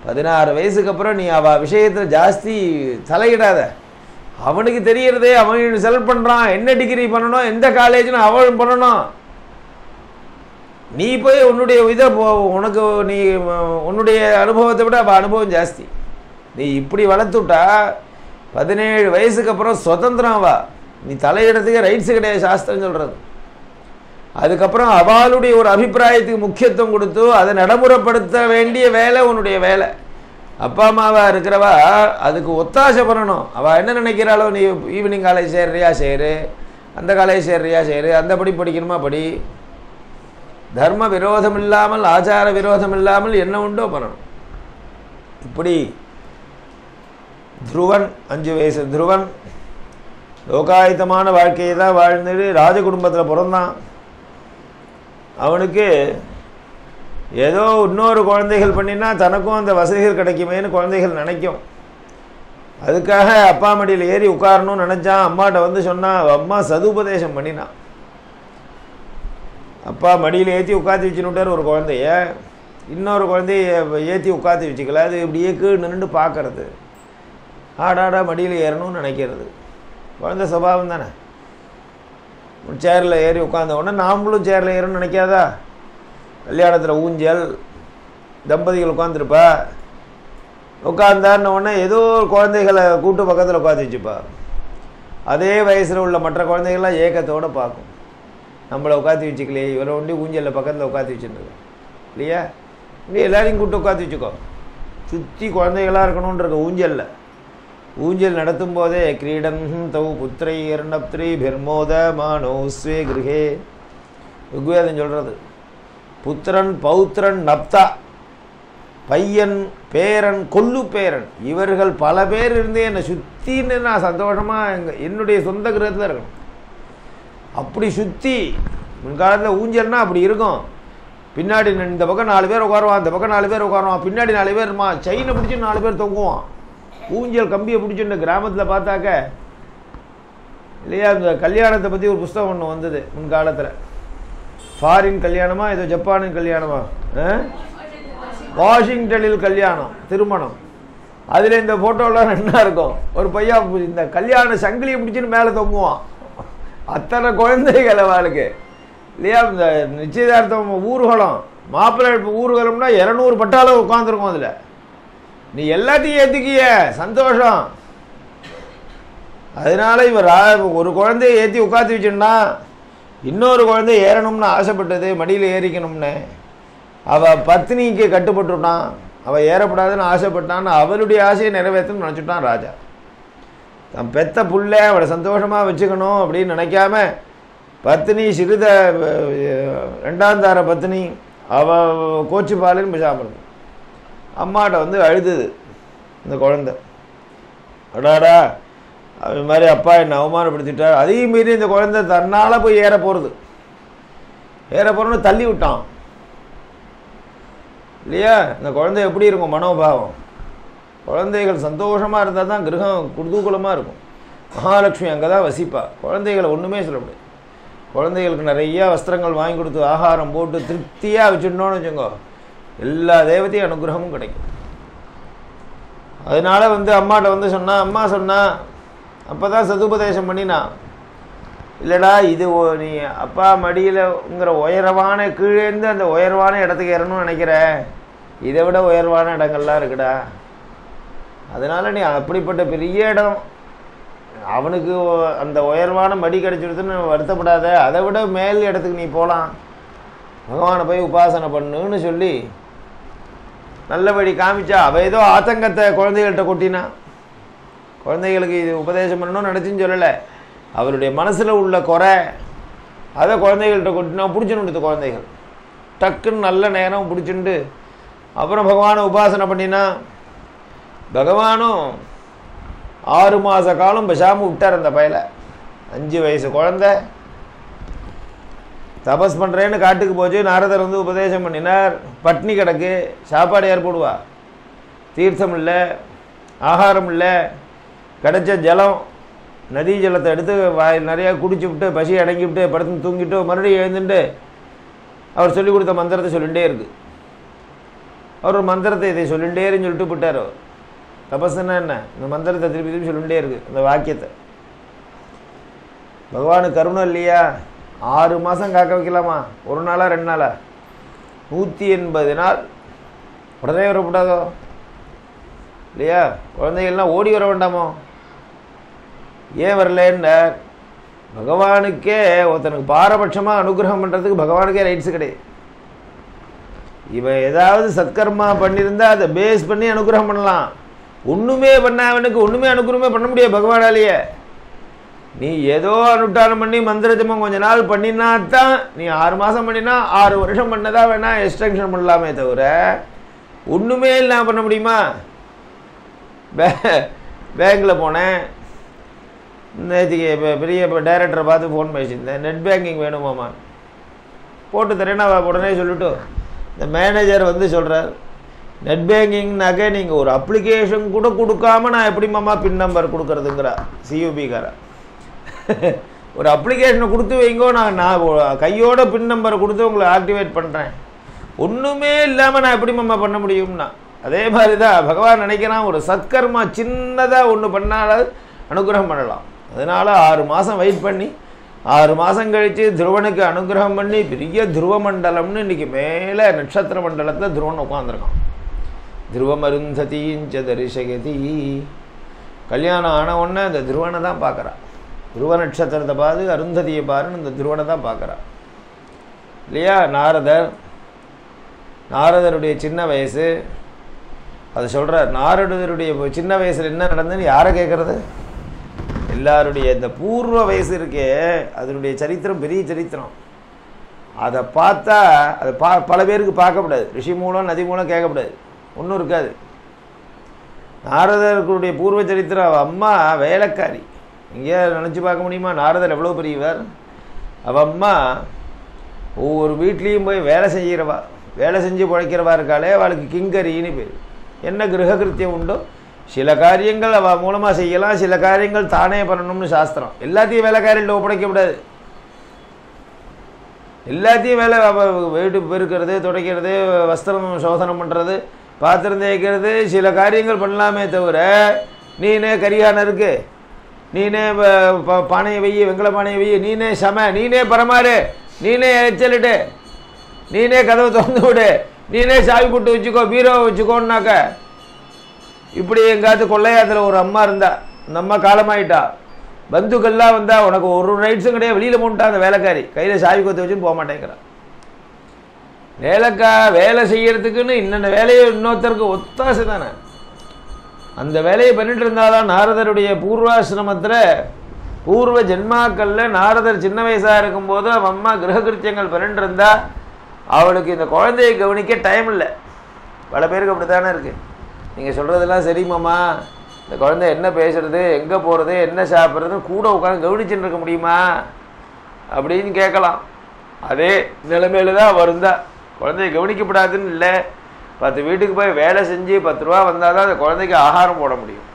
16 வயசுக்கு அப்புறம் நீ அவள் விஷயத்தில் ஜாஸ்தி தலையிடாத. அவனுக்கு தெரியறதே, அவன் செலக்ட் பண்ணுறான், என்ன டிகிரி பண்ணணும், எந்த காலேஜ்னு அவன் பண்ணணும். நீ போய் உன்னுடைய இதை உனக்கு நீ உன்னுடைய அனுபவத்தை விட அவள் அனுபவம் ஜாஸ்தி. நீ இப்படி வளர்த்துட்டா 17 வயசுக்கு அப்புறம் சுதந்திரம் வா. நீ தலையிடத்துக்கு ரைட்ஸு கிடையாது சாஸ்திரம் சொல்கிறது. அதுக்கப்புறம் அவளுடைய ஒரு அபிப்பிராயத்துக்கு முக்கியத்துவம் கொடுத்து அதை நடைமுறைப்படுத்த வேண்டிய வேலை உன்னுடைய வேலை. அப்பா அம்மாவா இருக்கிறவா அதுக்கு ஒத்தாசை பண்ணணும். அவள் என்ன நினைக்கிறாளோ, நீ ஈவினிங் காலேஜ் சேர்றியா சேரு, அந்த காலேஜ் சேர்றியா சேரு, அந்த படி படிக்கணுமா படி, தர்ம விரோதம் இல்லாமல் ஆச்சார விரோதம் இல்லாமல் என்ன உண்டோ பண்ணணும். இப்படி துருவன் 5 வயசு துருவன் லோகாயுத்தமான வாழ்க்கையை தான் வாழ்ந்துட்டு ராஜ குடும்பத்தில் பிறந்தான். அவனுக்கு ஏதோ இன்னொரு குழந்தைகள் பண்ணினா தனக்கும் அந்த வசதிகள் கிடைக்குமேன்னு குழந்தைகள் நினைக்கும். அதுக்காக அப்பா மடியில் ஏறி உட்காரணும்னு நினச்சான். அம்மாட்ட வந்து சொன்னான். அம்மா சதுபதேசம் பண்ணினான். அப்பா மடியில் ஏற்றி உட்காந்து வச்சுன்னுட்டார் ஒரு குழந்தைய, இன்னொரு குழந்தைய ஏற்றி உட்காந்து வச்சுக்கல. அது இப்படியே கீழ் நின்று பார்க்கறது, ஆடாடா மடியில் ஏறணும்னு நினைக்கிறது குழந்தை சுபாவம் தானே. சேரில் ஏறி உட்காந்த உடனே நாமளும் சேரில் ஏறணும்னு நினைக்காதா? கல்யாணத்தில் ஊஞ்சல் தம்பதிகள் உட்காந்துருப்பா, உட்காந்தாருன்ன உடனே ஏதோ ஒரு குழந்தைகளை கூட்டு பக்கத்தில் உட்காந்து வச்சுப்பா. அதே வயசில் உள்ள மற்ற குழந்தைகள்லாம் ஏக்கத்தோடு பார்க்கும். நம்மளை உட்காந்து வச்சுக்கலையே, இவரை ஒண்டி ஊஞ்சலில் பக்கத்தில் உட்காந்து வச்சுருக்கோம் இல்லையா? இப்படி எல்லாரையும் கூப்பிட்டு உட்காந்து வச்சுக்கோ. சுற்றி குழந்தைகளாக இருக்கணுன்றது ஊஞ்சலில். ஊஞ்சல் நடத்தும் போதே கிரீடன் தௌ புத்திரை இரண்டப்திரி பெர்மோத மானோஸ்வே கிரகே ருக்வேதம் சொல்கிறது. புத்திரன் பௌத்திரன் நப்தா, பையன் பேரன் கொல்லு பேரன், இவர்கள் பல பேர் இருந்து என்னை சுற்றின்னு நான் சந்தோஷமாக என்னுடைய சொந்த கிரகத்தில் இருக்கணும். அப்படி சுற்றி முன்காலத்தில் ஊஞ்சல்னா அப்படி இருக்கும். பின்னாடி இந்த பக்கம் 4 பேர் உட்காருவான், இந்த பக்கம் 4 பேர் உட்காருவான், பின்னாடி 4 பேர் இருமா, செயினை பிடிச்சி 4 பேர் தொங்குவான். ஊஞ்சல் கம்பியை பிடிச்சிட்டு கிராமத்தில் பார்த்தாக்க இல்லையா? இந்த கல்யாணத்தை பற்றி ஒரு புஸ்தகம் ஒன்று வந்தது முன்காலத்தில். ஃபாரின் கல்யாணமா ஏதோ ஜப்பானின் கல்யாணமா, வாஷிங்டனில் கல்யாணம் திருமணம். அதில் இந்த ஃபோட்டோலாம் என்ன இருக்கும், ஒரு பையன் இந்த கல்யாண சங்கிலியை பிடிச்சின்னு மேலே தொங்குவான். அத்தனை குழந்தைகள் அவளுக்கு இல்லையா? இந்த நிச்சயதார்த்தம் ஊர்வலம், மாப்பிள்ளை ஊர்வலம்னா 200 பட்டாலும் உட்காந்துருக்கும். அதில் நீ எல்லாத்தையும் ஏற்றிக்கிய சந்தோஷம். அதனால இவர் ஒரு குழந்தைய ஏற்றி உட்காந்து வச்சுன்னா இன்னொரு குழந்தை ஏறணும்னு ஆசைப்பட்டது, மடியில் ஏறிக்கணும்னு அவள் பத்னிக்கு கட்டுப்பட்டுட்டான். அவள் ஏறப்படாதுன்னு ஆசைப்பட்டான்னு அவளுடைய ஆசையை நிறைவேற்றணும்னு நினச்சிட்டான் ராஜா. தன் பெத்த புள்ள அவளை சந்தோஷமாக வச்சுக்கணும் அப்படின்னு நினைக்காம பத்னி சிறித 2ஆம் தார பத்னி அவள் கோச்சு பாலுன்னு பிசாமல் அம்மாட்ட வந்து அழுதுது இந்த குழந்தை. அடாடா அது மாதிரி அப்பா என்னை அவமானப்படுத்திட்டார். அதையும் மீறி இந்த குழந்தை தன்னால் போய் ஏற போகிறது, ஏற போகிறோன்னு தள்ளி விட்டான் இல்லையா? இந்த குழந்தை எப்படி இருக்கும் மனோபாவம்? குழந்தைகள் சந்தோஷமாக இருந்தால் தான் கிரகம் குதூகலமாக இருக்கும். மகாலட்சுமி அங்கே தான் வசிப்பா. குழந்தைகளை ஒன்றுமே சொல்ல முடியாது. குழந்தைகளுக்கு நிறையா வஸ்திரங்கள் வாங்கி கொடுத்து ஆகாரம் போட்டு திருப்தியாக வச்சுட்டோன்னு வச்சுக்கோ, எல்லா தேவதையும் அனுகிரகமும் கிடைக்கும். அதனால வந்து அம்மாட்ட வந்து சொன்னா, அம்மா சொன்னா அப்போ தான் சதுபதேசம் பண்ணினா, இல்லைடா இது நீ அப்பா மடியில்ங்கிற உயரமான கீழேருந்து அந்த உயர்வான இடத்துக்கு ஏறணும்னு நினைக்கிற, இதை விட உயர்வான இடங்கள்லாம் இருக்குடா. அதனால் நீ அப்படிப்பட்ட பெரிய இடம் அவனுக்கு அந்த உயர்வான மடி கிடைச்சிடுதுன்னு வருத்தப்படாத, அதை விட மேல் இடத்துக்கு நீ போகலாம், பகவானை போய் உபாசனை பண்ணுன்னு சொல்லி நல்லபடி காமிச்சா. அவள் ஏதோ ஆத்தங்கத்தை குழந்தைகள்கிட்ட கொட்டினா. குழந்தைகளுக்கு இது உபதேசம் பண்ணணும்னு நினச்சின்னு சொல்லலை, அவருடைய மனசில் உள்ள குறை அதை குழந்தைகள்கிட்ட கொட்டினா பிடிச்சுன்னு குழந்தைகள் டக்குன்னு நல்ல நேரம் பிடிச்சிண்டு அப்புறம் பகவானை உபாசனை பண்ணினா. பகவானும் 6 மாத காலம் பேசாமல் விட்டார் அந்த பையலை. 5 வயசு குழந்தை தபஸ் பண்ணுறேன்னு காட்டுக்கு போச்சு. நாரதர் வந்து உபதேசம் பண்ணினார். பட்னி கிடக்கு, சாப்பாடு ஏற்படுவா, தீர்த்தம் இல்லை, ஆகாரம் இல்லை, கிடைச்ச ஜலம் நதி ஜலத்தை எடுத்து நிறையா குடிச்சு விட்டு பசி அடங்கி விட்டு படுத்து தூங்கிட்டு மறுபடியும் எழுந்துட்டு அவர் சொல்லிக் கொடுத்த மந்திரத்தை சொல்லிகிட்டே இருக்குது. அவர் ஒரு மந்திரத்தை இதை சொல்லிகிட்டேருன்னு சொல்லிட்டு போட்டார். அவர் தபஸ்ன்னா என்ன, இந்த மந்திரத்தை திருப்பி திருப்பி சொல்லிகிட்டே இருக்குது அந்த வாக்கியத்தை. பகவானுக்கு கருணை இல்லையா? 6 மாதம் காக்க வைக்கலாமா? 1 நாளா 2 நாளா? 180 நாள். உடனே வரக்கூடாதோ இல்லையா? குழந்தைகள்லாம் ஓடி வர வேண்டாமோ? ஏன் வரலன்னு பகவானுக்கே ஒருத்தனுக்கு பாரபட்சமாக அனுகிரகம் பண்ணுறதுக்கு பகவானுக்கே ரைட்ஸு கிடையாது. இவன் ஏதாவது சத்கர்மா பண்ணியிருந்தா அதை பேஸ் பண்ணி அனுகிரகம் பண்ணலாம். ஒன்றுமே பண்ணவனுக்கு ஒன்றுமே அனுகிரகமே பண்ண முடியாது பகவானாலேயே. நீ ஏதோ அனுஷ்டானம் பண்ணி மந்திரஜமம் கொஞ்ச நாள் பண்ணினா தான், நீ 6 மாதம் பண்ணினா 6 வருஷம் பண்ணதா வேணா எக்ஸ்டென்ஷன் பண்ணலாமே தவிர ஒன்றுமே இல்லாமல் பண்ண முடியுமா? பேங்க்கில் போனேன், நேற்றுக்கு பெரிய டைரக்டரை பார்த்து ஃபோன் பேசியிருந்தேன், நெட் பேங்கிங் வேணுமாம்மா, போட்டு தரேன்னா உடனே சொல்லிவிட்டு இந்த மேனேஜர் வந்து சொல்கிறார், நெட் பேங்கிங்னாக்கே நீங்கள் ஒரு அப்ளிகேஷன் கூட கொடுக்காம நான் எப்படிமாம்மா பின் நம்பர் கொடுக்குறதுங்கிறா சியூபிக்கார. ஒரு அப்ளிகேஷனை கொடுத்து வைங்கோ, நான் கையோட பின் நம்பரை கொடுத்து உங்களை ஆக்டிவேட் பண்ணுறேன், ஒன்றுமே இல்லாமல் நான் எப்படிமாம்மா பண்ண முடியும்னா. அதே மாதிரி தான் பகவான் நினைக்கிறான், ஒரு சத்கர்மா சின்னதாக ஒன்று பண்ணாலும் அனுகிரகம் பண்ணலாம். அதனால் 6 மாதம் வெயிட் பண்ணி 6 மாதம் கழித்து துருவனுக்கு அனுகிரகம் பண்ணி பெரிய துருவ மண்டலம்னு இன்றைக்கி மேலே நட்சத்திர மண்டலத்தில் துருவன் உட்காந்துருக்கான். துருவமருந்ததிஞ்ச தரிசகதி. கல்யாணம் ஆன உடனே அந்த துருவனை தான் பார்க்குறான். துருவ நட்சத்திரத்தை பார்த்து அருந்ததியை பாருன்னு இந்த துருவனை தான் பார்க்குறான் இல்லையா? நாரதருடைய சின்ன வயசு அது சொல்கிறார். நாரதருடைய சின்ன வயசில் என்ன நடந்ததுன்னு யாரை கேட்குறது? எல்லாருடைய இந்த பூர்வ வயசு இருக்கே, அதனுடைய சரித்திரம் பெரிய சரித்திரம். அதை பார்த்தா அதை பல பேருக்கு பார்க்கக்கூடாது. ரிஷி மூலம் நதி மூலம் கேட்கக்கூடாது, ஒன்றும் இருக்காது. நாரதர்களுடைய பூர்வ சரித்திரம், அம்மா வேலைக்காரி. இங்கே நினச்சி பார்க்க முடியுமா? நாரதர் எவ்வளோ பெரியவர். அவள் அம்மா ஒவ்வொரு வீட்லேயும் போய் வேலை செய்கிறவா, வேலை செஞ்சு பிழைக்கிறவா இருக்காளே, அவளுக்கு கிங்கரின்னு பேர். என்ன கிரககிருத்தியம் உண்டோ சில காரியங்கள் அவள் மூலமாக செய்யலாம், சில காரியங்கள் தானே பண்ணணும்னு சாஸ்திரம். எல்லாத்தையும் வேலைக்காரியில் ஒப்படைக்க விடாது. எல்லாத்தையும் வேலை வீட்டு பெருக்கிறது, துடைக்கிறது, வஸ்திரம் சோதனம் பண்ணுறது, பாத்திரம் தேய்க்கிறது, சில காரியங்கள் பண்ணலாமே தவிர நீனே கரியான இருக்கு, நீனே பானையை வெய்ய, வெங்கல பானையை வெய்ய, நீனே சம, நீனே பரமாறு, நீனே எச்சலிட்டு, நீனே கதவை திறந்து விடு, நீனே சாவி போட்டு வச்சுக்கோ, பீரோவை வச்சுக்கோன்னாக்க. இப்படி எங்காவது கொள்ளையாத்தில் ஒரு அம்மா இருந்தா, அந்த அம்மா காலமாயிட்டா, பந்துக்கள்லாம் வந்தா உனக்கு ஒரு ரைட்ஸும் கிடையாது, வெளியில் போன்ட்டா அந்த வேலைக்காரி கையில் சாவி கொத்து வச்சுன்னு போக மாட்டேங்கிறான். வேலை செய்யறதுக்குன்னு இன்னென்ன வேலையை இன்னொருத்தருக்கு ஒத்தாசை தானே. அந்த வேலையை பண்ணிட்டு இருந்தாதான் நாரதருடைய பூர்வாசிரமத்தில் பூர்வ ஜென்மாக்களில் நாரதர் சின்ன வயசாக இருக்கும்போது அவன் அம்மா கிரககிருத்தியங்கள் பண்ணிட்டு இருந்தா அவளுக்கு இந்த குழந்தையை கவனிக்க டைம் இல்லை. பல பேருக்கு அப்படி தானே இருக்குது. நீங்கள் சொல்கிறதெல்லாம் சரிமாம்மா, இந்த குழந்தை என்ன பேசுறது, எங்கே போகிறது, என்ன சாப்பிட்றதுன்னு கூட உட்காந்து கவனிச்சுட்டு இருக்க முடியுமா அப்படின்னு கேட்கலாம். அதே நிலைமையில தான் வருந்தா. குழந்தைய கவனிக்கப்படாதுன்னு இல்லை, 10 வீட்டுக்கு போய் வேலை செஞ்சு 10 ரூபா வந்தால் தான் அந்த குழந்தைக்கு ஆகாரம் போட முடியும்.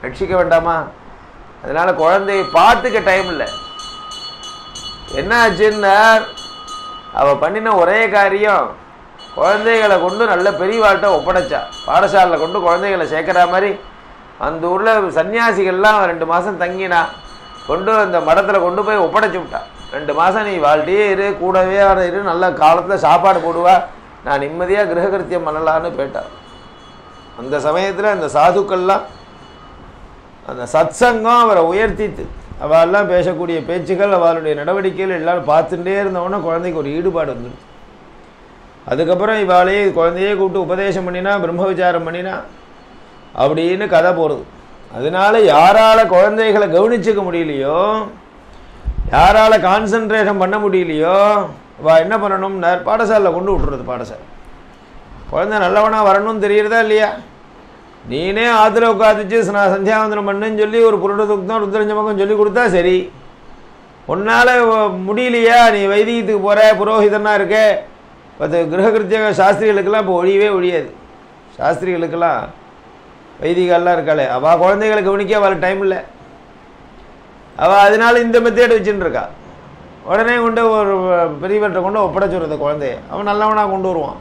ரட்சிக்க வேண்டாமா? அதனால் குழந்தையை பார்த்துக்க டைம் இல்லை. என்ன ஆச்சுன்னா அவள் பண்ணின ஒரே காரியம், குழந்தைகளை கொண்டு நல்ல பெரியவாள்கிட்ட ஒப்படைச்சா. பாடசாலையில் கொண்டு குழந்தைகளை சேர்க்குற மாதிரி அந்த ஊரில் சன்னியாசிகள்லாம் 2 மாதம் தங்கினா, கொண்டு அந்த மடத்தில் கொண்டு போய் ஒப்படைச்சி விட்டா. 2 மாதம் நீ வாழ்க்கையே இரு, கூடவே இரு, நல்ல காலத்தில் சாப்பாடு போடுவா, நான் நிம்மதியாக கிரககிருத்தியம் பண்ணலான்னு போயிட்டார். அந்த சமயத்தில் அந்த சாதுக்கள்லாம் அந்த சத்சங்கம் அவரை உயர்த்தித்து, அவெல்லாம் பேசக்கூடிய பேச்சுகள், அவளுடைய நடவடிக்கைகள் எல்லோரும் பார்த்துட்டே இருந்தவொன்னே குழந்தைக்கு ஒரு ஈடுபாடு வந்துடுச்சு. அதுக்கப்புறம் இவாளையே குழந்தையே கூப்பிட்டு உபதேசம் பண்ணினா, பிரம்ம விசாரம் பண்ணினா அப்படின்னு கதை போகிறது. அதனால யாரால் குழந்தைகளை கவனிச்சுக்க முடியலையோ, யாரால் கான்சன்ட்ரேஷன் பண்ண முடியலையோ, என்ன பண்ணணும்னா பாடசாலையில் கொண்டு விட்டுறது. பாடசாலை குழந்தை நல்லவனாக வரணும்னு தெரியுறதா இல்லையா? நீனே ஆற்றுல உட்காந்துச்சு சந்தியாவந்தனம் பண்ணுன்னு சொல்லி ஒரு புருடதுக்தம் ருத்ரஞ்சமக்கம் சொல்லி கொடுத்தா சரி. உன்னால் முடியலையா, நீ வைதிகத்துக்கு போகிற, புரோஹிதனாக இருக்க, 10 கிரககிருத்திய சாஸ்திரிகளுக்கெல்லாம் இப்போ ஒழியாது. சாஸ்திரிகளுக்கெல்லாம் வைதிகெல்லாம் இருக்காளே, அவள் குழந்தைகளை கவனிக்க அவளுக்கு டைம் இல்லை. அவள் அதனால இந்த மெத்தேடு வச்சுட்டு இருக்கா. உடனே கொண்டு ஒரு பெரியவர்கிட்ட கொண்டு ஒப்படைச்சுடுறது குழந்தைய, அவன் நல்லவனாக கொண்டு வருவான்.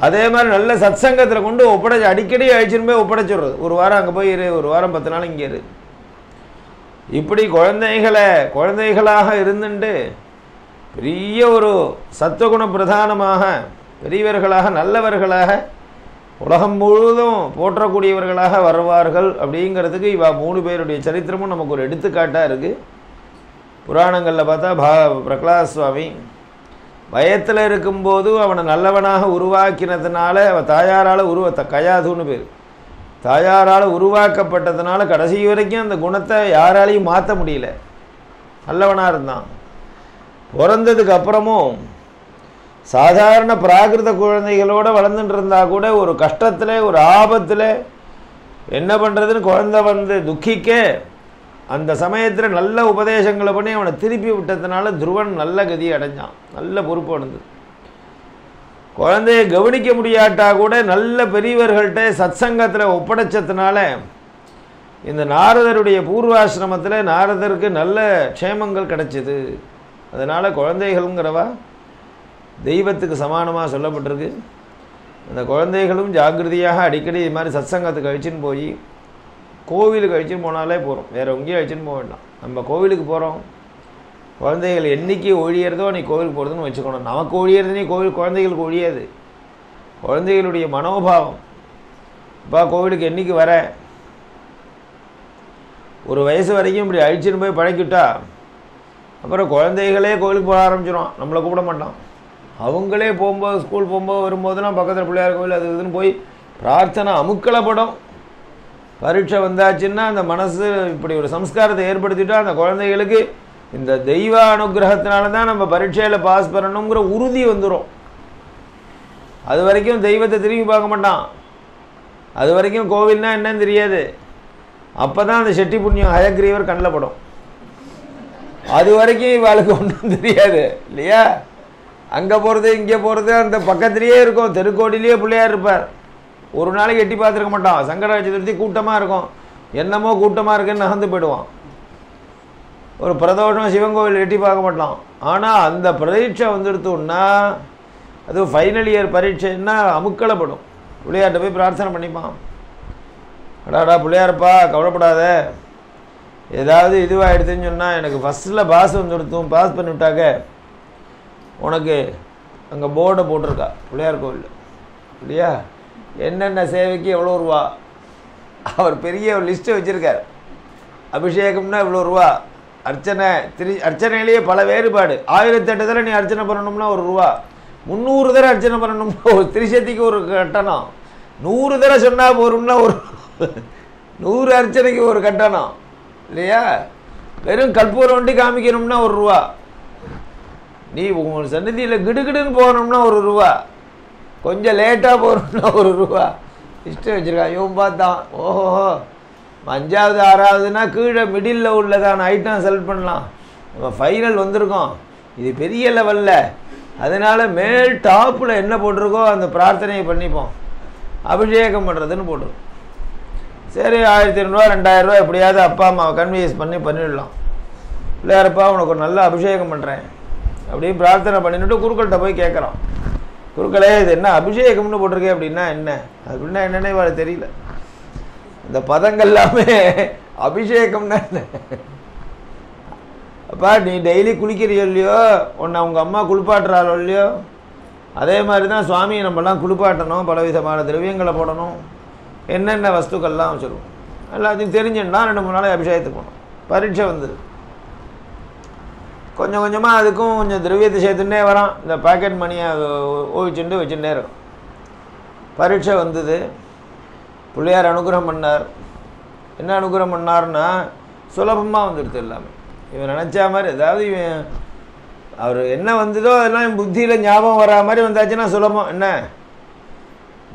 அதே மாதிரி நல்ல சத்சங்கத்தில் கொண்டு ஒப்படைச்சு அடிக்கடி அழிச்சுன்னு போய் ஒப்படைச்சுடுறது. ஒரு வாரம் அங்கே போய் இரு, ஒரு வாரம் 10 நாள் இங்கே இரு. இப்படி குழந்தைகளாக இருந்துட்டு பெரிய ஒரு சத்துவகுண பிரதானமாக பெரியவர்களாக நல்லவர்களாக உலகம் முழுவதும் போற்றக்கூடியவர்களாக வருவார்கள். அப்படிங்கிறதுக்கு இவா 3 பேருடைய சரித்திரமும் நமக்கு ஒரு எடுத்துக்காட்டாக இருக்குது. புராணங்களில் பார்த்தா பிரகலாத சுவாமி வயத்தில் இருக்கும்போது அவனை நல்லவனாக உருவாக்கினதுனால அவன் தாயாரால் கயாதுன்னு பேர், தாயாரால் உருவாக்கப்பட்டதுனால கடைசி வரைக்கும் அந்த குணத்தை யாராலையும் மாற்ற முடியல, நல்லவனாக இருந்தான். பிறந்ததுக்கு அப்புறமும் சாதாரண பிராகிருத குழந்தைகளோடு வளர்ந்துட்டு இருந்தால் கூட ஒரு கஷ்டத்தில் ஒரு ஆபத்தில் என்ன பண்ணுறதுன்னு குழந்தை வந்து துக்கிக்க அந்த சமயத்தில் நல்ல உபதேசங்களை பண்ணி அவனை திருப்பி விட்டதுனால துருவன் நல்ல கதி அடைஞ்சான், நல்ல பொறுப்பு அடைந்தது. குழந்தையை கவனிக்க முடியாட்டா கூட நல்ல பெரியவர்கள்ட்ட சத்சங்கத்தில் ஒப்படைச்சதுனால இந்த நாரதருடைய பூர்வாசிரமத்தில் நாரதருக்கு நல்ல க்ஷேமங்கள் கிடைச்சிது. அதனால் குழந்தைகள்ங்கிறவா தெய்வத்துக்கு சமானமாக சொல்லப்பட்டிருக்கு. அந்த குழந்தைகளும் ஜாக்கிரதையாக அடிக்கடி இது மாதிரி சத்சங்கத்துக்கு அழிச்சின்னு போய் கோவிலுக்கு அழிச்சின்னு போனாலே போகிறோம், வேறு எங்கேயும் அழிச்சின்னு போக வேண்டாம். நம்ம கோவிலுக்கு போகிறோம், குழந்தைகள் என்றைக்கு ஒழியறதோ நீ கோவிலுக்கு போகிறதுன்னு வச்சுக்கணும். நமக்கு ஒழியறது நீ குழந்தைகளுக்கு ஒழியாது. குழந்தைகளுடைய மனோபாவம், இப்போ கோவிலுக்கு என்றைக்கு வர ஒரு வயசு வரைக்கும் இப்படி அழிச்சின்னு போய் பழக்கிவிட்டா அப்புறம் குழந்தைகளே கோவிலுக்கு போக ஆரம்பிச்சிடும், நம்மளை கூப்பிட மாட்டான். அவங்களே போகும்போது ஸ்கூல் போகும்போது வரும்போதெல்லாம் பக்கத்தில் பிள்ளையார் கோவில் அது இதுன்னு போய் பிரார்த்தனை அமுக்கலப்படும். பரீட்சை வந்தாச்சுன்னா அந்த மனசு இப்படி ஒரு சம்ஸ்காரத்தை ஏற்படுத்திட்டா அந்த குழந்தைகளுக்கு இந்த தெய்வ அனுகிரகத்தினால தான் நம்ம பரீட்சையில் பாஸ் பண்ணணுங்கிற உறுதி வந்துடும். அது வரைக்கும் தெய்வத்தை திரும்பி பார்க்க மாட்டான், அது வரைக்கும் கோவில்னால் என்னன்னு தெரியாது. அப்போ தான் அந்த செட்டி புண்ணியம் ஹயக்ரீவர் கண்ணில் படும். அது வரைக்கும் இவாளுக்கு ஒன்றும் தெரியாது இல்லையா. அங்கே போகிறது இங்கே போகிறது அந்த பக்கத்துலேயே இருக்கும், தெருக்கோடிலேயே பிள்ளையார் இருப்பார். ஒரு நாளைக்கு எட்டி பார்த்துருக்க மாட்டான். சங்கட சதுர்த்தி கூட்டமாக இருக்கும், என்னமோ கூட்டமாக இருக்குன்னு நகர்ந்து போயிடுவான். ஒரு பிரதோஷம் சிவன் கோவில் எட்டி பார்க்க மாட்டான். ஆனால் அந்த பரீட்சை வந்துடுத்தோன்னா அது ஃபைனல் இயர் பரீட்சைன்னா அமுக்கலப்படும். பிள்ளையார்கிட்ட போய் பிரார்த்தனை பண்ணிப்பான், அடாடா பிள்ளையார்ப்பா கவலைப்படாத, ஏதாவது இதுவாகிடுதுன்னு சொன்னால் எனக்கு ஃபஸ்ட்டில் பாஸ் வந்துடுத்தும், பாஸ் பண்ணிவிட்டாக்க உனக்கு அங்கே போர்டை போட்டிருக்கா பிள்ளையார் கோவில் இல்லையா, என்னென்ன சேவைக்கு எவ்வளோ ரூபா, அவர் பெரிய ஒரு லிஸ்ட்டை வச்சுருக்கார். அபிஷேகம்னா இவ்வளோ ரூபா, அர்ச்சனை அர்ச்சனையிலேயே பல வேறுபாடு. 1008 தடவை நீ அர்ச்சனை பண்ணணும்னா ஒரு ரூபா, 300 தடவை அர்ச்சனை பண்ணணும்னா ஒரு திரிசக்திக்கு ஒரு கட்டணம், 100 தடவை சொன்னால் போகிறோம்னா ஒரு 100 அர்ச்சனைக்கு ஒரு கட்டணம் இல்லையா. வெறும் கற்பூரம் வண்டி காமிக்கணும்னா ஒரு ரூபா, நீ உங்கள் சன்னதியில் கிடுகிடுன்னு போகணும்னா ஒரு ரூபா, கொஞ்சம் லேட்டாக போகணும்னா ஒரு ரூபா இஷ்டம் வச்சுருக்கான். இவன் பார்த்தான், ஓஹோ 5வது 6வதுனா கீழே மிடில் உள்ளதான ஐட்டம் செலக்ட் பண்ணலாம், நம்ம ஃபைனல் வந்திருக்கோம், இது பெரிய லெவலில், அதனால் மேல் டாப்பில் என்ன போட்டிருக்கோ அந்த பிரார்த்தனையை பண்ணிப்போம், அபிஷேகம் பண்ணுறதுன்னு போட்டிருக்கோம். சரி 1500 2000 எப்படியாவது அப்பா அம்மாவை கன்வின்ஸ் பண்ணிடலாம். பிள்ளையாரப்பா உனக்கு ஒரு நல்ல அபிஷேகம் பண்ணுறேன் அப்படின்னு பிரார்த்தனை பண்ணிட்டு குருக்கள்கிட்ட போய் கேட்குறான். குருக்களே இது என்ன அபிஷேகம்னு போட்டிருக்கேன் அப்படின்னா என்ன, அப்படின்னா என்னன்னே அவளுக்கு தெரியல. இந்த பதங்கள் எல்லாமே அபிஷேகம்னா என்ன. அப்பா நீ டெய்லி குளிக்கிறியோ இல்லையோ, உன்னை அவங்க அம்மா குளிப்பாட்டுறாளோ இல்லையோ, அதே மாதிரி தான் சுவாமியை நம்மலாம் குளிப்பாட்டணும், பலவிதமான திரவியங்களை போடணும், என்னென்ன வஸ்துக்கள்லாம் வச்சுருவோம், எல்லாத்தையும் தெரிஞ்சுன்னா 2-3 நாளைக்கு அபிஷேகத்துக்கு போகணும். பரீட்சை வந்தது, கொஞ்சம் கொஞ்சமாக அதுக்கும் கொஞ்சம் திரவியத்தை சேர்த்துட்டே வரான். இந்த பாக்கெட் மணியை ஓவிச்சுட்டு வச்சுட்டே இருக்கும். பரீட்சை வந்தது, பிள்ளையார் அனுகிரகம் பண்ணார். என்ன அனுகிரகம் பண்ணார்னா சுலபமாக வந்துடுது எல்லாமே. இவன் நினச்சா மாதிரி, அதாவது இவன் அவர் என்ன வந்ததோ அதெல்லாம் புத்தியில் ஞாபகம் வரா மாதிரி வந்தாச்சுன்னா சுலபம். என்ன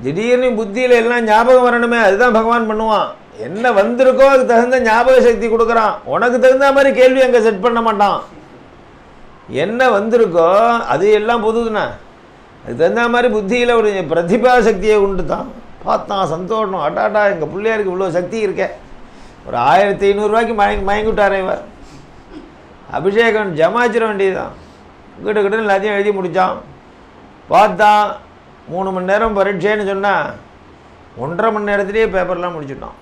திடீர்னு புத்தியில் எல்லாம் ஞாபகம் வரணுமே, அதுதான் பகவான் பண்ணுவான். என்ன வந்திருக்கோ அதுக்கு தகுந்த ஞாபக சக்தி கொடுக்குறான். உனக்கு தகுந்த மாதிரி கேள்வி அங்கே செட் பண்ண மாட்டான். என்ன வந்திருக்கோ அது எல்லாம் பொதுதுண்ணா, அதுக்கு தகுந்த மாதிரி புத்தியில் ஒரு பிரதிபா சக்தியை உண்டு தான். பார்த்தான், சந்தோஷம், அட்டாட்டா எங்கள் பிள்ளையாருக்கு இவ்வளோ சக்தி இருக்கே. ஒரு 1500 மயங்கி விட்டாரே இவர். அபிஷேகம் ஜமாச்சிட வேண்டியதுதான். கிட்ட எல்லாத்தையும் எழுதி முடித்தான். பார்த்தான் 3 மணி நேரம் பரீட்சைன்னு சொன்னால் 1.5 மணி நேரத்துலேயே பேப்பர்லாம் முடிச்சுட்டான்.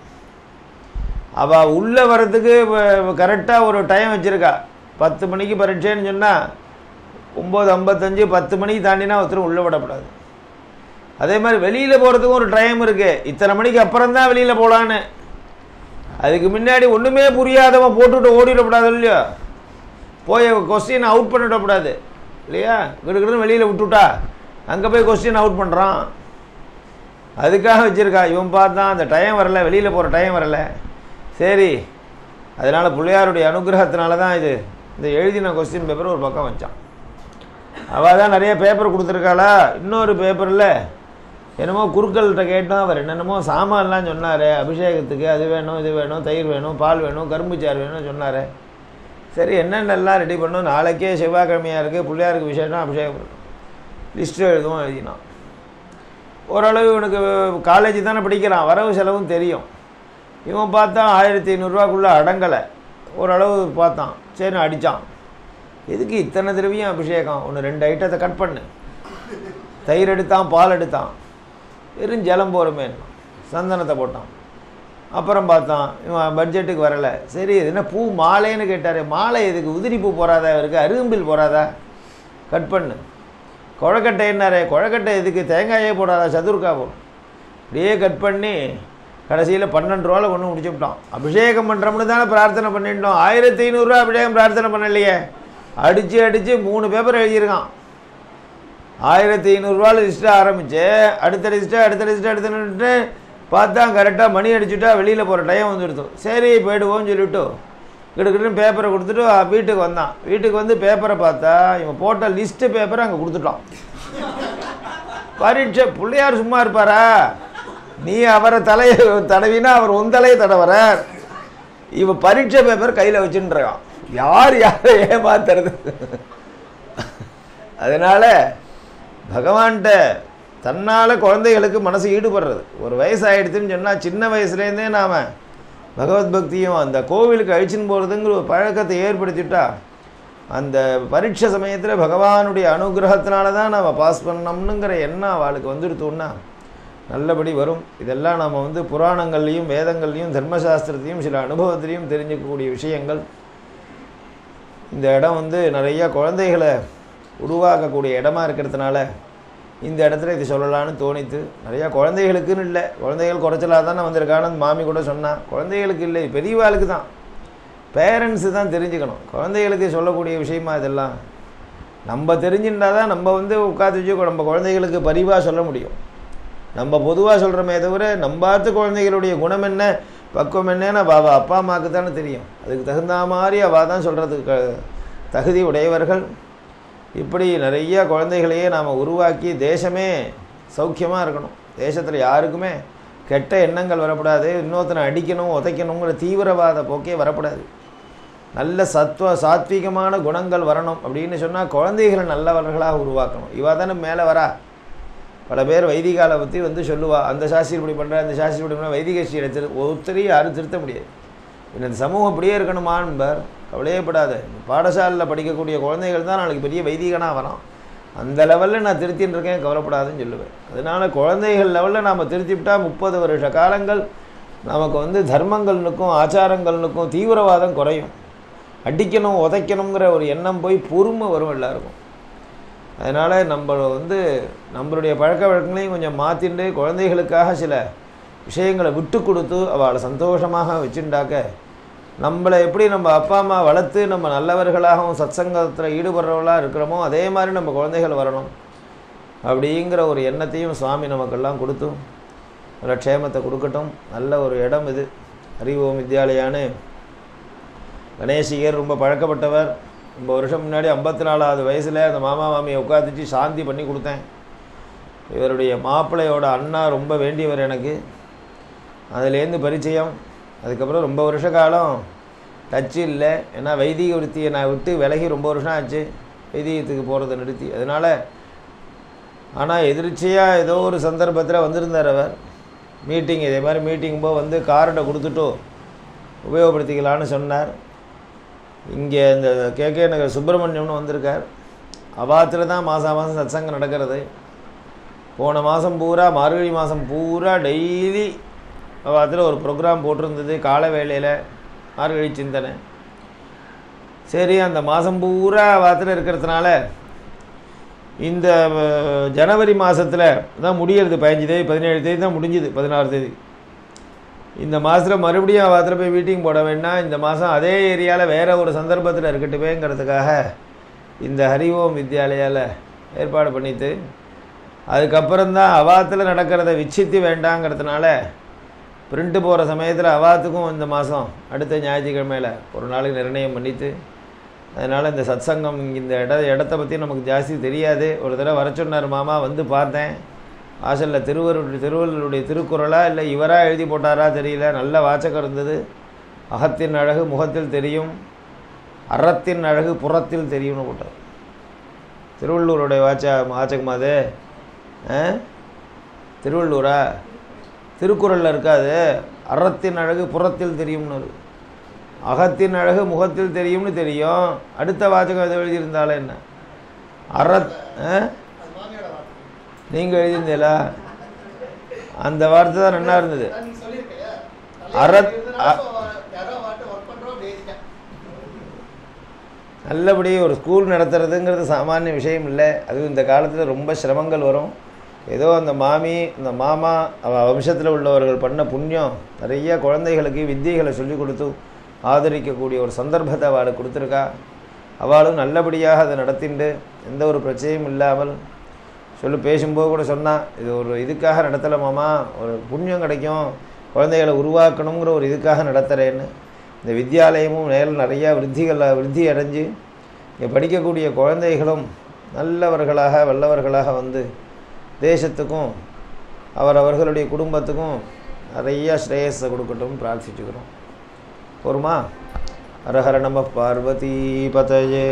அவள் உள்ளே வர்றதுக்கு கரெக்டாக ஒரு டைம் வச்சுருக்கா. 10 மணிக்கு பரீட்சைன்னு சொன்னால் 9:55 10 மணிக்கு தாண்டினா ஒருத்தரும் உள்ளே விடப்படாது. அதே மாதிரி வெளியில் போகிறதுக்கும் ஒரு டைம் இருக்குது, இத்தனை மணிக்கு அப்புறம் தான் வெளியில் போகலான்னு. அதுக்கு முன்னாடி ஒன்றுமே புரியாதவன் போட்டுவிட்டு ஓடிடக்கூடாது இல்லையோ. போய் கொஸ்டின் அவுட் பண்ணிடக்கூடாது இல்லையா? கிடுக்கிடுன்னு வெளியில் விட்டுவிட்டா அங்கே போய் கொஸ்டின் அவுட் பண்ணுறான். அதுக்காக வச்சுருக்கா. இவன் பார்த்தான் அந்த டைம் வரலை, வெளியில் போகிற டைம் வரலை. சரி, அதனால் பிள்ளையாருடைய அனுகிரகத்தினால தான் இது இந்த எழுதின கொஸ்டின் பேப்பர் ஒரு பக்கம் வச்சான். அவள் தான் நிறைய பேப்பர் கொடுத்துருக்காளா. இன்னொரு பேப்பரில் என்னமோ குருக்கள்கிட்ட கேட்டோம். அவர் என்னென்னமோ சாமான்லாம் சொன்னார். அபிஷேகத்துக்கு அது வேணும், இது வேணும், தயிர் வேணும், பால் வேணும், கரும்புச்சாறு வேணும்னு சொன்னார். சரி, என்னென்னலாம் ரெடி பண்ணணும், நாளைக்கே செவ்வாய்க்கிழமையாக இருக்குது, பிள்ளையாருக்கு விசேஷம், அபிஷேகம் பண்ணணும், லிஸ்ட்டு எழுதுவோம். எழுதினான். ஓரளவு இவனுக்கு காலேஜ் தானே படிக்கிறான், வரவு செலவும் தெரியும். இவன் பார்த்தா 1500 அடங்கலை. ஓரளவு பார்த்தான். சரி அடித்தான். எதுக்கு இத்தனை திரவியம் அபிஷேகம், ஒன்று 2 ஐட்டத்தை கட் பண்ணு. தயிர் எடுத்தான், பால் எடுத்தான், வெறும் ஜலம் போகிறமே, சந்தனத்தை போட்டான். அப்புறம் பார்த்தான் இவன் பட்ஜெட்டுக்கு வரலை. சரி, இது என்ன பூ மாலைன்னு கேட்டார். மாலை எதுக்கு, உதிரி பூ போகாதா இருக்குது, அருகம்பில் போகாதா, கட் பண்ணு. கொழக்கட்டை என்னாரே, கொழக்கட்டை எதுக்கு, தேங்காயே போடாதா, சதுர்க்கா போடும். அப்படியே கட் பண்ணி கடைசியில் 12 ரூபாவில் கொண்டு முடிச்சுவிட்டான். அபிஷேகம் பண்ணுறோம்னு தானே பிரார்த்தனை பண்ணிட்டோம். 1500 அபிஷேகம் பிரார்த்தனை பண்ணலையே. அடித்து 3 பேப்பர் எழுதியிருக்கான். 1500 லிஸ்ட்டு ஆரம்பித்து அடுத்த லிஸ்ட்டு பார்த்தா கரெக்டாக மணி அடிச்சுட்டா வெளியில் போகிற டைம் வந்துடுது. சரி போய்டுவோம்னு சொல்லிவிட்டு கிட்டக்கிட்டு பேப்பரை கொடுத்துட்டு வீட்டுக்கு வந்தான். வீட்டுக்கு வந்து பேப்பரை பார்த்தா இவன் போட்ட லிஸ்ட்டு பேப்பரை அங்கே கொடுத்துட்டான். பரீட்சை. பிள்ளையார் சும்மா இருப்பாரா? நீ அவரை தலையை தடவினா அவர் உன் தலையை தடவறார். இவன் பரீட்சை பேப்பர் கையில் வச்சுன்றான். யார் யாரை ஏமாத்துறது? அதனால் பகவான்கிட்ட தன்னால் குழந்தைகளுக்கு மனசு ஈடுபடுறது. ஒரு வயசு ஆகிடுதுன்னு சொன்னால் சின்ன வயசுலேருந்தே நாம் பகவத் பக்தியும் அந்த கோவிலுக்கு அழிச்சின்னு போகிறதுங்கிற ஒரு பழக்கத்தை ஏற்படுத்திவிட்டா அந்த பரீட்சை சமயத்தில் பகவானுடைய அனுகிரகத்தினால தான் நாம் பாஸ் பண்ணணுங்கிற எண்ணம் அவளுக்கு வந்துடுத்தோன்னா நல்லபடி வரும். இதெல்லாம் நாம் வந்து புராணங்கள்லேயும் வேதங்கள்லேயும் தர்மசாஸ்திரத்தையும் சில அனுபவத்திலையும் தெரிஞ்சிக்கக்கூடிய விஷயங்கள். இந்த இடம் வந்து நிறைய குழந்தைகளை உருவாக்கக்கூடிய இடமா இருக்கிறதுனால இந்த இடத்துல இது சொல்லலான்னு தோணித்து. நிறையா குழந்தைகளுக்குன்னு இல்லை, குழந்தைகள் குறைச்சலாக தானே வந்திருக்கான்னு மாமி கூட சொன்னான். குழந்தைகளுக்கு இல்லை, பெரியவாளுக்கு தான், பேரண்ட்ஸு தான் தெரிஞ்சுக்கணும். குழந்தைகளுக்கு சொல்லக்கூடிய விஷயமா இதெல்லாம் நம்ம தெரிஞ்சுட்டா தான் நம்ம வந்து உட்காந்து வச்சு நம்ம குழந்தைகளுக்கு பரிவாக சொல்ல முடியும். நம்ம பொதுவாக சொல்கிறோமே தவிர நம்ம பார்த்து குழந்தைகளுடைய குணம் என்ன பக்குவம் என்னன்னு அவள் அப்பா அம்மாவுக்கு தானே தெரியும். அதுக்கு தகுந்த மாதிரி அவள் தான் சொல்கிறதுக்கு தகுதி உடையவர்கள். இப்படி நிறைய குழந்தைகளையே நாம் உருவாக்கி தேசமே சௌக்கியமாக இருக்கணும். தேசத்தில் யாருக்குமே கெட்ட எண்ணங்கள் வரக்கூடாது. இன்னொருத்தனை அடிக்கணும் உதைக்கணுங்கிற தீவிரவாத போக்கே வரக்கூடாது. நல்ல சாத்வீகமான குணங்கள் வரணும் அப்படின்னு சொன்னால் குழந்தைகளை நல்லவர்களாக உருவாக்கணும். இவள் தானே மேலே வரா. பல பேர் வைதிகாலை பற்றி வந்து சொல்லுவா, அந்த சாஸ்திரி இப்படி பண்ணுறா, அந்த சாஸ்திரி இப்படி பண்ணால் வைதிக ஸ்ரீ ஒருத்தரையும் யாரும் திருத்த முடியாது. இந்த சமூகம் அப்படியே இருக்கணுமான்பார். கவலையப்படாத, பாடசாலையில் படிக்கக்கூடிய குழந்தைகள் தான் நாளைக்கு பெரிய வைதிகனாக வரான். அந்த லெவலில் நான் திருத்தின்னு இருக்கேன், கவலைப்படாதுன்னு சொல்லுவேன். அதனால் குழந்தைகள் லெவலில் நாம் திருத்திவிட்டால் 30 வருஷ காலங்கள் நமக்கு வந்து தர்மங்களுக்கும் ஆச்சாரங்களுக்கும் தீவிரவாதம் குறையும். அடிக்கணும் உதைக்கணுங்கிற ஒரு எண்ணம் போய் பொறுமை வரும் எல்லாருக்கும். அதனால் நம்ம வந்து நம்மளுடைய பழக்க வழக்கங்களையும் கொஞ்சம் மாற்றிண்டு குழந்தைகளுக்காக சில விஷயங்களை விட்டு கொடுத்து அவளை சந்தோஷமாக வச்சுட்டாக்க நம்மளை எப்படி நம்ம அப்பா அம்மா வளர்த்து நம்ம நல்லவர்களாகவும் சத்சங்கத்தில் ஈடுபடுறவர்களாக இருக்கிறோமோ அதே மாதிரி நம்ம குழந்தைகள் வரணும் அப்படிங்கிற ஒரு எண்ணத்தையும் சுவாமி நமக்கெல்லாம் கொடுத்தும் நல்ல க்ஷேமத்தை கொடுக்கட்டும். நல்ல ஒரு இடம் இது. ஹரிஓம் வித்யாலயான்னு கணேசிகர் ரொம்ப பழக்கப்பட்டவர். ரொம்ப வருஷம் முன்னாடி 54வது வயசில் அந்த மாமா மாமியை உட்காந்துச்சு சாந்தி பண்ணி கொடுத்தேன். இவருடைய மாப்பிள்ளையோட அண்ணா ரொம்ப வேண்டியவர் எனக்கு. அதுலேருந்து பரிச்சயம். அதுக்கப்புறம் ரொம்ப வருஷ காலம் டச்சு இல்லை. ஏன்னா வைதிக விருத்தியை நான் விட்டு விலகி ரொம்ப வருஷம் ஆச்சு, வைதிகத்துக்கு போகிறத நிறுத்தி. அதனால் ஆனால் எதிர்ச்சியாக ஏதோ ஒரு சந்தர்ப்பத்தில் வந்திருந்தார் அவர். மீட்டிங் இதே மாதிரி மீட்டிங் போது வந்து கார்டை கொடுத்துட்டோ உபயோகப்படுத்திக்கலான்னு சொன்னார். இங்கே இந்த கேகே நகர் சுப்பிரமணியம்னு வந்திருக்கார். அவாத்தில் தான் மாதம் சத்சங்கம் நடக்கிறது. போன மாதம் பூரா மார்கழி மாதம் பூரா டெய்லி அவாத்தில் ஒரு ப்ரோக்ராம் போட்டிருந்தது காலை வேளையில் மார்கழி சிந்தனை. சரி, அந்த மாதம் பூரா அவாத்தில் இருக்கிறதுனால இந்த ஜனவரி மாதத்தில் தான் முடியறது. 15 தேதி 17 தேதி தான் முடிஞ்சுது. 16 தேதி இந்த மாதத்தில் மறுபடியும் அவத்தில் போய் மீட்டிங் போட வேண்டாம், இந்த மாதம் அதே ஏரியாவில் வேறு ஒரு சந்தர்ப்பத்தில் இருக்கட்டுமேங்கிறதுக்காக இந்த ஹரிஓம் வித்யாலயாவில் ஏற்பாடு பண்ணிட்டு அதுக்கப்புறம்தான் அவாத்தில் நடக்கிறத விச்சித்து வேண்டாங்கிறதுனால பிரிண்ட்டு போகிற சமயத்தில் அவாத்துக்கும் இந்த மாதம் அடுத்த ஞாயிற்றுக்கிழமையில் ஒரு நாளைக்கு நிர்ணயம் பண்ணிவிட்டு, அதனால் இந்த சத்சங்கம் இந்த இடத்த பற்றி நமக்கு ஜாஸ்தி தெரியாது. ஒரு தடவை வர சொன்னார் மாமா, வந்து பார்த்தேன். வாசலில் திருவள்ளுவருடைய திருக்குறளா இல்லை இவராக எழுதி போட்டாரா தெரியல, நல்ல வாச்சகம் இருந்தது. அகத்தின் அழகு முகத்தில் தெரியும், அறத்தின் அழகு புறத்தில் தெரியும்னு போட்டார். திருவள்ளுவருடைய வாச்சகமா அது? திருவள்ளுவரா? திருக்குறளில் இருக்காது. அறத்தின் அழகு புறத்தில் தெரியும்னு, அகத்தின் அழகு முகத்தில் தெரியும்னு தெரியும். அடுத்த வாச்சகம் எதை எழுதியிருந்தாலும் என்ன? நீங்கள் எழுதியிருந்தீங்களா? அந்த வார்த்தை தான் நல்லா இருந்தது. நல்லபடி ஒரு ஸ்கூல் நடத்துறதுங்கிறது சாமானிய விஷயம் இல்லை. அதுவும் இந்த காலத்தில் ரொம்ப சிரமங்கள் வரும். ஏதோ அந்த மாமி அந்த மாமா வம்சத்தில் உள்ளவர்கள் பண்ண புண்ணியம், நிறைய குழந்தைகளுக்கு வித்தியைகளை சொல்லிக் கொடுத்து ஆதரிக்கக்கூடிய ஒரு சந்தர்ப்பத்தை அவளுக்கு கொடுத்துருக்கா. அவளும் நல்லபடியாக அதை நடத்திண்டு எந்த ஒரு பிரச்சனையும் இல்லாமல் பேசும்போது கூட சொன்னான், இது ஒரு இதுக்காக நடத்தலை மாமா, ஒரு புண்ணியம் கிடைக்கும், குழந்தைகளை உருவாக்கணுங்கிற ஒரு இதுக்காக நடத்துகிறேன்னு. இந்த வித்யாலயமும் நிறையா விருத்தி அடைஞ்சு இங்கே படிக்கக்கூடிய குழந்தைகளும் நல்லவர்களாக வல்லவர்களாக வந்து தேசத்துக்கும் அவர்களுடைய குடும்பத்துக்கும் நிறையா ஸ்ரேயஸை கொடுக்கட்டும் பிரார்த்திச்சுக்கிறோம். போருமா? ஹர ஹர நம பார்வதி பதயே.